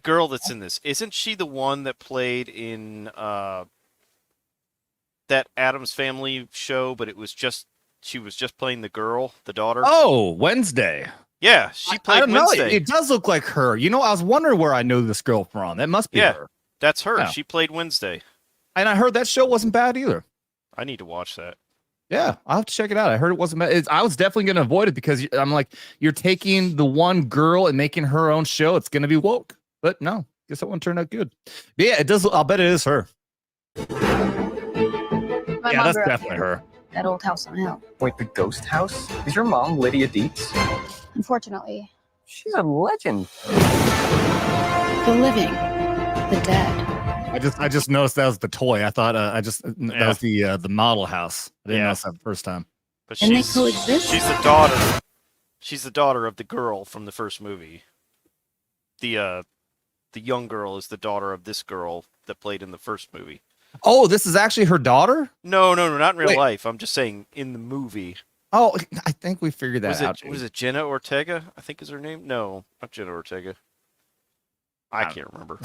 [SPEAKER 2] girl that's in this, isn't she the one that played in that Addams Family show, but she was just playing the girl, the daughter?
[SPEAKER 1] Oh, Wednesday.
[SPEAKER 2] Yeah, she played
[SPEAKER 1] I don't
[SPEAKER 2] Wednesday.
[SPEAKER 1] know. It does look like her. You know, I was wondering where I know this girl from. That must be her.
[SPEAKER 2] That's her.
[SPEAKER 1] Yeah.
[SPEAKER 2] She played Wednesday.
[SPEAKER 1] And I heard that show wasn't bad either.
[SPEAKER 2] I need to watch that.
[SPEAKER 1] Yeah, I'll have to check it out. I heard it wasn't bad. I was definitely going to avoid it because I'm like, you're taking the one girl and making her own show. It's going to be woke. But no, guess that one turned out good. But yeah, it does. I'll bet it is her. Yeah, that's definitely her.
[SPEAKER 10] That old house on the hill.
[SPEAKER 13] Wait, the ghost house? Is your mom Lydia Dietz?
[SPEAKER 10] Unfortunately.
[SPEAKER 13] She's a legend.
[SPEAKER 10] The living. The dead.
[SPEAKER 1] I just noticed that was the toy. I thought that was the model house. I didn't notice that the first time.
[SPEAKER 2] But she's the daughter. She's the daughter of the girl from the first movie. The young girl is the daughter of this girl that played in the first movie.
[SPEAKER 1] Oh, this is actually her daughter?
[SPEAKER 2] No, not in real life. I'm just saying in the movie.
[SPEAKER 1] Oh, I think we figured that out.
[SPEAKER 2] Was it Jenna Ortega? I think is her name. No, not Jenna Ortega. I can't remember.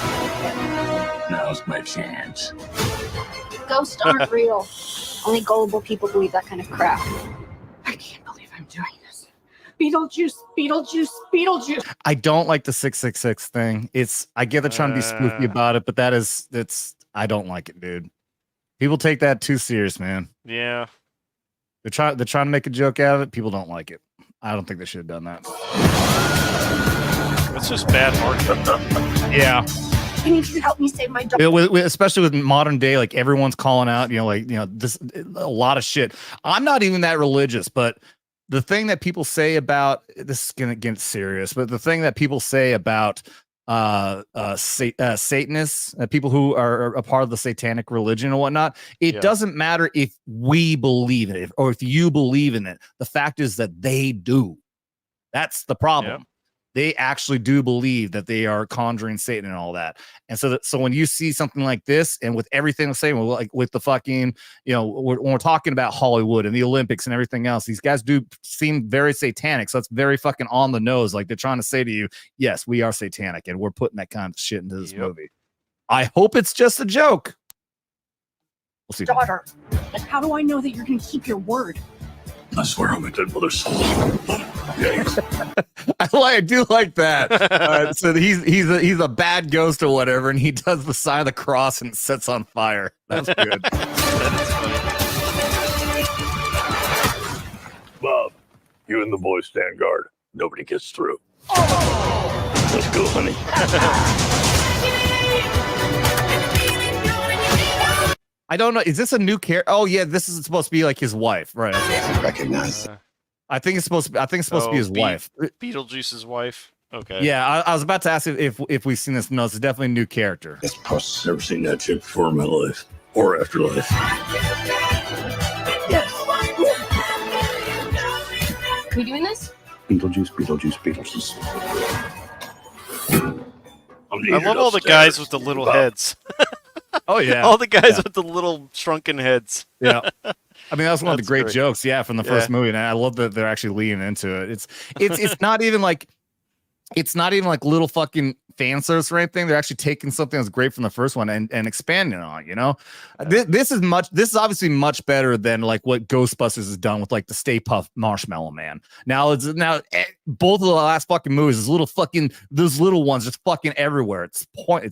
[SPEAKER 11] Now's my chance.
[SPEAKER 10] Ghosts aren't real. Only gullible people believe that kind of crap.
[SPEAKER 3] I can't believe I'm doing this. Beetlejuice.
[SPEAKER 1] I don't like the 666 thing. I get they're trying to be spooky about it, but I don't like it, dude. People take that too serious, man.
[SPEAKER 2] Yeah.
[SPEAKER 1] They're trying to make a joke out of it. People don't like it. I don't think they should have done that.
[SPEAKER 2] It's just bad marketing.
[SPEAKER 1] Yeah.
[SPEAKER 7] I need you to help me save my dog.
[SPEAKER 1] Especially with modern day, like everyone's calling out, this a lot of shit. I'm not even that religious, but the thing that people say about this is gonna get serious, but the thing that people say about Satanists, people who are a part of the satanic religion and whatnot, it doesn't matter if we believe in it or if you believe in it. The fact is that they do. That's the problem.
[SPEAKER 2] Yeah.
[SPEAKER 1] They actually do believe that they are conjuring Satan and all that. And so when you see something like this, and with everything the same, like with the fucking, when we're talking about Hollywood and the Olympics and everything else, these guys do seem very satanic. So it's very fucking on the nose. Like they're trying to say to you, yes, we are satanic and we're putting that kind of shit into this movie. I hope it's just a joke. We'll see.
[SPEAKER 10] daughter. Like, how do I know that you're going to keep your word?
[SPEAKER 5] I swear on my dead mother's soul.
[SPEAKER 1] I do like that. So he's a bad ghost or whatever, and he does the sign of the cross and sets on fire. That's good.
[SPEAKER 5] Bob, you and the boys stand guard. Nobody gets through. Let's go, honey.
[SPEAKER 1] I don't know. Is this a new character? Oh yeah, this is supposed to be like his wife, right?
[SPEAKER 8] I recognize.
[SPEAKER 1] I think it's supposed to be his wife.
[SPEAKER 2] Beetlejuice's wife. Okay.
[SPEAKER 1] Yeah, I was about to ask if we've seen this. No, it's definitely a new character.
[SPEAKER 8] It's puss.
[SPEAKER 5] Never seen that chick before in my life or afterlife.
[SPEAKER 7] Yes. Are we doing this?
[SPEAKER 8] Beetlejuice, Beetlejuice, Beetlejuice.
[SPEAKER 2] I love all the guys with the little heads.
[SPEAKER 1] Oh yeah,
[SPEAKER 2] all the guys with the little shrunken heads.
[SPEAKER 1] Yeah, I mean that's one of the great
[SPEAKER 2] great.
[SPEAKER 1] jokes. Yeah, from the first movie, and I love that they're actually leaning into it. It's not even like little fucking fan service or anything. They're actually taking something that's great from the first one and expanding on it, you know. This is obviously much better than like what Ghostbusters has done with like the Stay Puft Marshmallow Man. Now both of the last fucking movies is those little ones just fucking everywhere. It's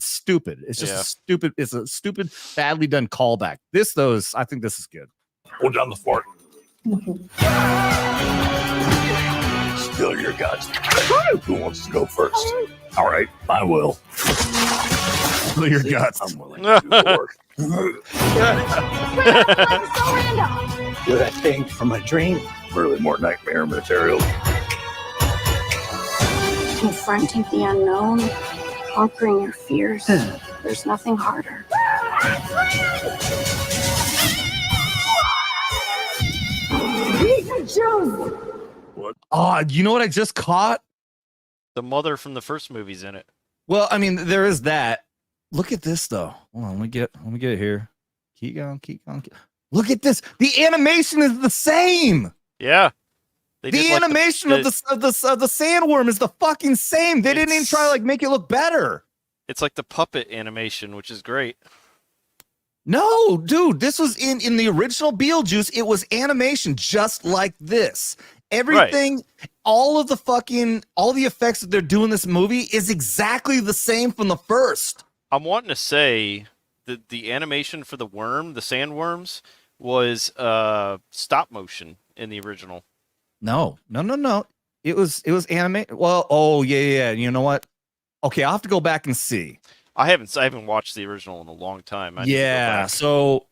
[SPEAKER 1] stupid. It's just it's a stupid, badly done callback. I think this is good.
[SPEAKER 5] Hold down the fort. Spill your guts. Who wants to go first? All right, I will.
[SPEAKER 1] Spill your guts.
[SPEAKER 5] I'm willing to do the work.
[SPEAKER 8] You're that thing from my dream.
[SPEAKER 5] Really more nightmare material.
[SPEAKER 7] Confronting the unknown, conquering your fears. There's nothing harder.
[SPEAKER 5] What?
[SPEAKER 1] Oh, you know what I just caught?
[SPEAKER 2] The mother from the first movie's in it.
[SPEAKER 1] Well, I mean, there is that. Look at this though. Hold on, let me get it here. Keep going. Look at this. The animation is the same.
[SPEAKER 2] Yeah.
[SPEAKER 1] The animation of the sandworm is the fucking same. They didn't even try to like make it look better.
[SPEAKER 2] It's like the puppet animation, which is great.
[SPEAKER 1] No, dude, this was in the original Beetlejuice. It was animation just like this. Everything, all the effects that they're doing in this movie is exactly the same from the first.
[SPEAKER 2] I'm wanting to say that the animation for the sandworms, was stop motion in the original.
[SPEAKER 1] No. It was animated. Well, oh yeah. You know what? Okay, I'll have to go back and see.
[SPEAKER 2] I haven't watched the original in a long time.
[SPEAKER 1] Yeah, so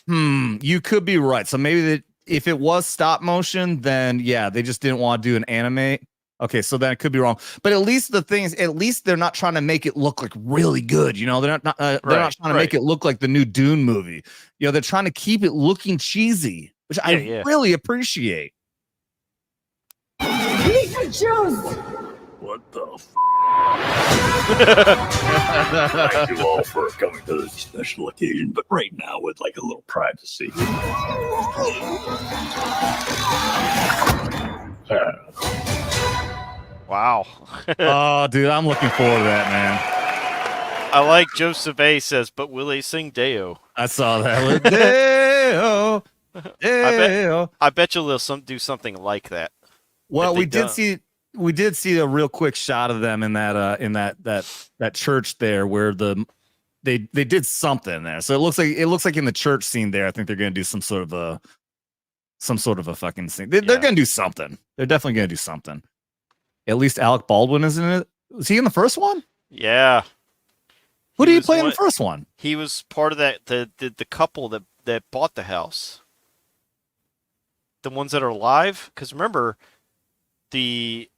[SPEAKER 1] you could be right. So maybe if it was stop motion, then yeah, they just didn't want to do an anime. Okay, so then it could be wrong. But at least the thing is, at least they're not trying to make it look like really good. You know, they're not trying to make it look like the new Dune movie. You know, they're trying to keep it looking cheesy, which I really appreciate.
[SPEAKER 5] What the Thank you all for coming to this special occasion, but right now would like a little privacy.
[SPEAKER 2] Wow.
[SPEAKER 1] Oh, dude, I'm looking forward to that, man.
[SPEAKER 2] I like Joseph A. says, but will they sing Deo?
[SPEAKER 1] I saw that. Deo.
[SPEAKER 2] I bet you they'll do something like that.
[SPEAKER 1] Well, we did see a real quick shot of them in that church there where they did something there. So it looks like in the church scene there, I think they're gonna do some sort of a fucking scene. They're gonna do something. They're definitely gonna do something. At least Alec Baldwin is in it. Was he in the first one?
[SPEAKER 2] Yeah.
[SPEAKER 1] Who did he play in the first one?
[SPEAKER 2] He was part of the couple that bought the house. The ones that are alive, because remember that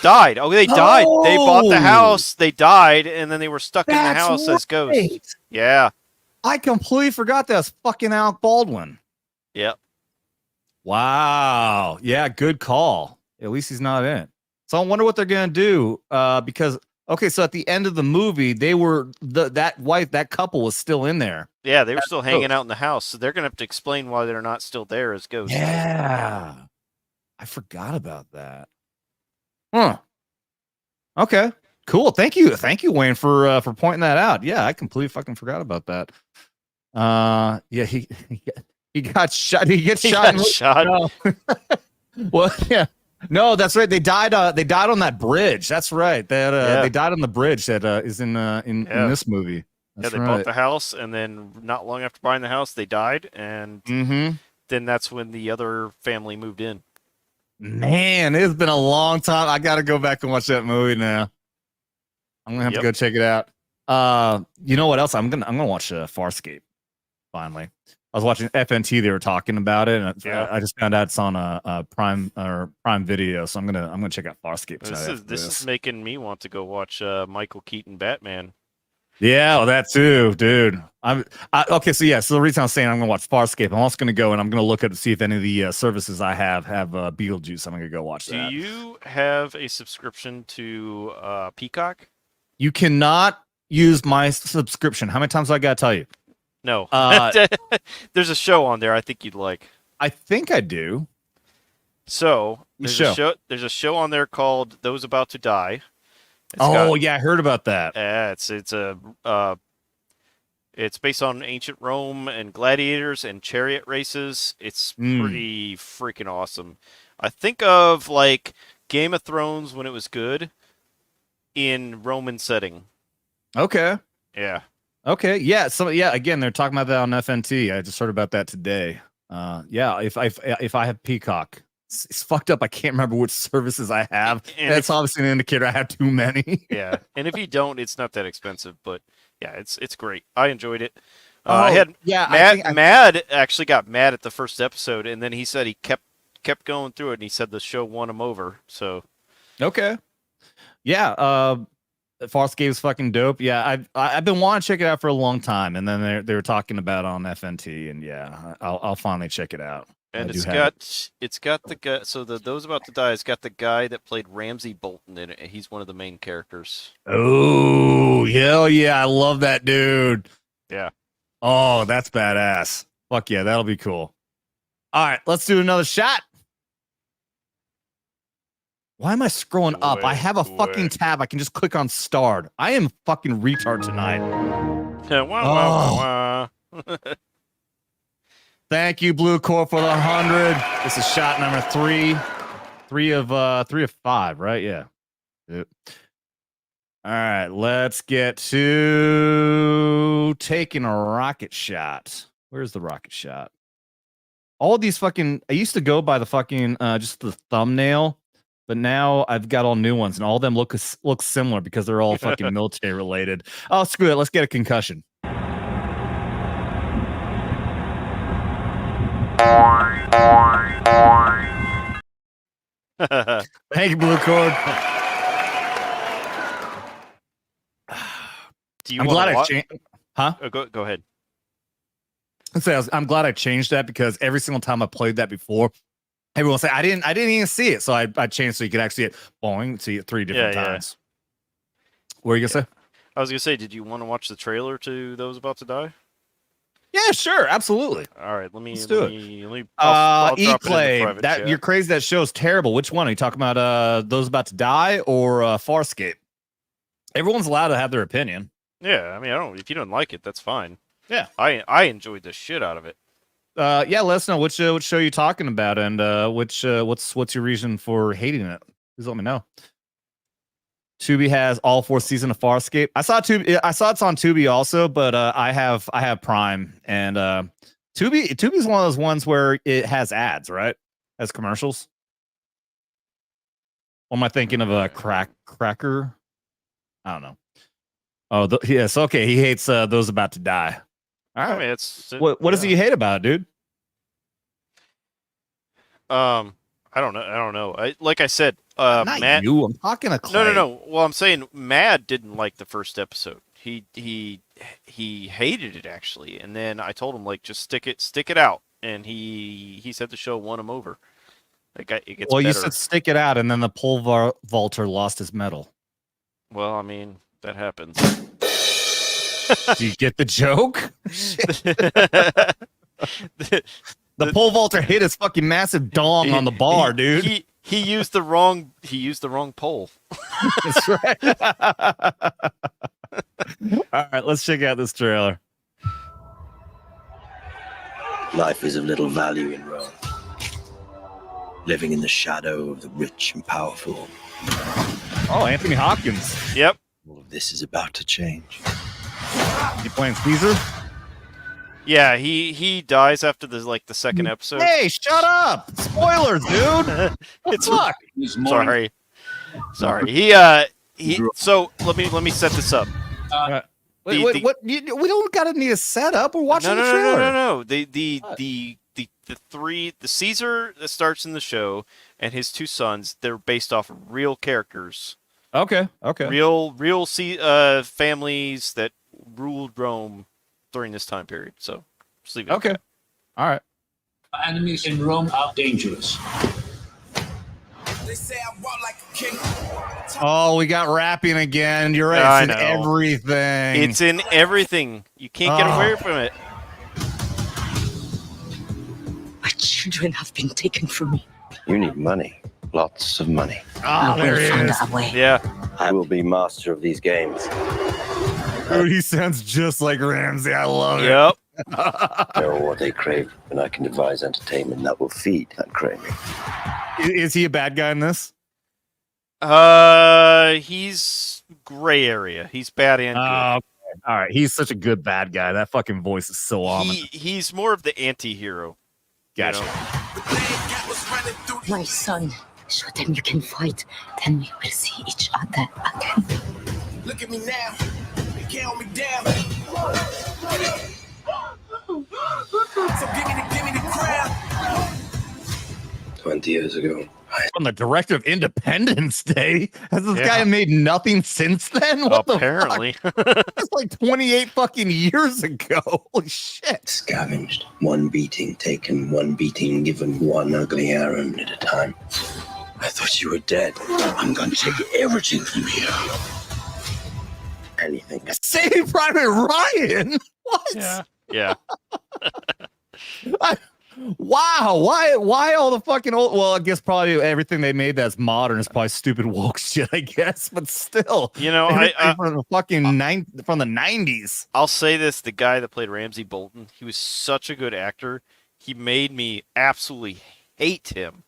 [SPEAKER 2] died. Oh, they died. They bought the house. They died, and then they were stuck in the house as ghosts. Yeah.
[SPEAKER 1] I completely forgot that was fucking Alec Baldwin.
[SPEAKER 2] Yep.
[SPEAKER 1] Wow. Yeah, good call. At least he's not in it. So I wonder what they're gonna do. Because so at the end of the movie, they were that couple was still in there.
[SPEAKER 2] Yeah, they were still hanging out in the house. So they're gonna have to explain why they're not still there as ghosts.
[SPEAKER 1] Yeah. I forgot about that. Huh. Okay. Cool. Thank you, Wayne, for pointing that out. Yeah, I completely fucking forgot about that. Yeah, he got shot. He gets shot.
[SPEAKER 2] got shot.
[SPEAKER 1] No. Well, yeah. No, that's right. They died. They died on that bridge. That's right. They died on the bridge that is in this movie. That's
[SPEAKER 2] they bought the house, and then not long after buying the house, they died, and then that's when the other family moved in.
[SPEAKER 1] Man, it's been a long time. I got to go back and watch that movie now. I'm gonna have to go check it out. You know what else? I'm gonna watch Farscape. Finally, I was watching FNT. They were talking about it, and I just found out it's on a Prime Video. So I'm gonna check out Farscape.
[SPEAKER 2] This is making me want to go watch Michael Keaton Batman.
[SPEAKER 1] Yeah, well, that too, dude. Okay. So the reason I'm saying I'm gonna watch Farscape, I'm also gonna go and I'm gonna look at see if any of the services I have Beetlejuice. I'm gonna go watch that.
[SPEAKER 2] Do you have a subscription to Peacock?
[SPEAKER 1] You cannot use my subscription. How many times do I gotta tell you?
[SPEAKER 2] No. There's a show on there I think you'd like. I
[SPEAKER 1] think I do.
[SPEAKER 2] So there's a show on there called Those About to Die.
[SPEAKER 1] I heard about that.
[SPEAKER 2] Yeah, it's based on ancient Rome and gladiators and chariot races. It's pretty freaking awesome. I think of like Game of Thrones when it was good in Roman setting.
[SPEAKER 1] Okay.
[SPEAKER 2] Yeah.
[SPEAKER 1] Okay. Yeah. So again, they're talking about that on FNT. I just heard about that today. If I have Peacock. It's fucked up. I can't remember which services I have. And that's obviously an indicator I have too many.
[SPEAKER 2] Yeah, and if you don't, it's not that expensive. But yeah, it's great. I enjoyed it. Mad actually got mad at the first episode, and then he said he kept going through it, and he said the show won him over. So
[SPEAKER 1] okay, yeah. Farscape is fucking dope. Yeah, I've been wanting to check it out for a long time, and then they were talking about it on FNT, and yeah, I'll finally check it out.
[SPEAKER 2] And it's got the guy. So Those About to Die has got the guy that played Ramsay Bolton in it. He's one of the main characters.
[SPEAKER 1] Oh hell yeah! I love that dude.
[SPEAKER 2] Yeah.
[SPEAKER 1] Oh, that's badass. Fuck yeah, that'll be cool. All right, let's do another shot. Why am I scrolling up? I have a fucking tab. I can just click on starred. I am fucking retard tonight. Thank you, Blue Core, for the 100. This is shot number 3. 3 of 5, right? Yeah. Yep. All right, let's get to taking a rocket shot. Where's the rocket shot? All these fucking. I used to go by the fucking just the thumbnail, but now I've got all new ones, and all of them look similar because they're all fucking military related. Oh, screw it. Let's get a concussion. Thank you, Blue Cord.
[SPEAKER 2] I'm glad I changed.
[SPEAKER 1] Huh?
[SPEAKER 2] Go ahead.
[SPEAKER 1] I'm glad I changed that because every single time I played that before, everyone will say I didn't even see it. So I changed so you could actually see it 3 different times. What are you gonna say?
[SPEAKER 2] I was gonna say, did you want to watch the trailer to Those About to Die?
[SPEAKER 1] Yeah, sure, absolutely.
[SPEAKER 2] All right, let's
[SPEAKER 1] do
[SPEAKER 2] it. I'll drop it in the private chat.
[SPEAKER 1] You're crazy. That show's terrible. Which one are you talking about? Those About to Die or Farscape? Everyone's allowed to have their opinion.
[SPEAKER 2] Yeah, I mean, if you don't like it, that's fine.
[SPEAKER 1] Yeah,
[SPEAKER 2] I enjoyed the shit out of it.
[SPEAKER 1] Yeah, let us know which show you're talking about and what's your reason for hating it. Please let me know. Tubi has all 4 seasons of Farscape. I saw it's on Tubi also, but I have Prime and Tubi's one of those ones where it has ads, right? Has commercials. Or am I thinking of a cracker? I don't know. Oh, yes. Okay, he hates Those About to Die. All right.
[SPEAKER 2] I mean,
[SPEAKER 1] what does he hate about it, dude?
[SPEAKER 2] I don't know. Like I said,
[SPEAKER 1] Not
[SPEAKER 2] Matt.
[SPEAKER 1] you. I'm talking to Clay.
[SPEAKER 2] No. Well, I'm saying Mad didn't like the first episode. He hated it actually, and then I told him like just stick it out, and he said the show won him over. Like it gets.
[SPEAKER 1] Well,
[SPEAKER 2] better.
[SPEAKER 1] You said stick it out, and then the pole vaulter lost his medal.
[SPEAKER 2] Well, I mean that happens.
[SPEAKER 1] Do you get the joke? The pole vaulter hit his fucking massive dong on the bar, dude.
[SPEAKER 2] He used the wrong pole.
[SPEAKER 1] That's right. All right, let's check out this trailer.
[SPEAKER 8] Life is of little value in Rome. Living in the shadow of the rich and powerful.
[SPEAKER 1] Oh, Anthony Hopkins.
[SPEAKER 2] Yep.
[SPEAKER 8] All of this is about to change.
[SPEAKER 1] You playing Caesar?
[SPEAKER 2] Yeah, he dies after the second episode.
[SPEAKER 1] Hey, shut up! Spoilers, dude.
[SPEAKER 2] It's
[SPEAKER 1] Fuck.
[SPEAKER 2] Sorry. He. So let me set this up.
[SPEAKER 1] Wait, what? We don't gotta need a setup. We're watching the trailer.
[SPEAKER 2] No. The Caesar that starts in the show and his two sons, they're based off of real characters.
[SPEAKER 1] Okay.
[SPEAKER 2] Real families that ruled Rome during this time period. So just leave it.
[SPEAKER 1] Okay. All right.
[SPEAKER 11] Enemies in Rome are dangerous.
[SPEAKER 1] Oh, we got rapping again. You're right. It's in everything.
[SPEAKER 2] It's in everything. You can't get away from it.
[SPEAKER 14] My children have been taken from me.
[SPEAKER 8] You need money. Lots of money.
[SPEAKER 1] There he is.
[SPEAKER 2] Yeah.
[SPEAKER 8] I will be master of these games.
[SPEAKER 1] Dude, he sounds just like Ramsey. I love it.
[SPEAKER 2] Yep.
[SPEAKER 8] Know what they crave, and I can devise entertainment that will feed that craving.
[SPEAKER 1] Is he a bad guy in this?
[SPEAKER 2] He's gray area. He's bad and good.
[SPEAKER 1] All right. He's such a good bad guy. That fucking voice is so ominous.
[SPEAKER 2] He's more of the anti-hero.
[SPEAKER 1] Gotcha.
[SPEAKER 2] You know?
[SPEAKER 14] My son, show them you can fight. Then we will see each other again.
[SPEAKER 8] Look at me now. You can't hold me down. So give me the crown. 20 years ago.
[SPEAKER 1] From the director of Independence Day. Has this guy made nothing since then? What
[SPEAKER 2] Apparently.
[SPEAKER 1] the fuck? That's like 28 fucking years ago. Holy shit.
[SPEAKER 8] Scavenged. One beating taken, one beating given, one ugly errand at a time. I thought you were dead. I'm gonna take everything from you. Anything.
[SPEAKER 1] Saving Private Ryan? What?
[SPEAKER 2] Yeah.
[SPEAKER 1] Wow, why all the fucking old? Well, I guess probably everything they made that's modern is probably stupid woke shit, I guess. But still,
[SPEAKER 2] You know,
[SPEAKER 1] from the fucking from the 90s.
[SPEAKER 2] I'll say this: the guy that played Ramsey Bolton, he was such a good actor. He made me absolutely hate him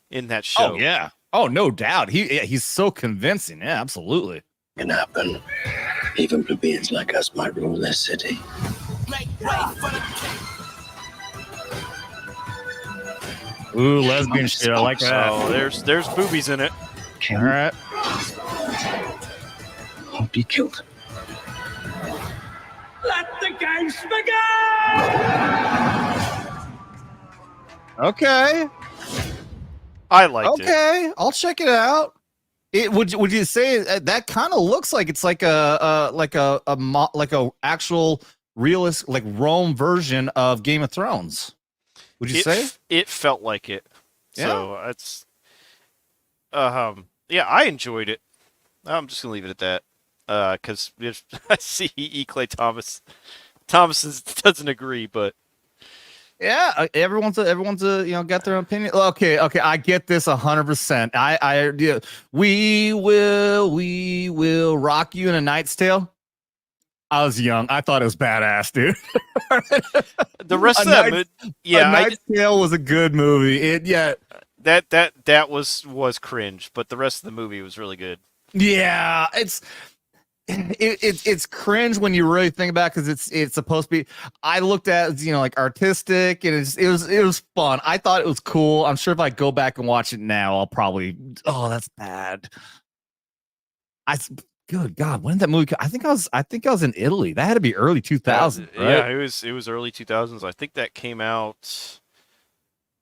[SPEAKER 2] in that show.
[SPEAKER 1] Oh yeah, oh no doubt. He's so convincing. Yeah, absolutely.
[SPEAKER 8] Can happen. Even plebeians like us might rule this city.
[SPEAKER 1] Ooh, lesbian shit. I like that.
[SPEAKER 2] Oh, there's boobies in it.
[SPEAKER 1] All right.
[SPEAKER 8] I'll be killed.
[SPEAKER 11] Let the games begin!
[SPEAKER 1] Okay.
[SPEAKER 2] I liked it.
[SPEAKER 1] Okay, I'll check it out. Would you say that kind of looks like it's like a actual realist like Rome version of Game of Thrones? Would you say
[SPEAKER 2] it felt like it?
[SPEAKER 1] Yeah.
[SPEAKER 2] So it's yeah, I enjoyed it. I'm just gonna leave it at that. Because I see Clay Thomas doesn't agree, but
[SPEAKER 1] yeah, everyone's got their opinion. Okay, I get this 100%. We will rock you in A Knight's Tale. I was young. I thought it was badass, dude.
[SPEAKER 2] The rest of that, A
[SPEAKER 1] Knight's Tale was a good movie.
[SPEAKER 2] That was cringe, but the rest of the movie was really good.
[SPEAKER 1] Yeah, it's cringe when you really think about it, because it's supposed to be. I looked at like artistic, and it was fun. I thought it was cool. I'm sure if I go back and watch it now, I'll probably that's bad. Good God, when did that movie come? I think I was in Italy. That had to be early 2000s, right?
[SPEAKER 2] Yeah, it was early 2000s. I think that came out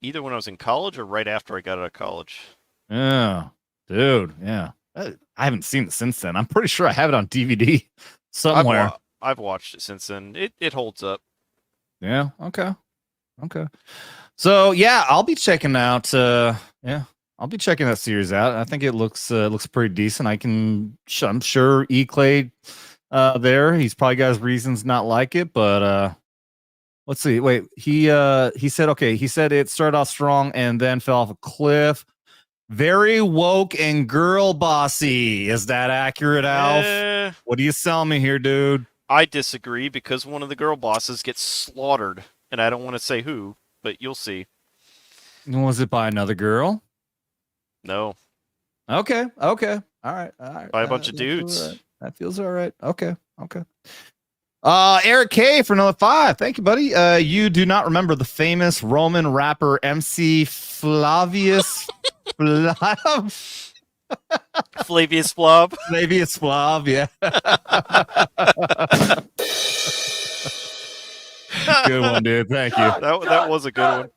[SPEAKER 2] either when I was in college or right after I got out of college.
[SPEAKER 1] Yeah, dude. Yeah, I haven't seen it since then. I'm pretty sure I have it on DVD somewhere.
[SPEAKER 2] I've watched it since then. It holds up.
[SPEAKER 1] Yeah. Okay. So yeah, I'll be checking out. I'll be checking that series out. I think it looks pretty decent. I'm sure Clay there. He's probably got his reasons not like it, but let's see. Wait, he said okay. He said it started off strong and then fell off a cliff. Very woke and girl bossy. Is that accurate, Alf? What are you selling me here, dude?
[SPEAKER 2] I disagree because one of the girl bosses gets slaughtered. and I don't want to say who, but you'll see.
[SPEAKER 1] Was it by another girl?
[SPEAKER 2] No.
[SPEAKER 1] Okay. All right.
[SPEAKER 2] By a bunch of dudes.
[SPEAKER 1] Right. That feels all right. Okay. Eric K for another 5. Thank you, buddy. You do not remember the famous Roman rapper MC Flavius
[SPEAKER 2] Flavius Flav.
[SPEAKER 1] Flavius Flav, yeah. Good one, dude. Thank you.
[SPEAKER 2] That was a good one.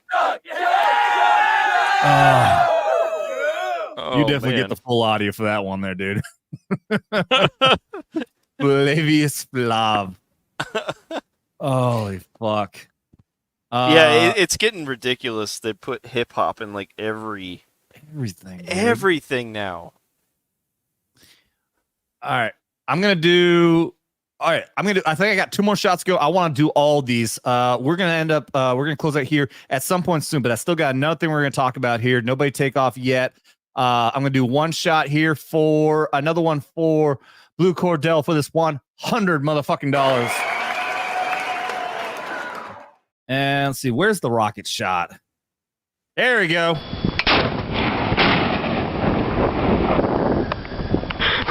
[SPEAKER 1] You definitely get the full audio for that one there, dude. Flavius Flav. Holy fuck.
[SPEAKER 2] It's getting ridiculous. They put hip hop in like
[SPEAKER 1] everything. Dude.
[SPEAKER 2] Everything now.
[SPEAKER 1] All right. I think I got 2 more shots to go. I want to do all these. We're gonna end up we're gonna close out here at some point soon, but I still got another thing we're gonna talk about here. Nobody take off yet. I'm gonna do one shot here for another one for Blue Cordell for this $100 motherfucking dollars. And let's see, where's the rocket shot? There we go.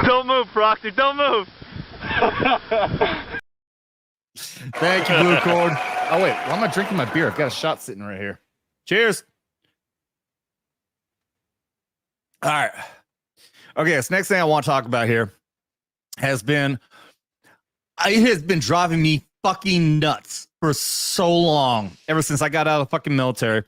[SPEAKER 2] Don't move, Proxy. Don't move.
[SPEAKER 1] Thank you, Blue Cord. Oh, wait. Why am I drinking my beer? I've got a shot sitting right here. Cheers. All right. Okay, this next thing I want to talk about here has been driving me fucking nuts for so long, ever since I got out of the fucking military.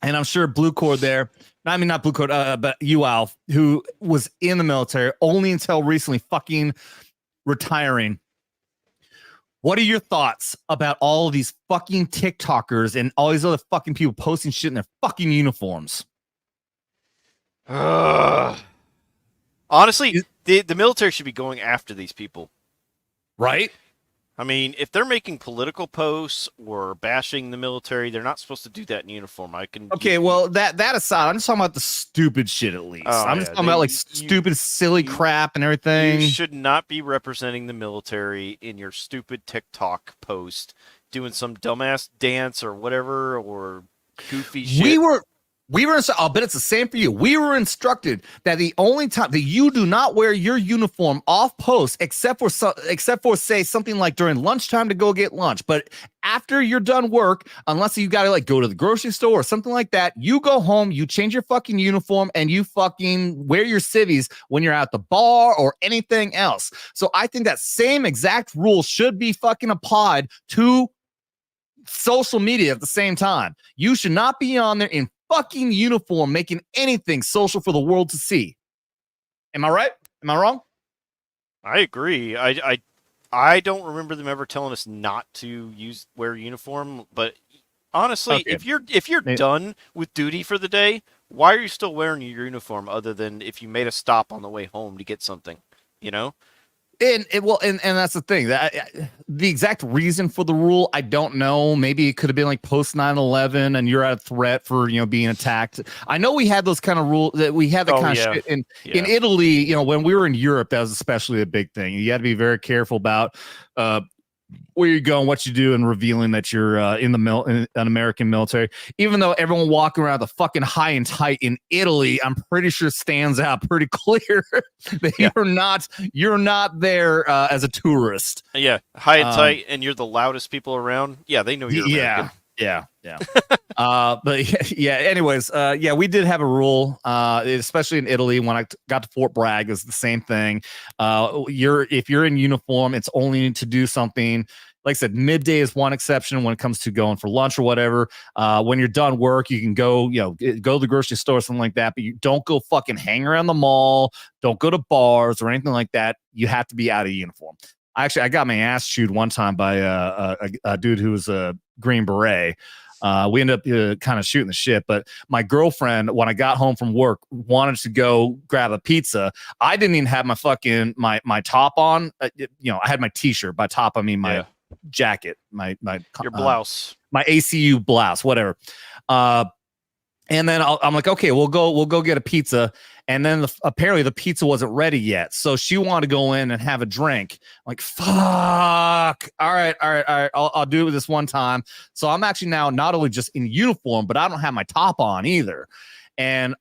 [SPEAKER 1] And I'm sure Blue Cord there, I mean, not Blue Cord, but you, Alf, who was in the military only until recently fucking retiring. What are your thoughts about all of these fucking TikTokers and all these other fucking people posting shit in their fucking uniforms?
[SPEAKER 2] Honestly, the military should be going after these people.
[SPEAKER 1] Right?
[SPEAKER 2] I mean, if they're making political posts or bashing the military, they're not supposed to do that in uniform.
[SPEAKER 1] Okay, well, that aside, I'm just talking about the stupid shit at least. I'm just talking about like stupid, silly crap and everything.
[SPEAKER 2] You should not be representing the military in your stupid TikTok post, doing some dumbass dance or whatever, or goofy shit.
[SPEAKER 1] I'll bet it's the same for you. We were instructed that the only time that you do not wear your uniform off post, except for say something like during lunchtime to go get lunch, but after you're done work, unless you got to like go to the grocery store or something like that, you go home, you change your fucking uniform, and you fucking wear your civvies when you're at the bar or anything else. So I think that same exact rule should be fucking applied to social media at the same time. You should not be on there in fucking uniform making anything social for the world to see. Am I right? Am I wrong?
[SPEAKER 2] I agree. I don't remember them ever telling us not to wear uniform, but honestly,
[SPEAKER 1] Okay.
[SPEAKER 2] if you're done with duty for the day, why are you still wearing your uniform other than if you made a stop on the way home to get something, you know?
[SPEAKER 1] And that's the thing, that the exact reason for the rule, I don't know. Maybe it could have been like post 9/11 and you're at a threat for, being attacked. I know we had those kind of rules, that we had that kind of shit in Italy, when we were in Europe. That was especially a big thing. You had to be very careful about where you go and what you do, and revealing that you're in an American military. Even though everyone walking around the fucking high and tight in Italy, I'm pretty sure stands out pretty clear that you're not there as a tourist.
[SPEAKER 2] Yeah, high and tight, and you're the loudest people around. Yeah, they know you're American.
[SPEAKER 1] Yeah. But yeah. Anyways, we did have a rule, especially in Italy. When I got to Fort Bragg, it was the same thing. If you're in uniform, it's only to do something. Like I said, midday is one exception when it comes to going for lunch or whatever. When you're done work, you can go to the grocery store or something like that. But you don't go fucking hang around the mall. Don't go to bars or anything like that. You have to be out of uniform. Actually, I got my ass chewed one time by a dude who was a Green Beret. We ended up kind of shooting the shit, but my girlfriend, when I got home from work, wanted to go grab a pizza. I didn't even have my fucking my top on. I had my t-shirt. By top, I mean my jacket, my
[SPEAKER 2] your blouse,
[SPEAKER 1] my ACU blouse, whatever. And then I'm like, okay, we'll go get a pizza. And then apparently the pizza wasn't ready yet. So she wanted to go in and have a drink. I'm like, fuck. All right. I'll do it this one time. So I'm actually now not only just in uniform, but I don't have my top on either. And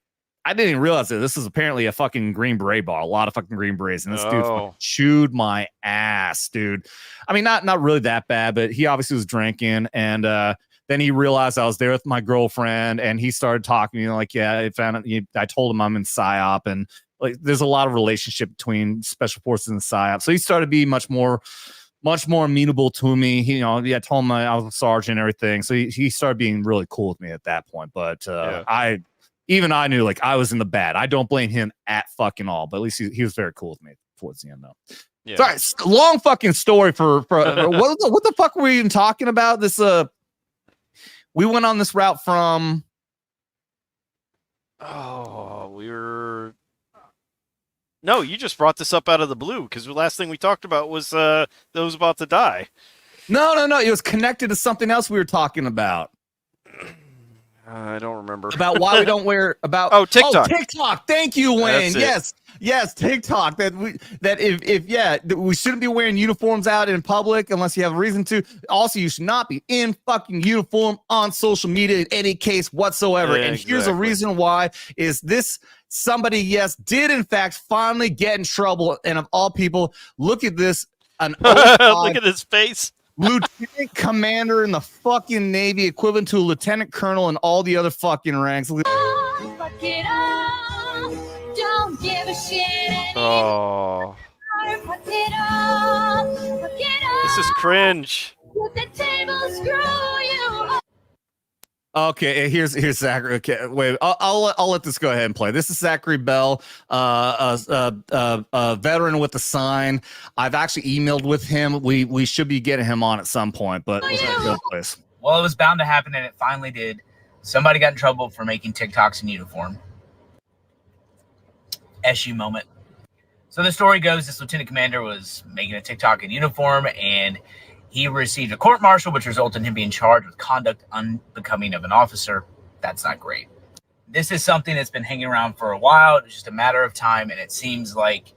[SPEAKER 1] I didn't even realize that this is apparently a fucking Green Beret bar. A lot of fucking Green Berets. And this dude fucking chewed my ass, dude. I mean, not really that bad, but he obviously was drinking. And then he realized I was there with my girlfriend, and he started talking to me like, yeah, I told him I'm in PSYOP, and like there's a lot of relationship between special forces and PSYOP. So he started being much more amenable to me. I told him I was a sergeant and everything. So he started being really cool with me at that point. But I knew like I was in the bad. I don't blame him at fucking all, but at least he was very cool with me towards the end though. Yeah. Sorry, long fucking story for what the fuck were we even talking about? This we went on this route from.
[SPEAKER 2] No, you just brought this up out of the blue because the last thing we talked about was those about to die.
[SPEAKER 1] No. It was connected to something else we were talking about.
[SPEAKER 2] I don't remember.
[SPEAKER 1] About why we don't wear about.
[SPEAKER 2] Oh, TikTok.
[SPEAKER 1] Oh, TikTok. Thank you, Wayne. Yes, TikTok. That we shouldn't be wearing uniforms out in public unless you have a reason to. Also, you should not be in fucking uniform on social media in any case whatsoever.
[SPEAKER 2] Yeah,
[SPEAKER 1] and here's a reason why: is this somebody? Yes, did in fact finally get in trouble. And of all people, look at this.
[SPEAKER 2] Look at his face.
[SPEAKER 1] Lieutenant commander in the fucking Navy, equivalent to a lieutenant colonel and all the other fucking ranks.
[SPEAKER 6] Fuck it up. Don't give a shit
[SPEAKER 2] Oh.
[SPEAKER 6] Fuck it up. Fuck it up.
[SPEAKER 2] This is cringe.
[SPEAKER 6] Let the table screw you up.
[SPEAKER 1] Okay, here's Zachary. Okay, wait, I'll let this go ahead and play. This is Zachary Bell, a veteran with a sign. I've actually emailed with him. We should be getting him on at some point, but let's go, please.
[SPEAKER 15] Well, it was bound to happen, and it finally did. Somebody got in trouble for making TikToks in uniform. SU moment. So the story goes, this lieutenant commander was making a TikTok in uniform, and he received a court-martial, which resulted in him being charged with conduct unbecoming of an officer. That's not great. This is something that's been hanging around for a while. It's just a matter of time, and it seems like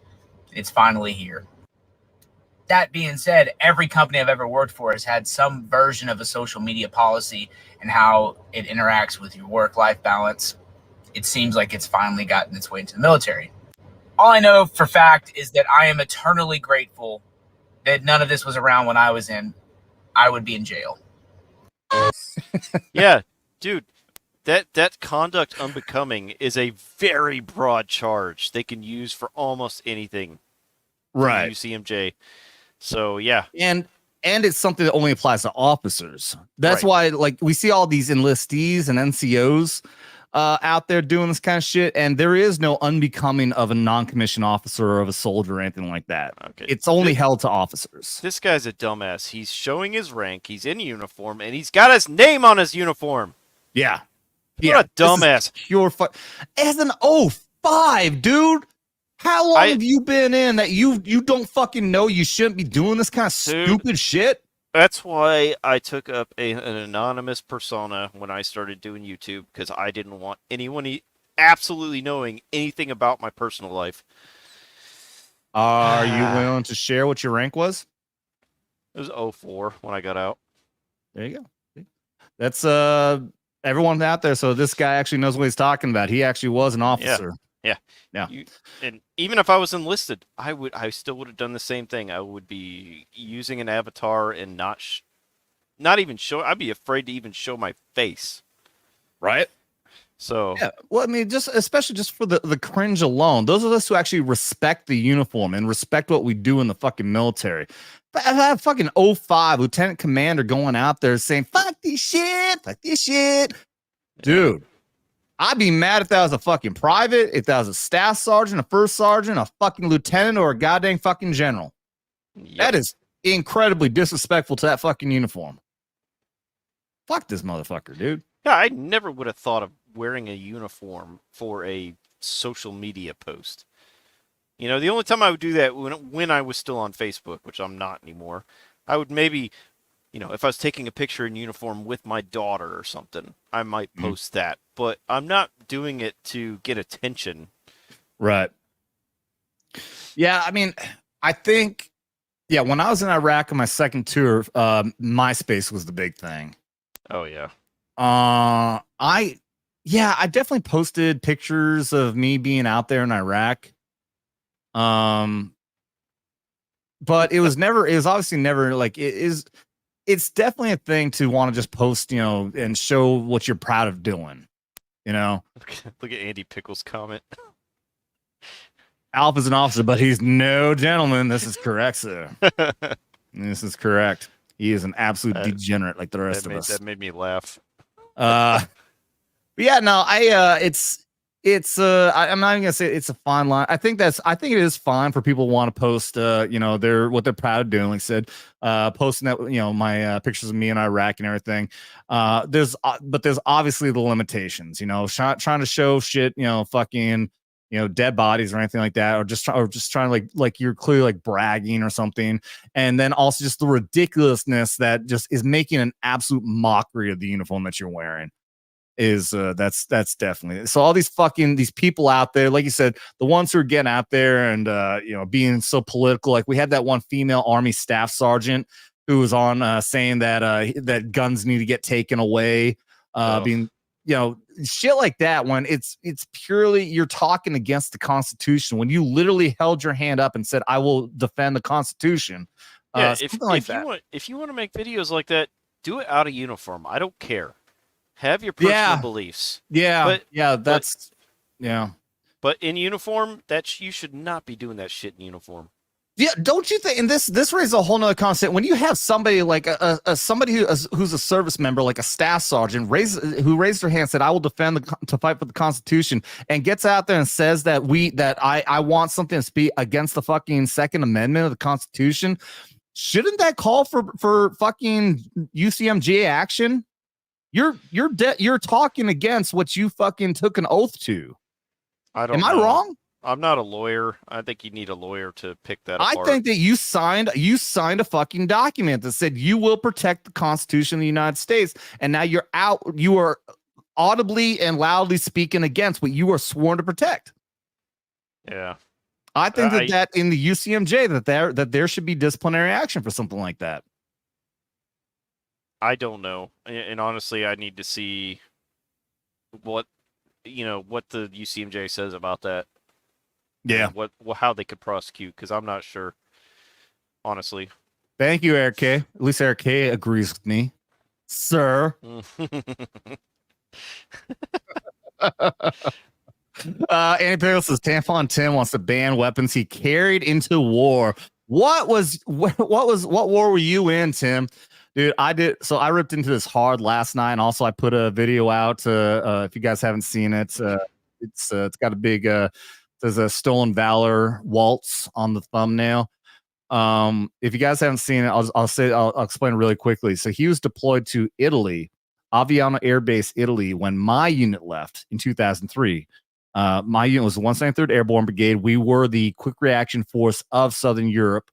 [SPEAKER 15] it's finally here. That being said, every company I've ever worked for has had some version of a social media policy and how it interacts with your work-life balance. It seems like it's finally gotten its way into the military. All I know for fact is that I am eternally grateful that none of this was around when I was in. I would be in jail.
[SPEAKER 2] Yeah, dude, that conduct unbecoming is a very broad charge they can use for almost anything.
[SPEAKER 1] Right.
[SPEAKER 2] UCMJ. So yeah.
[SPEAKER 1] And it's something that only applies to officers. That's why, like, we see all these enlistees and NCOs out there doing this kind of shit, and there is no unbecoming of a non-commissioned officer or of a soldier or anything like that. Okay. It's only held to officers.
[SPEAKER 2] This guy's a dumbass. He's showing his rank, he's in uniform, and he's got his name on his uniform.
[SPEAKER 1] Yeah.
[SPEAKER 2] What a dumbass.
[SPEAKER 1] Pure as an 05, dude. How long have you been in that you don't fucking know you shouldn't be doing this kind of stupid shit?
[SPEAKER 2] That's why I took up an anonymous persona when I started doing YouTube, because I didn't want anyone absolutely knowing anything about my personal life.
[SPEAKER 1] Are you willing to share what your rank was?
[SPEAKER 2] It was 04 when I got out.
[SPEAKER 1] There you go. That's everyone out there. So this guy actually knows what he's talking about. He actually was an officer.
[SPEAKER 2] Yeah. And even if I was enlisted, I still would have done the same thing. I would be using an avatar and not even show. I'd be afraid to even show my face.
[SPEAKER 1] Right.
[SPEAKER 2] So
[SPEAKER 1] yeah. Well, I mean, especially just for the cringe alone. Those of us who actually respect the uniform and respect what we do in the fucking military. But I have fucking 05 lieutenant commander going out there saying, fuck this shit. Dude. I'd be mad if that was a fucking private, if that was a staff sergeant, a first sergeant, a fucking lieutenant, or a goddamn fucking general. Yep. That is incredibly disrespectful to that fucking uniform. Fuck this motherfucker, dude.
[SPEAKER 2] Yeah, I never would have thought of wearing a uniform for a social media post. You know, the only time I would do that when I was still on Facebook, which I'm not anymore, I would maybe, you know, if I was taking a picture in uniform with my daughter or something, I might post that but I'm not doing it to get attention.
[SPEAKER 1] Right. Yeah, I mean, I think, when I was in Iraq on my second tour, MySpace was the big thing.
[SPEAKER 2] Oh yeah.
[SPEAKER 1] I definitely posted pictures of me being out there in Iraq. But it was obviously never like it's definitely a thing to want to just post, and show what you're proud of doing,
[SPEAKER 2] Look at Andy Pickles' comment.
[SPEAKER 1] Alf is an officer, but he's no gentleman. This is correct, sir. This is correct. He is an absolute degenerate like the rest of us.
[SPEAKER 2] That made me laugh.
[SPEAKER 1] But yeah, no, I'm not even gonna say it's a fine line. I think it is fine for people who want to post, what they're proud of doing. Like I said, posting that, my pictures of me in Iraq and everything. But there's obviously the limitations, trying to show shit, fucking, dead bodies or anything like that, or just trying to like you're clearly like bragging or something. And then also just the ridiculousness that just is making an absolute mockery of the uniform that you're wearing. Is that's definitely so. All these people out there, like you said, the ones who are getting out there and being so political. Like we had that one female Army staff sergeant who was on saying that guns need to get taken away, being shit like that. When it's purely you're talking against the Constitution, when you literally held your hand up and said, "I will defend the Constitution."
[SPEAKER 2] Yeah, if you want to make videos like that, do it out of uniform. I don't care. Have your personal beliefs.
[SPEAKER 1] Yeah,
[SPEAKER 2] But in uniform, you should not be doing that shit in uniform.
[SPEAKER 1] Yeah, don't you think? And this raises a whole nother concept. When you have somebody like somebody who's a service member, like a staff sergeant, who raised their hand, said, "I will defend to fight for the Constitution," and gets out there and says that I want something to speak against the fucking Second Amendment of the Constitution. Shouldn't that call for fucking UCMJ action? You're talking against what you fucking took an oath to. Am I wrong?
[SPEAKER 2] I'm not a lawyer. I think you need a lawyer to pick that apart.
[SPEAKER 1] I think that you signed a fucking document that said you will protect the Constitution of the United States, and now you are audibly and loudly speaking against what you are sworn to protect.
[SPEAKER 2] Yeah.
[SPEAKER 1] I think that in the UCMJ that there should be disciplinary action for something like that.
[SPEAKER 2] I don't know, and honestly, I need to see what the UCMJ says about that.
[SPEAKER 1] Yeah,
[SPEAKER 2] how they could prosecute, because I'm not sure, honestly.
[SPEAKER 1] Thank you, Eric K. At least Eric K agrees with me, sir. Andy Pickle says Tampon Tim wants to ban weapons he carried into war. What war were you in, Tim? Dude, I did. So I ripped into this hard last night. And also, I put a video out. If you guys haven't seen it, it's got a big there's a Stolen Valor waltz on the thumbnail. If you guys haven't seen it, I'll explain really quickly. So he was deployed to Italy, Aviano Air Base, Italy, when my unit left in 2003. My unit was the 173rd Airborne Brigade. We were the quick reaction force of Southern Europe.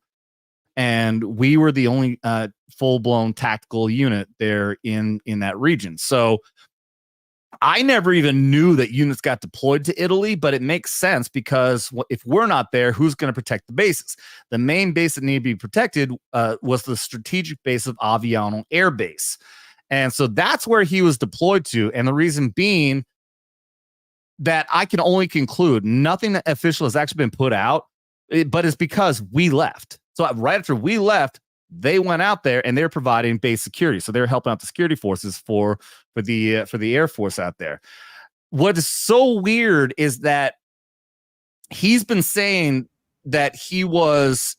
[SPEAKER 1] And we were the only full-blown tactical unit there in that region. So I never even knew that units got deployed to Italy, but it makes sense because if we're not there, who's going to protect the bases? The main base that needed to be protected was the strategic base of Aviano Air Base. And so that's where he was deployed to. And the reason being that I can only conclude nothing official has actually been put out, but it's because we left. So right after we left, they went out there and they're providing base security. So they're helping out the security forces for the Air Force out there. What is so weird is that he's been saying that he was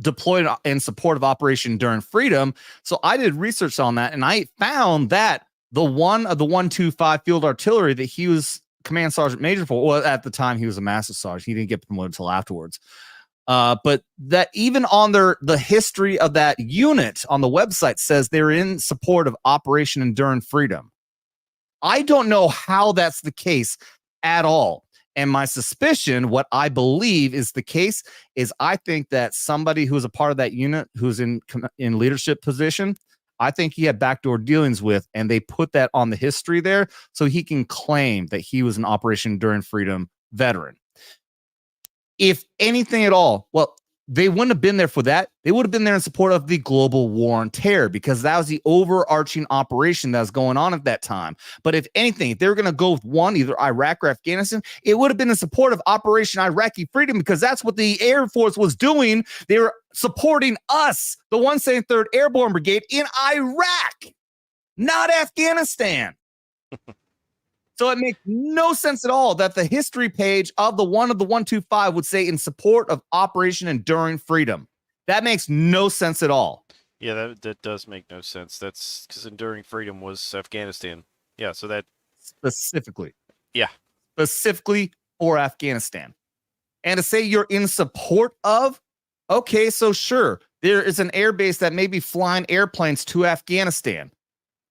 [SPEAKER 1] deployed in support of Operation Enduring Freedom. So I did research on that, and I found that the one of the 125 Field Artillery that he was Command Sergeant Major for, well, at the time he was a Master Sergeant. He didn't get promoted until afterwards. But that even on the history of that unit on the website says they're in support of Operation Enduring Freedom. I don't know how that's the case at all. And my suspicion, what I believe is the case, is I think that somebody who's a part of that unit, who's in leadership position, I think he had backdoor dealings with, and they put that on the history there so he can claim that he was an Operation Enduring Freedom veteran. If anything at all, well, they wouldn't have been there for that. They would have been there in support of the global war on terror because that was the overarching operation that was going on at that time. But if anything, if they were going to go with one, either Iraq or Afghanistan, it would have been in support of Operation Iraqi Freedom because that's what the Air Force was doing. They were supporting us, the 173rd Airborne Brigade in Iraq, not Afghanistan. So it makes no sense at all that the history page of the 125 would say in support of Operation Enduring Freedom. That makes no sense at all.
[SPEAKER 2] Yeah, that does make no sense. That's because Enduring Freedom was Afghanistan. Yeah, so that...
[SPEAKER 1] Specifically.
[SPEAKER 2] Yeah.
[SPEAKER 1] Specifically for Afghanistan. And to say you're in support of, okay, so sure, there is an air base that may be flying airplanes to Afghanistan.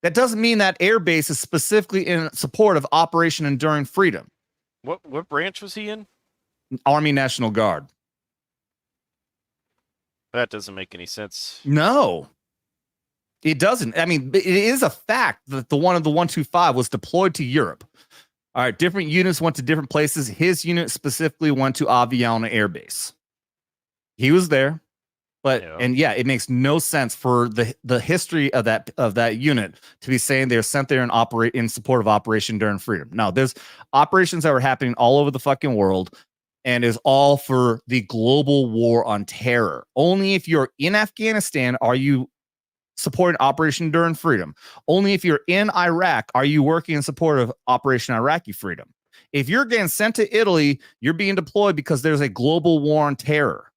[SPEAKER 1] That doesn't mean that air base is specifically in support of Operation Enduring Freedom.
[SPEAKER 2] What branch was he in?
[SPEAKER 1] Army National Guard.
[SPEAKER 2] That doesn't make any sense.
[SPEAKER 1] No, it doesn't. I mean, it is a fact that the 125 was deployed to Europe. All right, different units went to different places. His unit specifically went to Aviana Air Base. He was there. But it makes no sense for the history of that unit to be saying they're sent there and operate in support of Operation Enduring Freedom. Now, there's operations that were happening all over the fucking world, and is all for the global war on terror. Only if you're in Afghanistan are you supporting Operation Enduring Freedom. Only if you're in Iraq are you working in support of Operation Iraqi Freedom. If you're getting sent to Italy, you're being deployed because there's a global war on terror.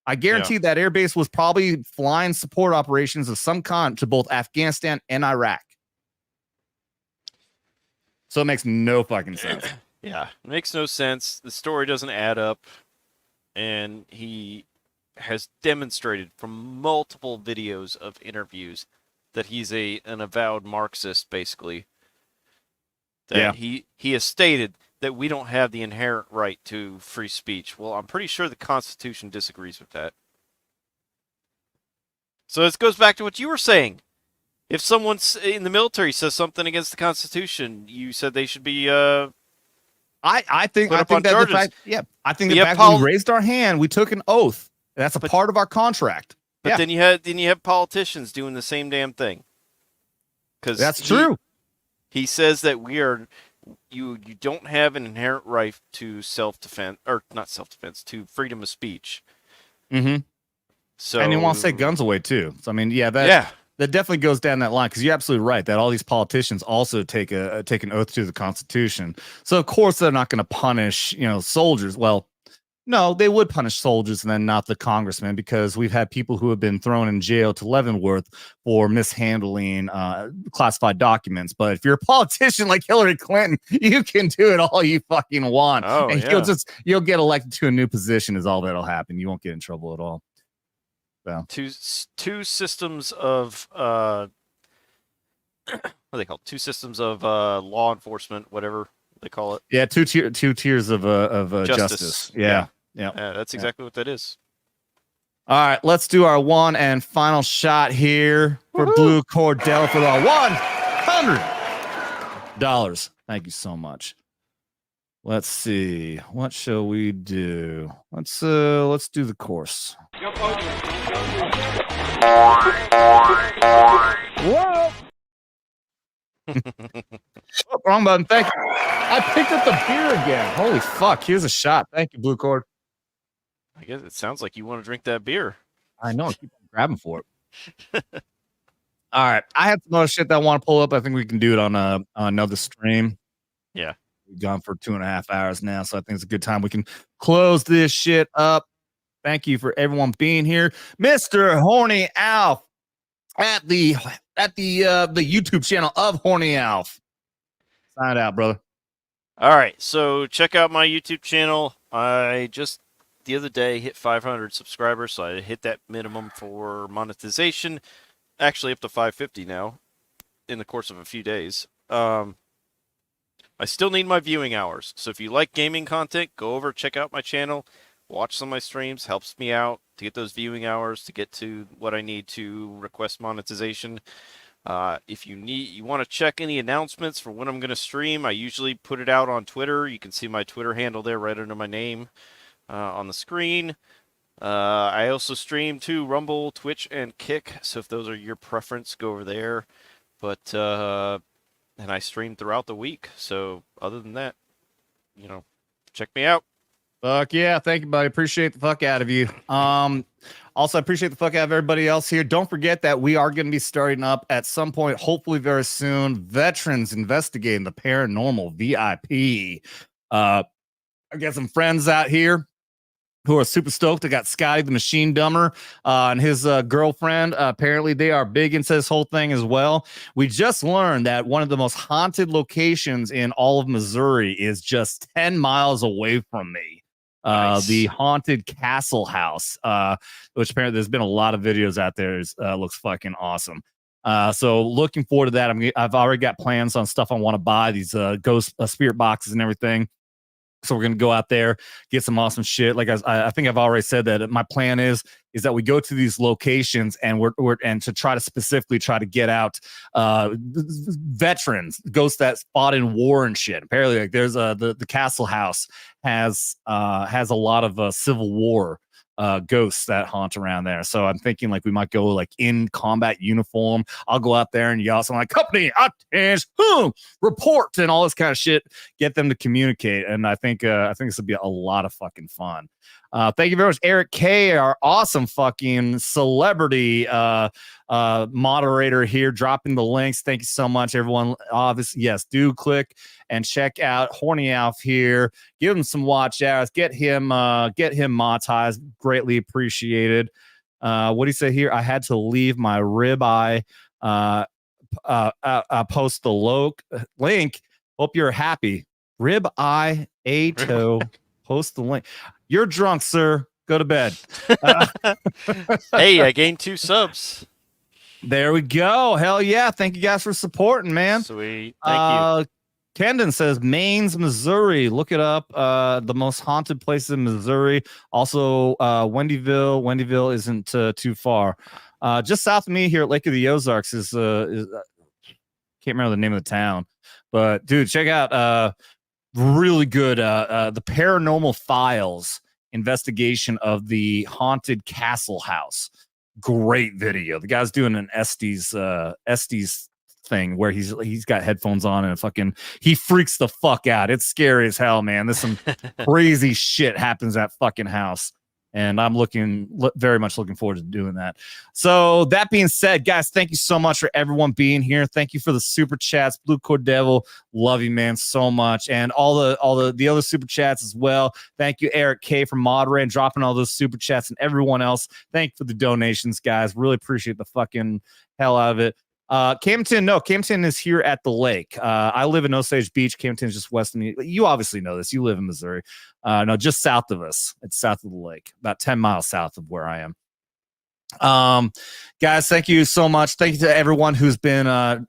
[SPEAKER 1] I guarantee that airbase was probably flying support operations of some kind to both Afghanistan and Iraq. So it makes no fucking sense.
[SPEAKER 2] Yeah, it makes no sense. The story doesn't add up. And he has demonstrated from multiple videos of interviews that he's an avowed Marxist, basically. That he has stated that we don't have the inherent right to free speech. Well, I'm pretty sure the Constitution disagrees with that. So this goes back to what you were saying. If someone in the military says something against the Constitution, you said they should be
[SPEAKER 1] I think that the fact, I think the fact we raised our hand, we took an oath. That's a part of our contract.
[SPEAKER 2] But then you have politicians doing the same damn thing. Because
[SPEAKER 1] that's true.
[SPEAKER 2] He says that you don't have an inherent right to self-defense, or not self-defense, to freedom of speech.
[SPEAKER 1] Mm-hmm.
[SPEAKER 2] So,
[SPEAKER 1] and he wants to take guns away too. So I mean, that definitely goes down that line because you're absolutely right that all these politicians also take an oath to the Constitution. So of course they're not going to punish soldiers. Well, no, they would punish soldiers and then not the congressmen because we've had people who have been thrown in jail to Leavenworth for mishandling classified documents. But if you're a politician like Hillary Clinton, you can do it all you fucking want.
[SPEAKER 2] Oh,
[SPEAKER 1] and you'll get elected to a new position is all that'll happen. You won't get in trouble at all. So.
[SPEAKER 2] Two systems of what are they called? Two systems of law enforcement, whatever they call it.
[SPEAKER 1] Yeah, two tiers of justice. Yeah.
[SPEAKER 2] That's exactly what that is.
[SPEAKER 1] All right, let's do our one and final shot here for Blue Cordell for our $100. Thank you so much. Let's see. What shall we do? Let's do the course. Whoa! Oh, wrong button. Thank you. I picked up the beer again. Holy fuck. Here's a shot. Thank you, Blue Cord.
[SPEAKER 2] I guess it sounds like you want to drink that beer.
[SPEAKER 1] I know. I keep on grabbing for it. All right. I have some other shit that I want to pull up. I think we can do it on another stream.
[SPEAKER 2] Yeah.
[SPEAKER 1] We've gone for 2.5 hours now, so I think it's a good time we can close this shit up. Thank you for everyone being here. Mr. Horny Alf at the YouTube channel of Horny Alf. Sign out, brother.
[SPEAKER 2] All right, so check out my YouTube channel. I just the other day hit 500 subscribers, so I hit that minimum for monetization. Actually, up to 550 now in the course of a few days. I still need my viewing hours, so if you like gaming content, go over check out my channel. watch some of my streams. Helps me out to get those viewing hours, to get to what I need to request monetization. If you want to check any announcements for when I'm going to stream, I usually put it out on Twitter. You can see my Twitter handle there right under my name on the screen. I also stream to Rumble, Twitch, and Kick. So if those are your preference, go over there. But and I stream throughout the week. So other than that, check me out.
[SPEAKER 1] Fuck yeah. Thank you, buddy. Appreciate the fuck out of you. Also, I appreciate the fuck out of everybody else here. Don't forget that we are going to be starting up at some point, hopefully very soon, Veterans Investigating the Paranormal VIP. I got some friends out here who are super stoked. I got Scotty the Machine Dumber and his girlfriend. Apparently, they are big into this whole thing as well. We just learned that one of the most haunted locations in all of Missouri is just 10 miles away from me. Nice. The haunted castle house, which apparently there's been a lot of videos out there. Looks fucking awesome. So looking forward to that. I've already got plans on stuff I want to buy, these ghost spirit boxes and everything. So we're going to go out there, get some awesome shit. Like I think I've already said that my plan is that we go to these locations and we're to try to specifically try to get out veterans, ghosts that fought in war and shit. Apparently, like there's the castle house has a lot of Civil War ghosts that haunt around there. So I'm thinking like we might go like in combat uniform. I'll go out there and yell something like company attention, report, and all this kind of shit. Get them to communicate. And I think this would be a lot of fucking fun. Thank you very much, Eric K, our awesome fucking celebrity moderator here, dropping the links. Thank you so much, everyone. Obviously, yes, do click and check out Horny Alf here. Give him some watch hours. Get him monetized. Greatly appreciated. What do you say here? I had to leave my ribeye. Post the link. Hope you're happy. Ribeye Ato. Post the link. You're drunk, sir. Go to bed.
[SPEAKER 2] Hey, I gained 2 subs.
[SPEAKER 1] There we go. Hell yeah. Thank you guys for supporting, man.
[SPEAKER 2] Sweet. Thank you.
[SPEAKER 1] Kendon says Maine's, Missouri. Look it up. The most haunted places in Missouri. Also, Wendyville. Wendyville isn't too far. Just south of me here at Lake of the Ozarks is can't remember the name of the town. But, dude, check out really good the Paranormal Files investigation of the haunted castle house. Great video. The guy's doing an Estes thing where he's got headphones on and he freaks the fuck out. It's scary as hell, man. There's some crazy shit happens at fucking house. And I'm very much looking forward to doing that. So that being said, guys, thank you so much for everyone being here. Thank you for the super chats. Blue Cord Devil, love you, man, so much. And all the other super chats as well. Thank you, Eric K, for moderating, dropping all those super chats, and everyone else. Thank you for the donations, guys. Really appreciate the fucking hell out of it. Camden is here at the lake. I live in Osage Beach. Camden is just west of me. You obviously know this. You live in Missouri. No, just south of us. It's south of the lake, about 10 miles south of where I am. Guys, thank you so much. Thank you to everyone who's been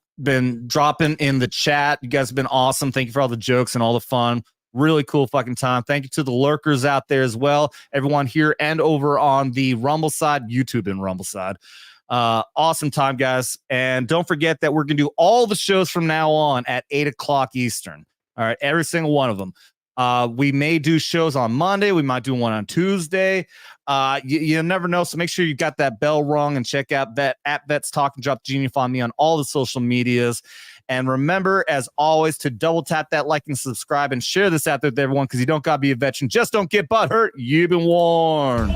[SPEAKER 1] dropping in the chat. You guys have been awesome. Thank you for all the jokes and all the fun. Really cool fucking time. Thank you to the lurkers out there as well. Everyone here and over on the Rumble side, YouTube and Rumble side. Awesome time, guys. And don't forget that we're going to do all the shows from now on at 8 o'clock Eastern. All right, every single one of them. We may do shows on Monday. We might do one on Tuesday. You never know. So make sure you got that bell rung and check out Vets Talkin. Drop Genie. Find me on all the social medias. And remember, as always, to double tap that like and subscribe and share this out there with everyone, because you don't got to be a veteran. Just don't get butthurt. You've been warned.